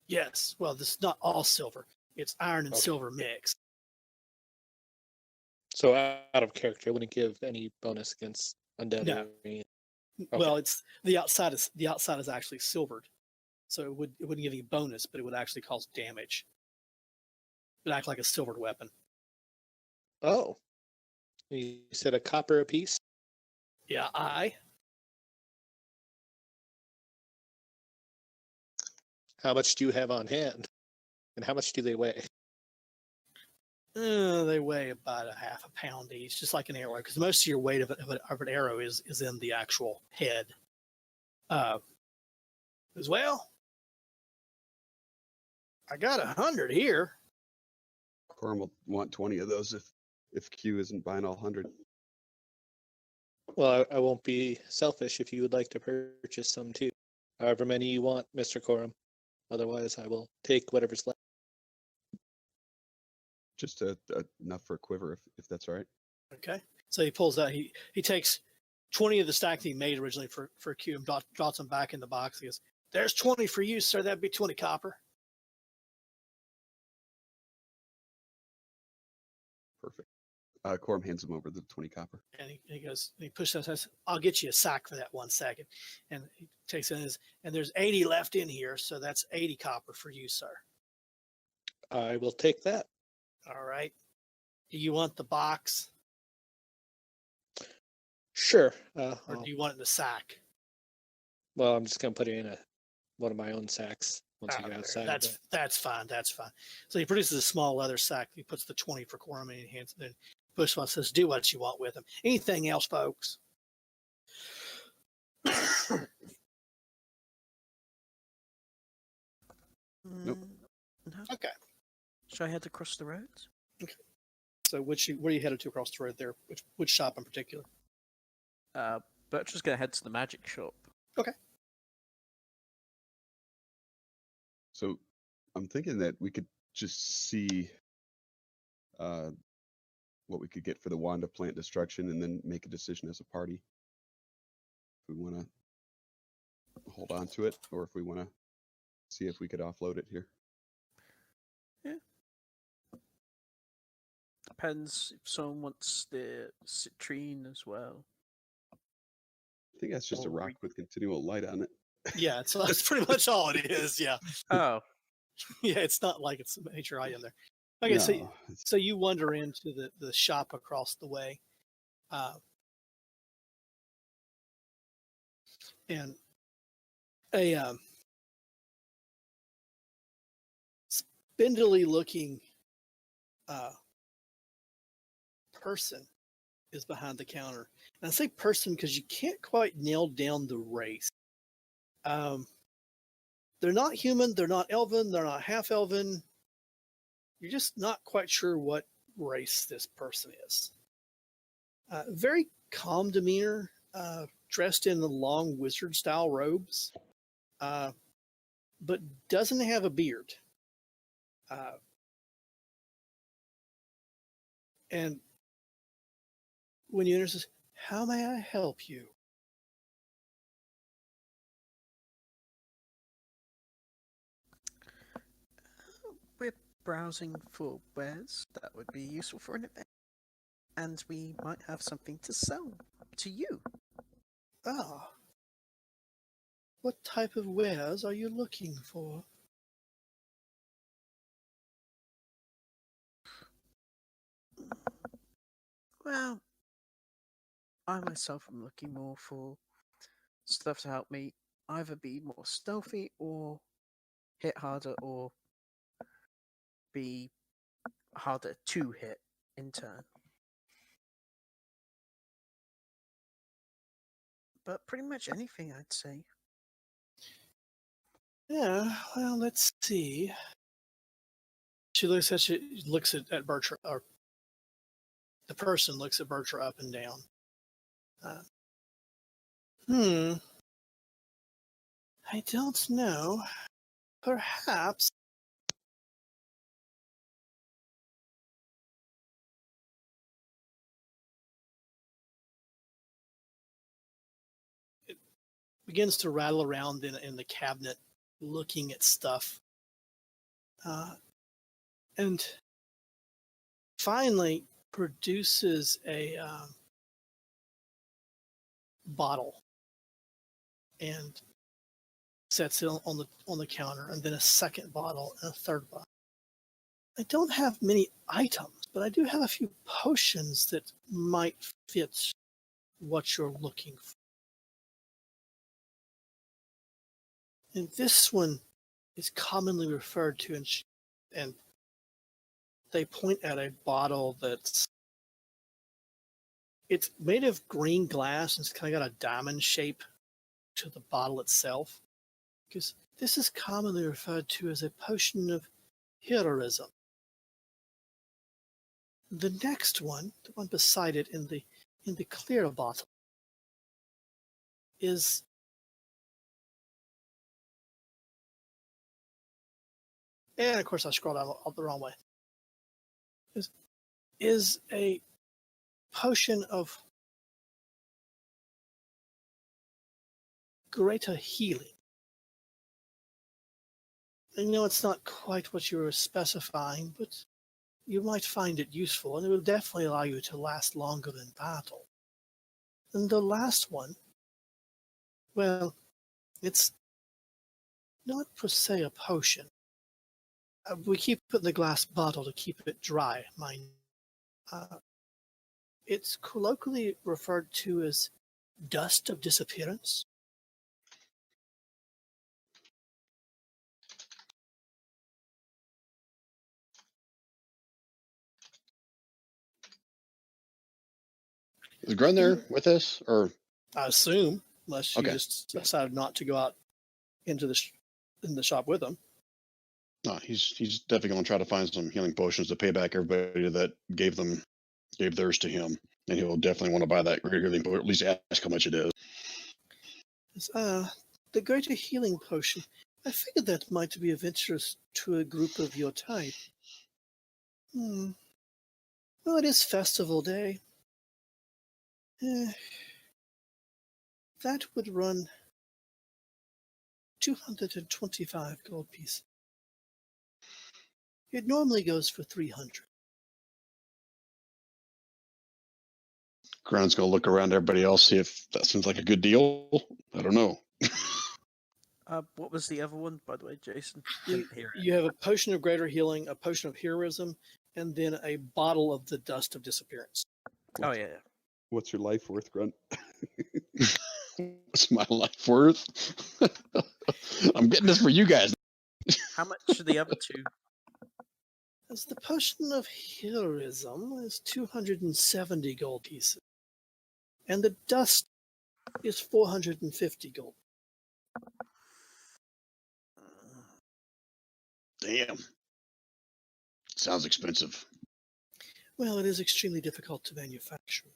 Yes. Well, this is not all silver. It's iron and Okay. silver mixed. So out of character, I wouldn't give any bonus against undead. No. Or anything. Well, it's the outside is actually silvered, so it wouldn't give you bonus, but it would actually cause damage. It would act like a silvered weapon. Oh, you said a copper apiece? Yeah, How much do you have on hand? And how much do they weigh? They weigh about a half a pound each, just like an arrow, because most of your weight of an arrow is in the actual head. As well, I got 100 here. Corum will want 20 of those if Q isn't buying all 100. Well, I won't be selfish if you would like to purchase some too. However many you want, Mr. Corum. Otherwise, I will take whatever's left. Just enough for a quiver, if that's all right. Okay, so he pulls out. He takes 20 of the stack that he made originally for Q and drops them back in the box. He goes, "There's 20 for you, sir. That'd be 20 copper." Perfect. Corum hands him over the 20 copper. And he goes, he pushes us. Says, "I'll get you a sack for that 1 second." And he takes it and there's 80 left in here, so that's 80 copper for you, sir. I will take that. All right. Do you want the box, Sure. or do you want it in the sack? Well, I'm just gonna put it in one of my own sacks once I get outside. That's fine. That's fine. So he produces a small leather sack. He puts the 20 for Corum in his hands. Then Bushwell says, "Do what you want with them. Anything else, folks?" Nope. No. Okay. Should I head across the roads? So where are you headed to across the road there? Which shop in particular? Bertra's gonna head to the magic shop. Okay. So I'm thinking that we could just see what we could get for the wand of plant destruction and then make a decision as a party. If we want to hold on to it or if we want to see if we could offload it here. Depends if someone wants the citrine as well. I think that's just a Or rock with continual light on it. Yeah, so that's pretty much all it is. Yeah. Oh, Yeah, it's not like it's a major item there. Okay, No, so you wander into the shop across the way, and a spindly looking person is behind the counter. And I say person because you can't quite nail down the race. They're not human, they're not elven, they're not half elven. You're just not quite sure what race this person is. Very calm demeanor, dressed in the long wizard style robes, but doesn't have a beard. And when you enter, says, "How may I help you?" We're browsing for wares that would be useful for an event, and we might have something to sell to you. Ah, what type of wares are you looking for? Well, I myself am looking more for stuff to help me either be more stealthy or hit harder or be harder to hit in turn. But pretty much anything, I'd say. Yeah, well, let's see. She looks at Bertram, or the person looks at Bertram up and down. I don't know. Perhaps. It begins to rattle around in the cabinet, looking at stuff. And finally produces a bottle and sets it on the counter, and then a second bottle and a third bottle. I don't have many items, but I do have a few potions that might fit what you're looking for. And this one is commonly referred to, and they point at a bottle it's made of green glass, and it's kind of got a diamond shape to the bottle itself. Because this is commonly referred to as a potion of heroism. The next one, the one beside it in the clear bottle, is and of course I scrolled down the wrong way. Is a potion of greater healing. I know it's not quite what you were specifying, but you might find it useful, and it will definitely allow you to last longer in battle. And the last one, well, it's not per se a potion. We keep it in the glass bottle to keep it dry, mind. It's colloquially referred to as dust of disappearance. Is Grun there with us, or I assume, unless you Okay. just decided not to go out into in the shop with them. no? He's definitely going to try to find some healing potions to pay back everybody that gave theirs to him, and he'll definitely want to buy that greater healing, or at least ask how much it is. It's, the greater healing potion. I figured that might be of interest to a group of your type. Well, it is festival day. That would run 225 gold pieces. It normally goes for 300. Grun's going to look around everybody else, see if that seems like a good deal. I don't know. What was the other one, by the way, Jason? You, Didn't hear it. you have a potion of greater healing, a potion of heroism, and then a bottle of the dust of disappearance. Oh yeah. What's your life worth, Grunt? What's my life worth? I'm getting this for you guys. How much are the other two? As the potion of heroism is 270 gold pieces, and the dust is 450 gold. Damn. Sounds expensive. Well, it is extremely difficult to manufacture.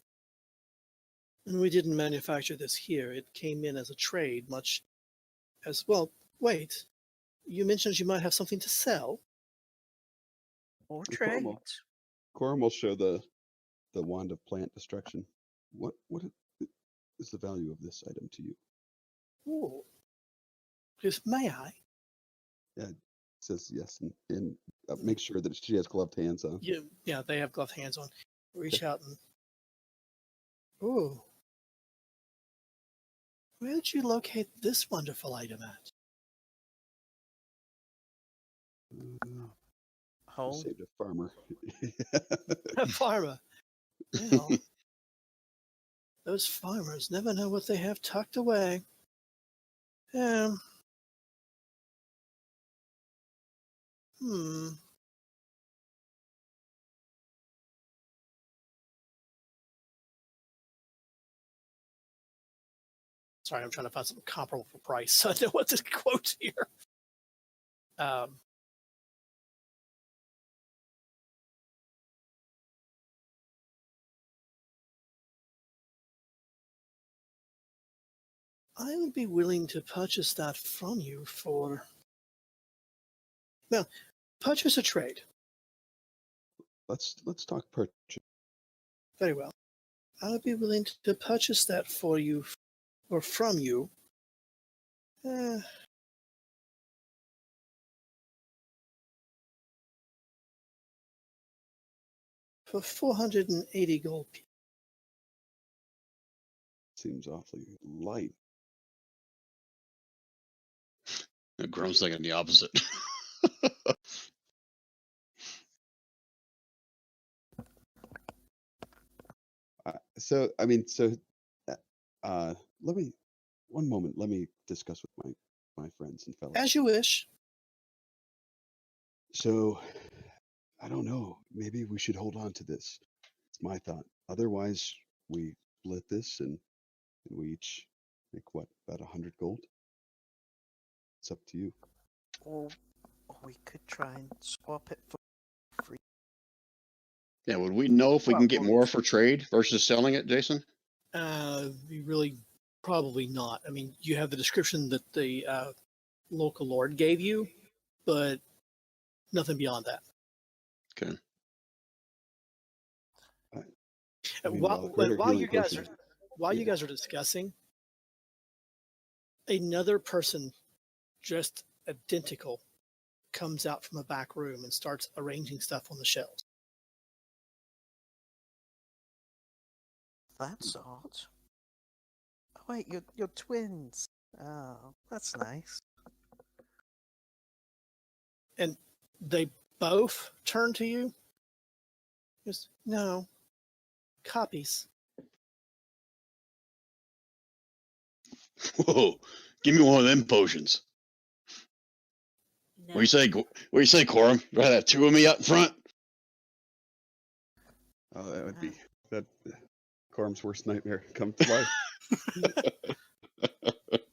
And we didn't manufacture this here. It came in as a trade, much as, well, wait. You mentioned you might have something to sell. Or The trade. Corum will show the wand of plant destruction. What is the value of this item to you? Oh, please, may I? Yeah, it says yes, and make sure that she has gloved hands on. Yeah, they have gloved hands on. Reach out and. Oh. Where did you locate this wonderful item at? Home. Saved a farmer. A farmer. Well, those farmers never know what they have tucked away. Hmm. Sorry, I'm trying to find some comparable price so I know what to quote here. I would be willing to purchase that from you for. Well, purchase a trade. Let's talk purchase. Very well. I would be willing to purchase that for you or from you. For 480 gold. Seems awfully light. Grown's thinking the opposite. Let me, one moment, let me discuss with my friends and fellows. As you wish. So, I don't know, maybe we should hold on to this. It's my thought. Otherwise, we split this and we each make what, about 100 gold? It's up to you. Or we could try and swap it for free. Yeah, would we know if we can get Well, more for trade versus selling it, Jason? You really probably not. I mean, you have the description that the local lord gave you, but nothing beyond that. Okay. While you guys are discussing, another person dressed identical comes out from a back room and starts arranging stuff on the shelves. That's odd. Oh wait, you're twins. Oh, that's nice. And they both turn to you. Just, no. Copies. Whoa! Give me one of them potions. No. What do you say, Corum? You rather have two of me out in front? Oh, that would be that Corum's worst nightmare come to life.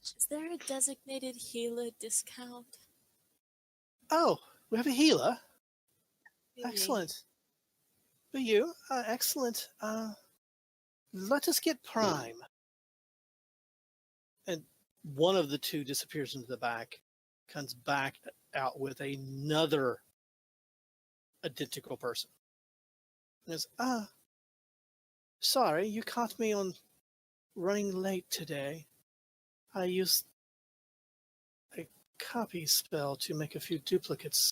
Is there a designated healer discount? Oh, we have a healer. Really? Excellent. For you, excellent. Let us get Prime. And one of the two disappears into the back, comes back out with another identical person. And is, sorry, you caught me on running late today. I used a copy spell to make a few duplicates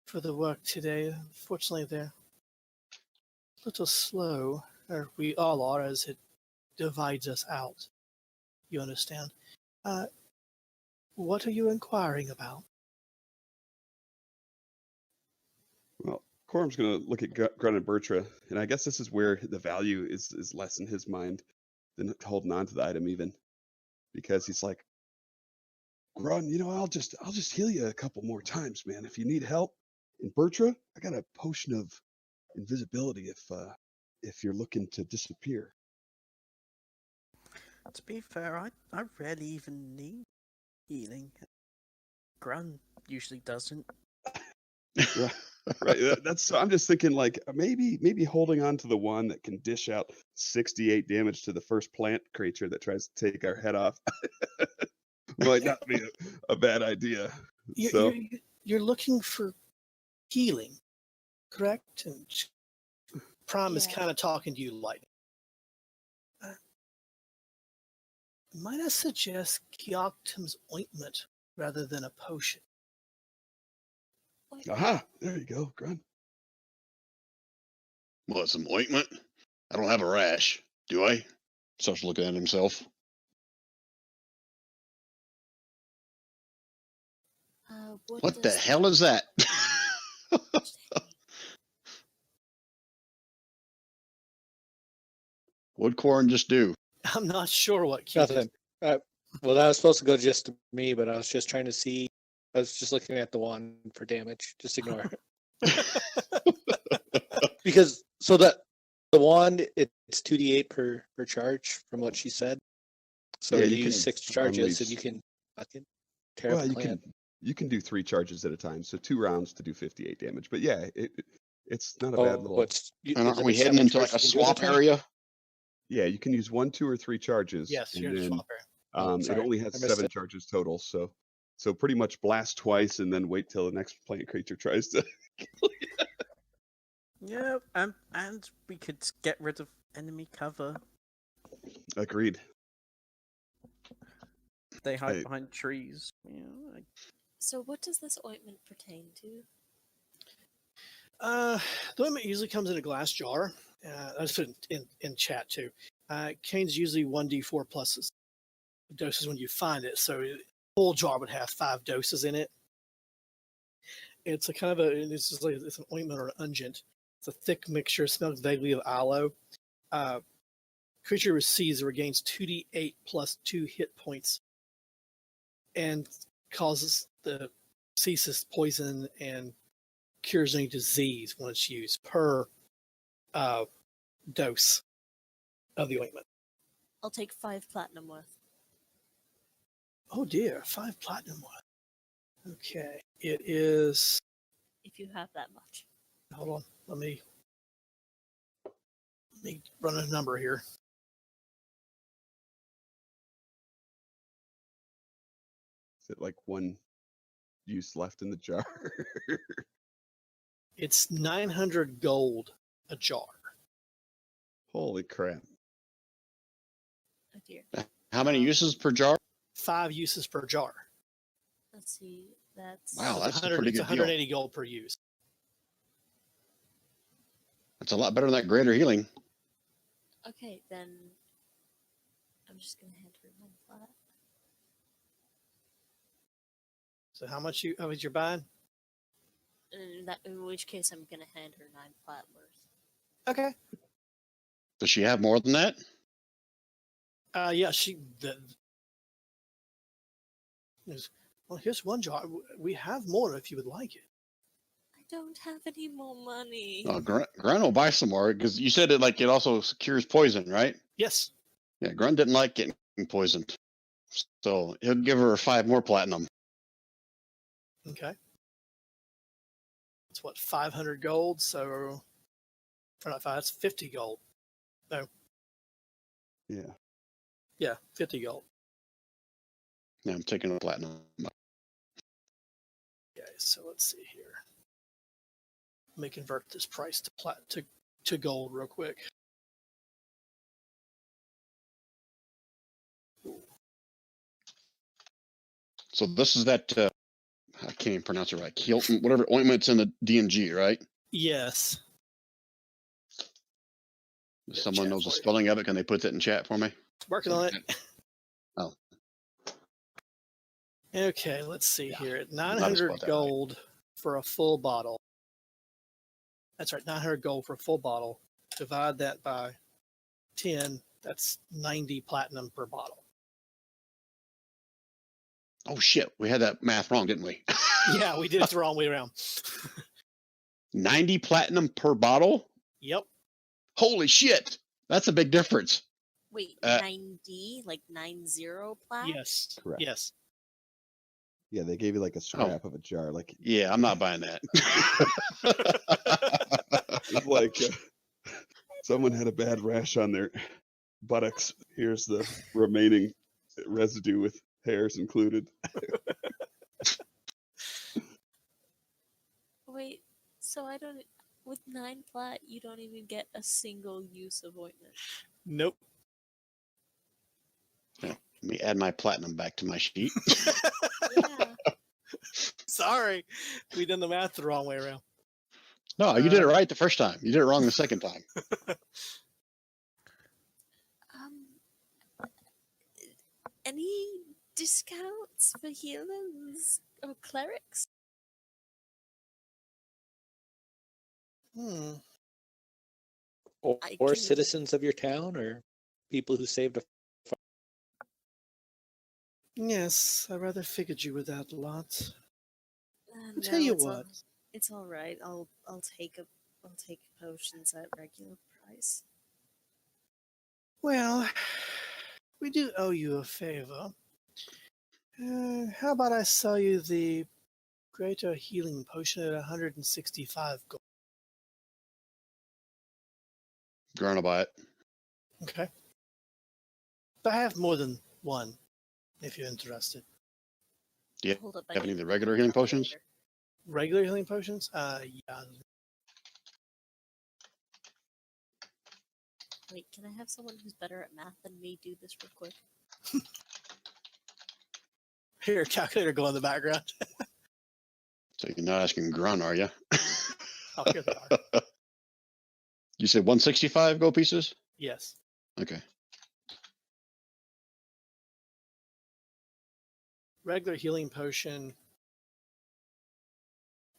for the work today. Unfortunately, they're a little slow, or we all are, as it divides us out. You understand? What are you inquiring about? Well, Corum's going to look at Grun and Bertra, and I guess this is where the value is less in his mind than holding on to the item even, because he's like, Grun, I'll just heal you a couple more times, man. If you need help, And Bertra, I got a potion of invisibility if you're looking to disappear. To be fair, I rarely even need healing. Grun usually doesn't. Right. That's. I'm just thinking like maybe holding on to the one that can dish out 68 damage to the first plant creature that tries to take our head off might not be a bad idea. You're looking for healing, correct? And Prime is Yeah. kind of talking to you lightning. Might I suggest Keoktum's ointment rather than a potion? Aha! There you go, Grun. What, some ointment? I don't have a rash, do I? Starts looking at himself. What the hell is that? What'd Corin just do? I'm not sure what Keok Nothing. Well, that was supposed to go just to me, but I was just trying to see. I was just looking at the one for damage. Just ignore it. Because the wand, it's 2d8 per charge from what she said. So Yeah, you you use can 6 charges unleash- and you can fucking tear up the plant. You can do 3 charges at a time, so 2 rounds to do 58 damage. But yeah, it's not a bad little. And aren't we heading into like a swamp area? Yeah, you can use 1, 2, or 3 charges. Yes, and you're in the then, swamp area. it only has 7 charges total, so pretty much blast twice and then wait till the next plant creature tries to kill you. Yeah, and we could get rid of enemy cover. Agreed. They hide behind trees. Yeah. So what does this ointment pertain to? The ointment usually comes in a glass jar. I just put it in chat too. Cane's usually 1d4 pluses doses when you find it. So a full jar would have 5 doses in it. It's a kind of it's an ointment or an unguent. It's a thick mixture. Smells vaguely of aloe. Creature receives or regains 2d8 plus 2 hit points, and ceases poison and cures any disease when it's used per dose of the ointment. I'll take 5 platinum worth. Oh dear, 5 platinum worth. Okay, it is. If you have that much. Hold on, let me run a number here. Is it like 1 use left in the jar? It's 900 gold a jar. Holy crap. Oh dear. How many uses per jar? 5 uses per jar. Let's see. That's Wow, that's a 100, pretty it's good 180 deal. gold per use. That's a lot better than that greater healing. okay. Then I'm just gonna hand her 1 flat. So how much you're buying? In which case, I'm gonna hand her 9 flat worth. Okay. Does she have more than that? Yeah, well, here's 1 jar. We have more if you would like it. I don't have any more money. Oh, Grun will buy some more because you said it also cures poison, right? Yes. Yeah, Grun didn't like getting poisoned, so he'll give her 5 more platinum. Okay. It's what, 500 gold? So for not 5, it's 50 gold. No. Yeah. Yeah, 50 gold. Yeah, I'm taking a platinum. Okay, so let's see here. Let me convert this price to gold real quick. So this is that I can't even pronounce it right. Whatever ointment's in the DMG, right? Yes. If someone knows the spelling of it, can they put that in chat for me? Working on it. Oh. Okay, let's see here. At Not 900 spelled that gold for a full bottle. That's right, 900 gold for a full bottle. Divide that by 10. That's 90 platinum per bottle. Oh shit, we had that math wrong, didn't we? Yeah, we did it the wrong way around. 90 platinum per bottle? Yep. Holy shit! That's a big difference. Wait, Uh, 90? Like 90 plat? Yes. Correct. Yes. Yeah, they gave you like a scrap of a jar. Like, Yeah, I'm not buying that. it's like someone had a bad rash on their buttocks. Here's the remaining residue with hairs included. Wait, so I don't. With 9 plat, you don't even get a single use of ointment. Nope. Let me add my platinum back to my sheet. Yeah. Sorry, we done the math the wrong way around. No, you did it right the first time. You did it wrong the second time. Any discounts for healers or clerics? Hmm. Or, I or can- citizens of your town, or people who saved a. Yes, I rather figured you were that lot. I'll No, tell you it's what. It's all right. I'll take potions at regular price. Well, we do owe you a favor. How about I sell you the greater healing potion at 165 gold? Gonna buy it. Okay. But I have more than one, if you're interested. Do you Hold up, I have any need of the to regular get healing a potions? calculator. Regular healing potions? Yeah. Wait, can I have someone who's better at math than me do this real quick? Here, calculator go in the background. So you're not asking Grun, are you? Oh, here they are. You said 165 gold pieces? Yes. Okay. Regular healing potion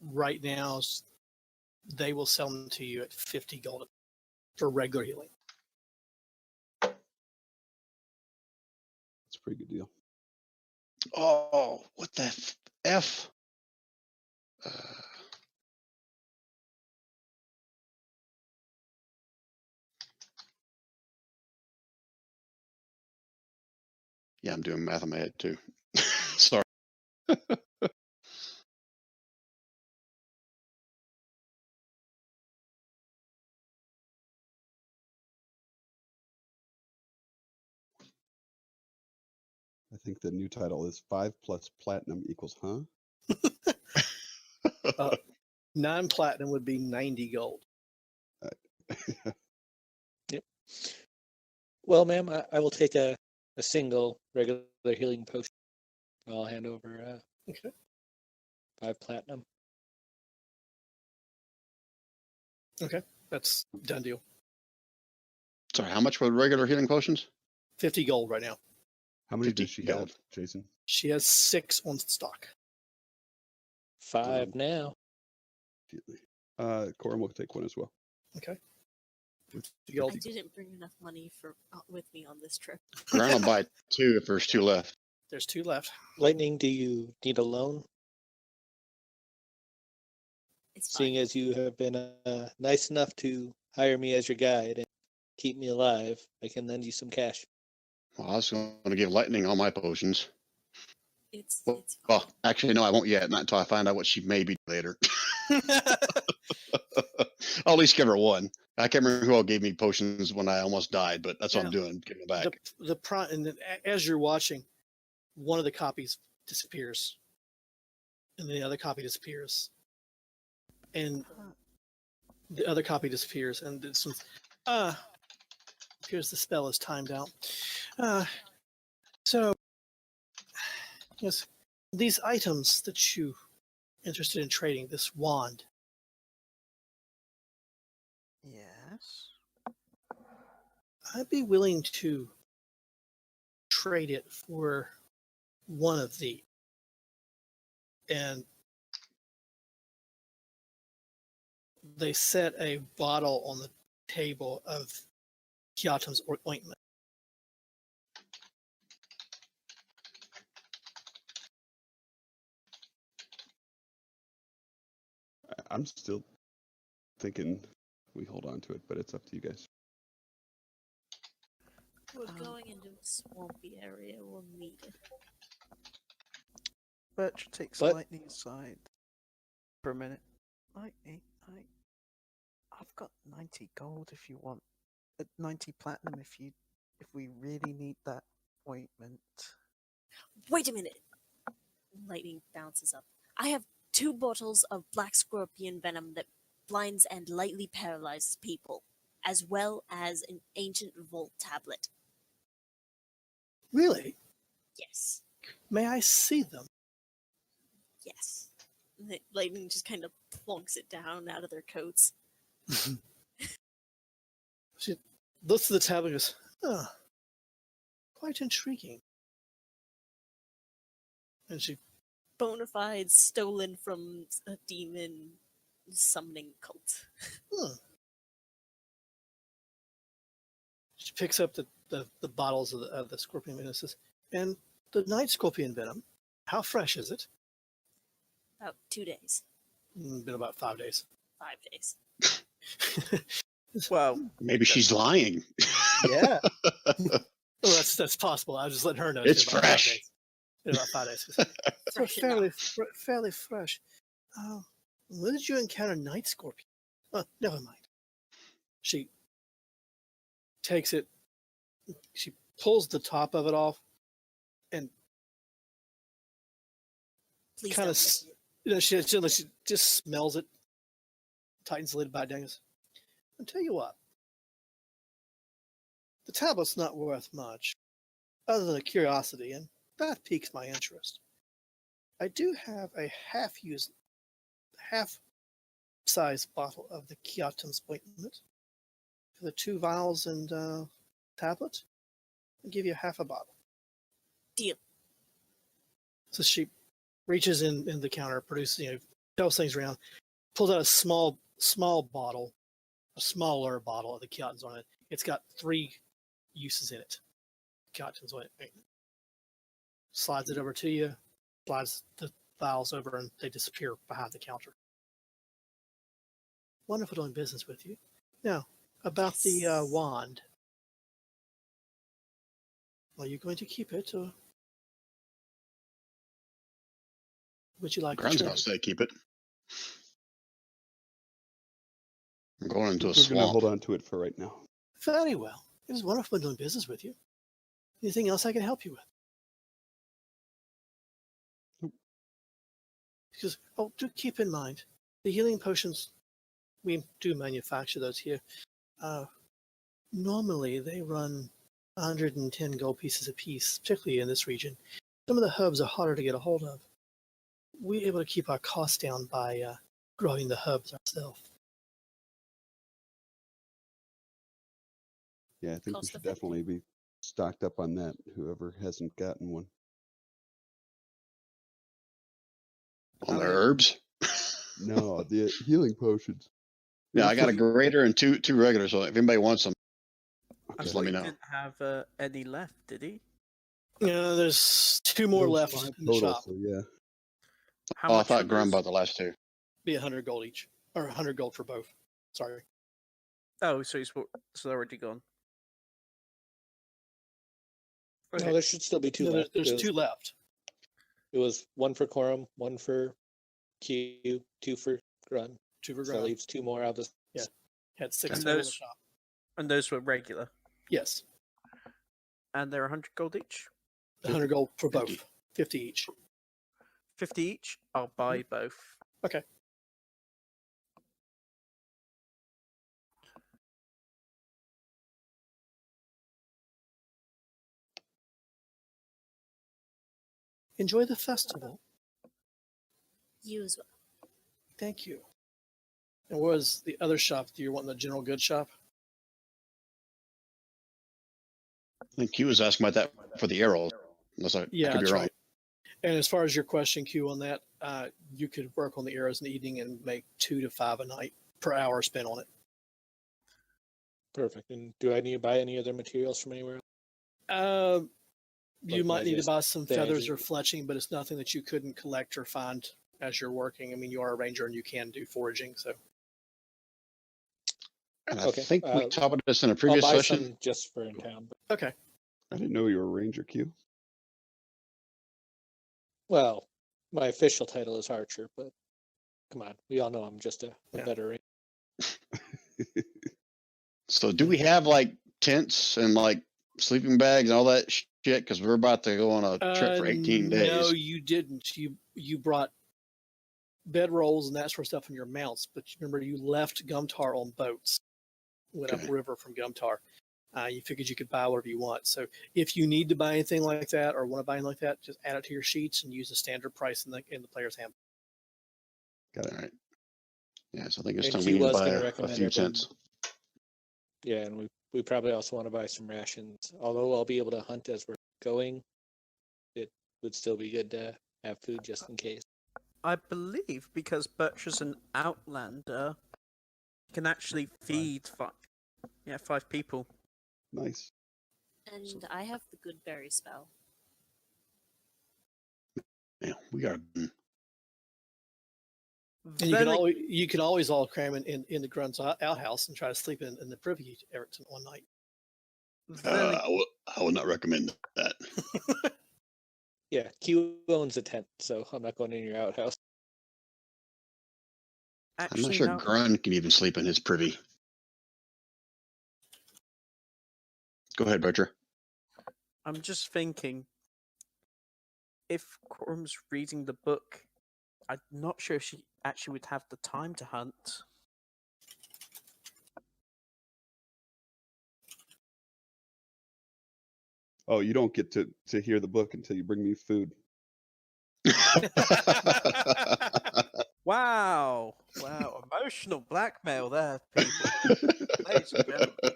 right now, they will sell them to you at 50 gold for regular healing. It's a pretty good deal. Oh, what the F? Yeah, I'm doing math in my head too. Sorry. I think the new title is 5 plus platinum equals, huh? 9 platinum would be 90 gold. Yep. Well, ma'am, I will take a single regular healing potion. I'll hand over Okay. 5 platinum. Okay. That's done deal. Sorry, how much were regular healing potions? 50 gold right now. How many 50 does she gold. have, Jason? She has 6 on stock. 5 now. Corum will take one as well. Okay. 50 I gold. didn't bring enough money for with me on this trip. Grun will buy 2 if there's 2 left. There's 2 left. Lightning, do you need a loan? It's Seeing fine. as you have been nice enough to hire me as your guide and keep me alive, I can lend you some cash. Well, I was going to give Lightning all my potions. It's Well, fine. actually, no, I won't yet. Not until I find out what she may be later. I'll at least give her one. I can't remember who all gave me potions when I almost died, but that's what I'm Yeah. doing. Giving it back. And as you're watching, one of the copies disappears, and the other copy disappears, and the other copy disappears, and it's appears the spell is timed out. So yes, these items that you interested in trading, this wand, Yes. I'd be willing to trade it for one of these. And they set a bottle on the table of Kiatum's ointment. I'm still thinking we hold on to it, but it's up to you guys. We're going into a swampy area. We'll need it. Birch takes But- Lightning aside for a minute. Lightning, I've got 90 gold if you want. 90 platinum if we really need that ointment. Wait a minute. Lightning bounces up. I have 2 bottles of black scorpion venom that blinds and lightly paralyzes people, as well as an ancient volt tablet. Really? Yes. May I see them? Yes. The lightning just kind of plonks it down out of their coats. She looks at the tablet and goes, "Oh, quite intriguing." And she, Bona fide stolen from a demon summoning cult. she picks up the bottles of the scorpion venom and says, "And the night scorpion venom, how fresh is it?" About 2 days. Been about 5 days. 5 days. Well, Maybe she's lying. yeah. Well, that's possible. I was just letting her know. It's been about 5 fresh. days. Been about 5 days. Fresh Fairly fresh. When did you encounter night scorpion? Oh, never mind. She takes it. She pulls the top of it off, and Please kind don't of, miss it. she just smells it. Tightens the lid back down. Goes, I'll tell you what. The tablet's not worth much, other than a curiosity, and that piques my interest. I do have a half-size bottle of the Kyotum's ointment for the 2 vials and tablet. I'll give you half a bottle. Deal. So she reaches in the counter, produces, tells things around, pulls out a small bottle, a smaller bottle of the Kyotum's ointment. It's got 3 uses in it. Kyotum's ointment. Slides it over to you, slides the vials over, and they disappear behind the counter. Wonderful doing business with you. Now, about the Yes. wand. Are you going to keep it, or would you like to Grun's trade? about to say keep it. I'm going into a We're going to swamp. hold on to it for right now. Very well. It was wonderful doing business with you. Anything else I can help you with? Nope. He goes, oh, do keep in mind, the healing potions, we do manufacture those here. Normally, they run 110 gold pieces apiece, particularly in this region. Some of the herbs are harder to get a hold of. We're able to keep our costs down by growing the herbs ourselves. Yeah, I think we Cost should effective. definitely be stocked up on that, whoever hasn't gotten one. On the I mean- herbs. No, the healing potions. Yeah, I got a greater and two regular. So if anybody wants them, I Just thought let me he know. didn't have any left, did he? There's 2 more There's left 5 in the total, shop. so yeah. How oh, I much thought were Grum those? bought the last 2. Be 100 gold each, or 100 gold for both. Sorry. Oh, so they're already gone. No, Okay. there should still be 2 No, left. there's it was, 2 left. It was 1 for Quorum, 1 for Q, 2 for Grun. 2 for So that ground. leaves 2 more out of the Had 6 And total in the those- shop. And those were regular. Yes, And they're 100 gold each? 100 gold for 50. both. 50 each. 50 each? I'll buy both. Okay. Enjoy the festival. You as well. Thank you. And what was the other shop? Do you want the general goods shop? I think Q was asking about that for the arrows. Unless I Yeah, could be that's wrong. right. And as far as your question, Q, on that, you could work on the arrows in the evening and make 2 to 5 a night per hour spent on it. Perfect. And do I need to buy any other materials from anywhere? You Like might need to just buy some feathers bandaging. or fletching, but it's nothing that you couldn't collect or find as you're working. I mean, you are a ranger and you can do foraging, so And I Okay, think we talked about this in a I'll previous buy session. some just for in town. Okay. I didn't know you were a ranger, Q. Well, my official title is Archer, but come on, we all know I'm just a Yeah. better ranger. So do we have like tents and like sleeping bags and all that shit? Because we're about to go on a trip for 18 days. No, you didn't. You brought bedrolls and that sort of stuff in your mounts, but remember you left Gumtar on boats. Went Okay. upriver from Gumtar. You figured you could buy whatever you want. So if you need to buy anything like that or want to buy anything like that, just add it to your sheets and use the standard price in the player's handbook. Got it. All right. Yeah, so I think it's And time she we need to was buy gonna a recommend few everyone- tents. Yeah, and we probably also want to buy some rations. Although I'll be able to hunt as we're going, it would still be good to have food just in case. I believe because Birch is an outlander, he can actually feed five people. Nice. And I have the good berry spell. Yeah, we got. And Then you can always all cram in the Grunt's outhouse and try to sleep in the privy Everton one night. I would not recommend that. Yeah, Q owns a tent, so I'm not going in your outhouse. I'm not actually, sure now, Grun can even sleep in his privy. Go ahead, Butcher. I'm just thinking, if Quorum's reading the book, I'm not sure if she actually would have the time to hunt. Oh, you don't get to hear the book until you bring me food. Wow, emotional blackmail there, people. Ladies and gentlemen.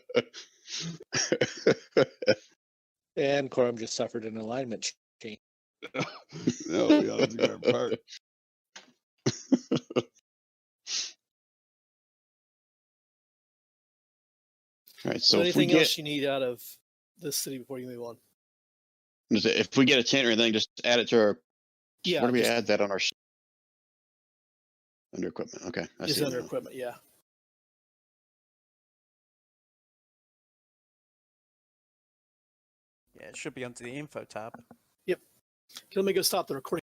And Corum just suffered an alignment change. No, yeah, that's a good part. All right, So so if we anything get else you need out of this city before you move on? if we get a tent or anything, just add it to our. Yeah, Where do we just- add that on our under equipment? Okay, I Just see it under now. equipment, yeah. Yeah, it should be under the info tab. Okay, let me go stop the recording.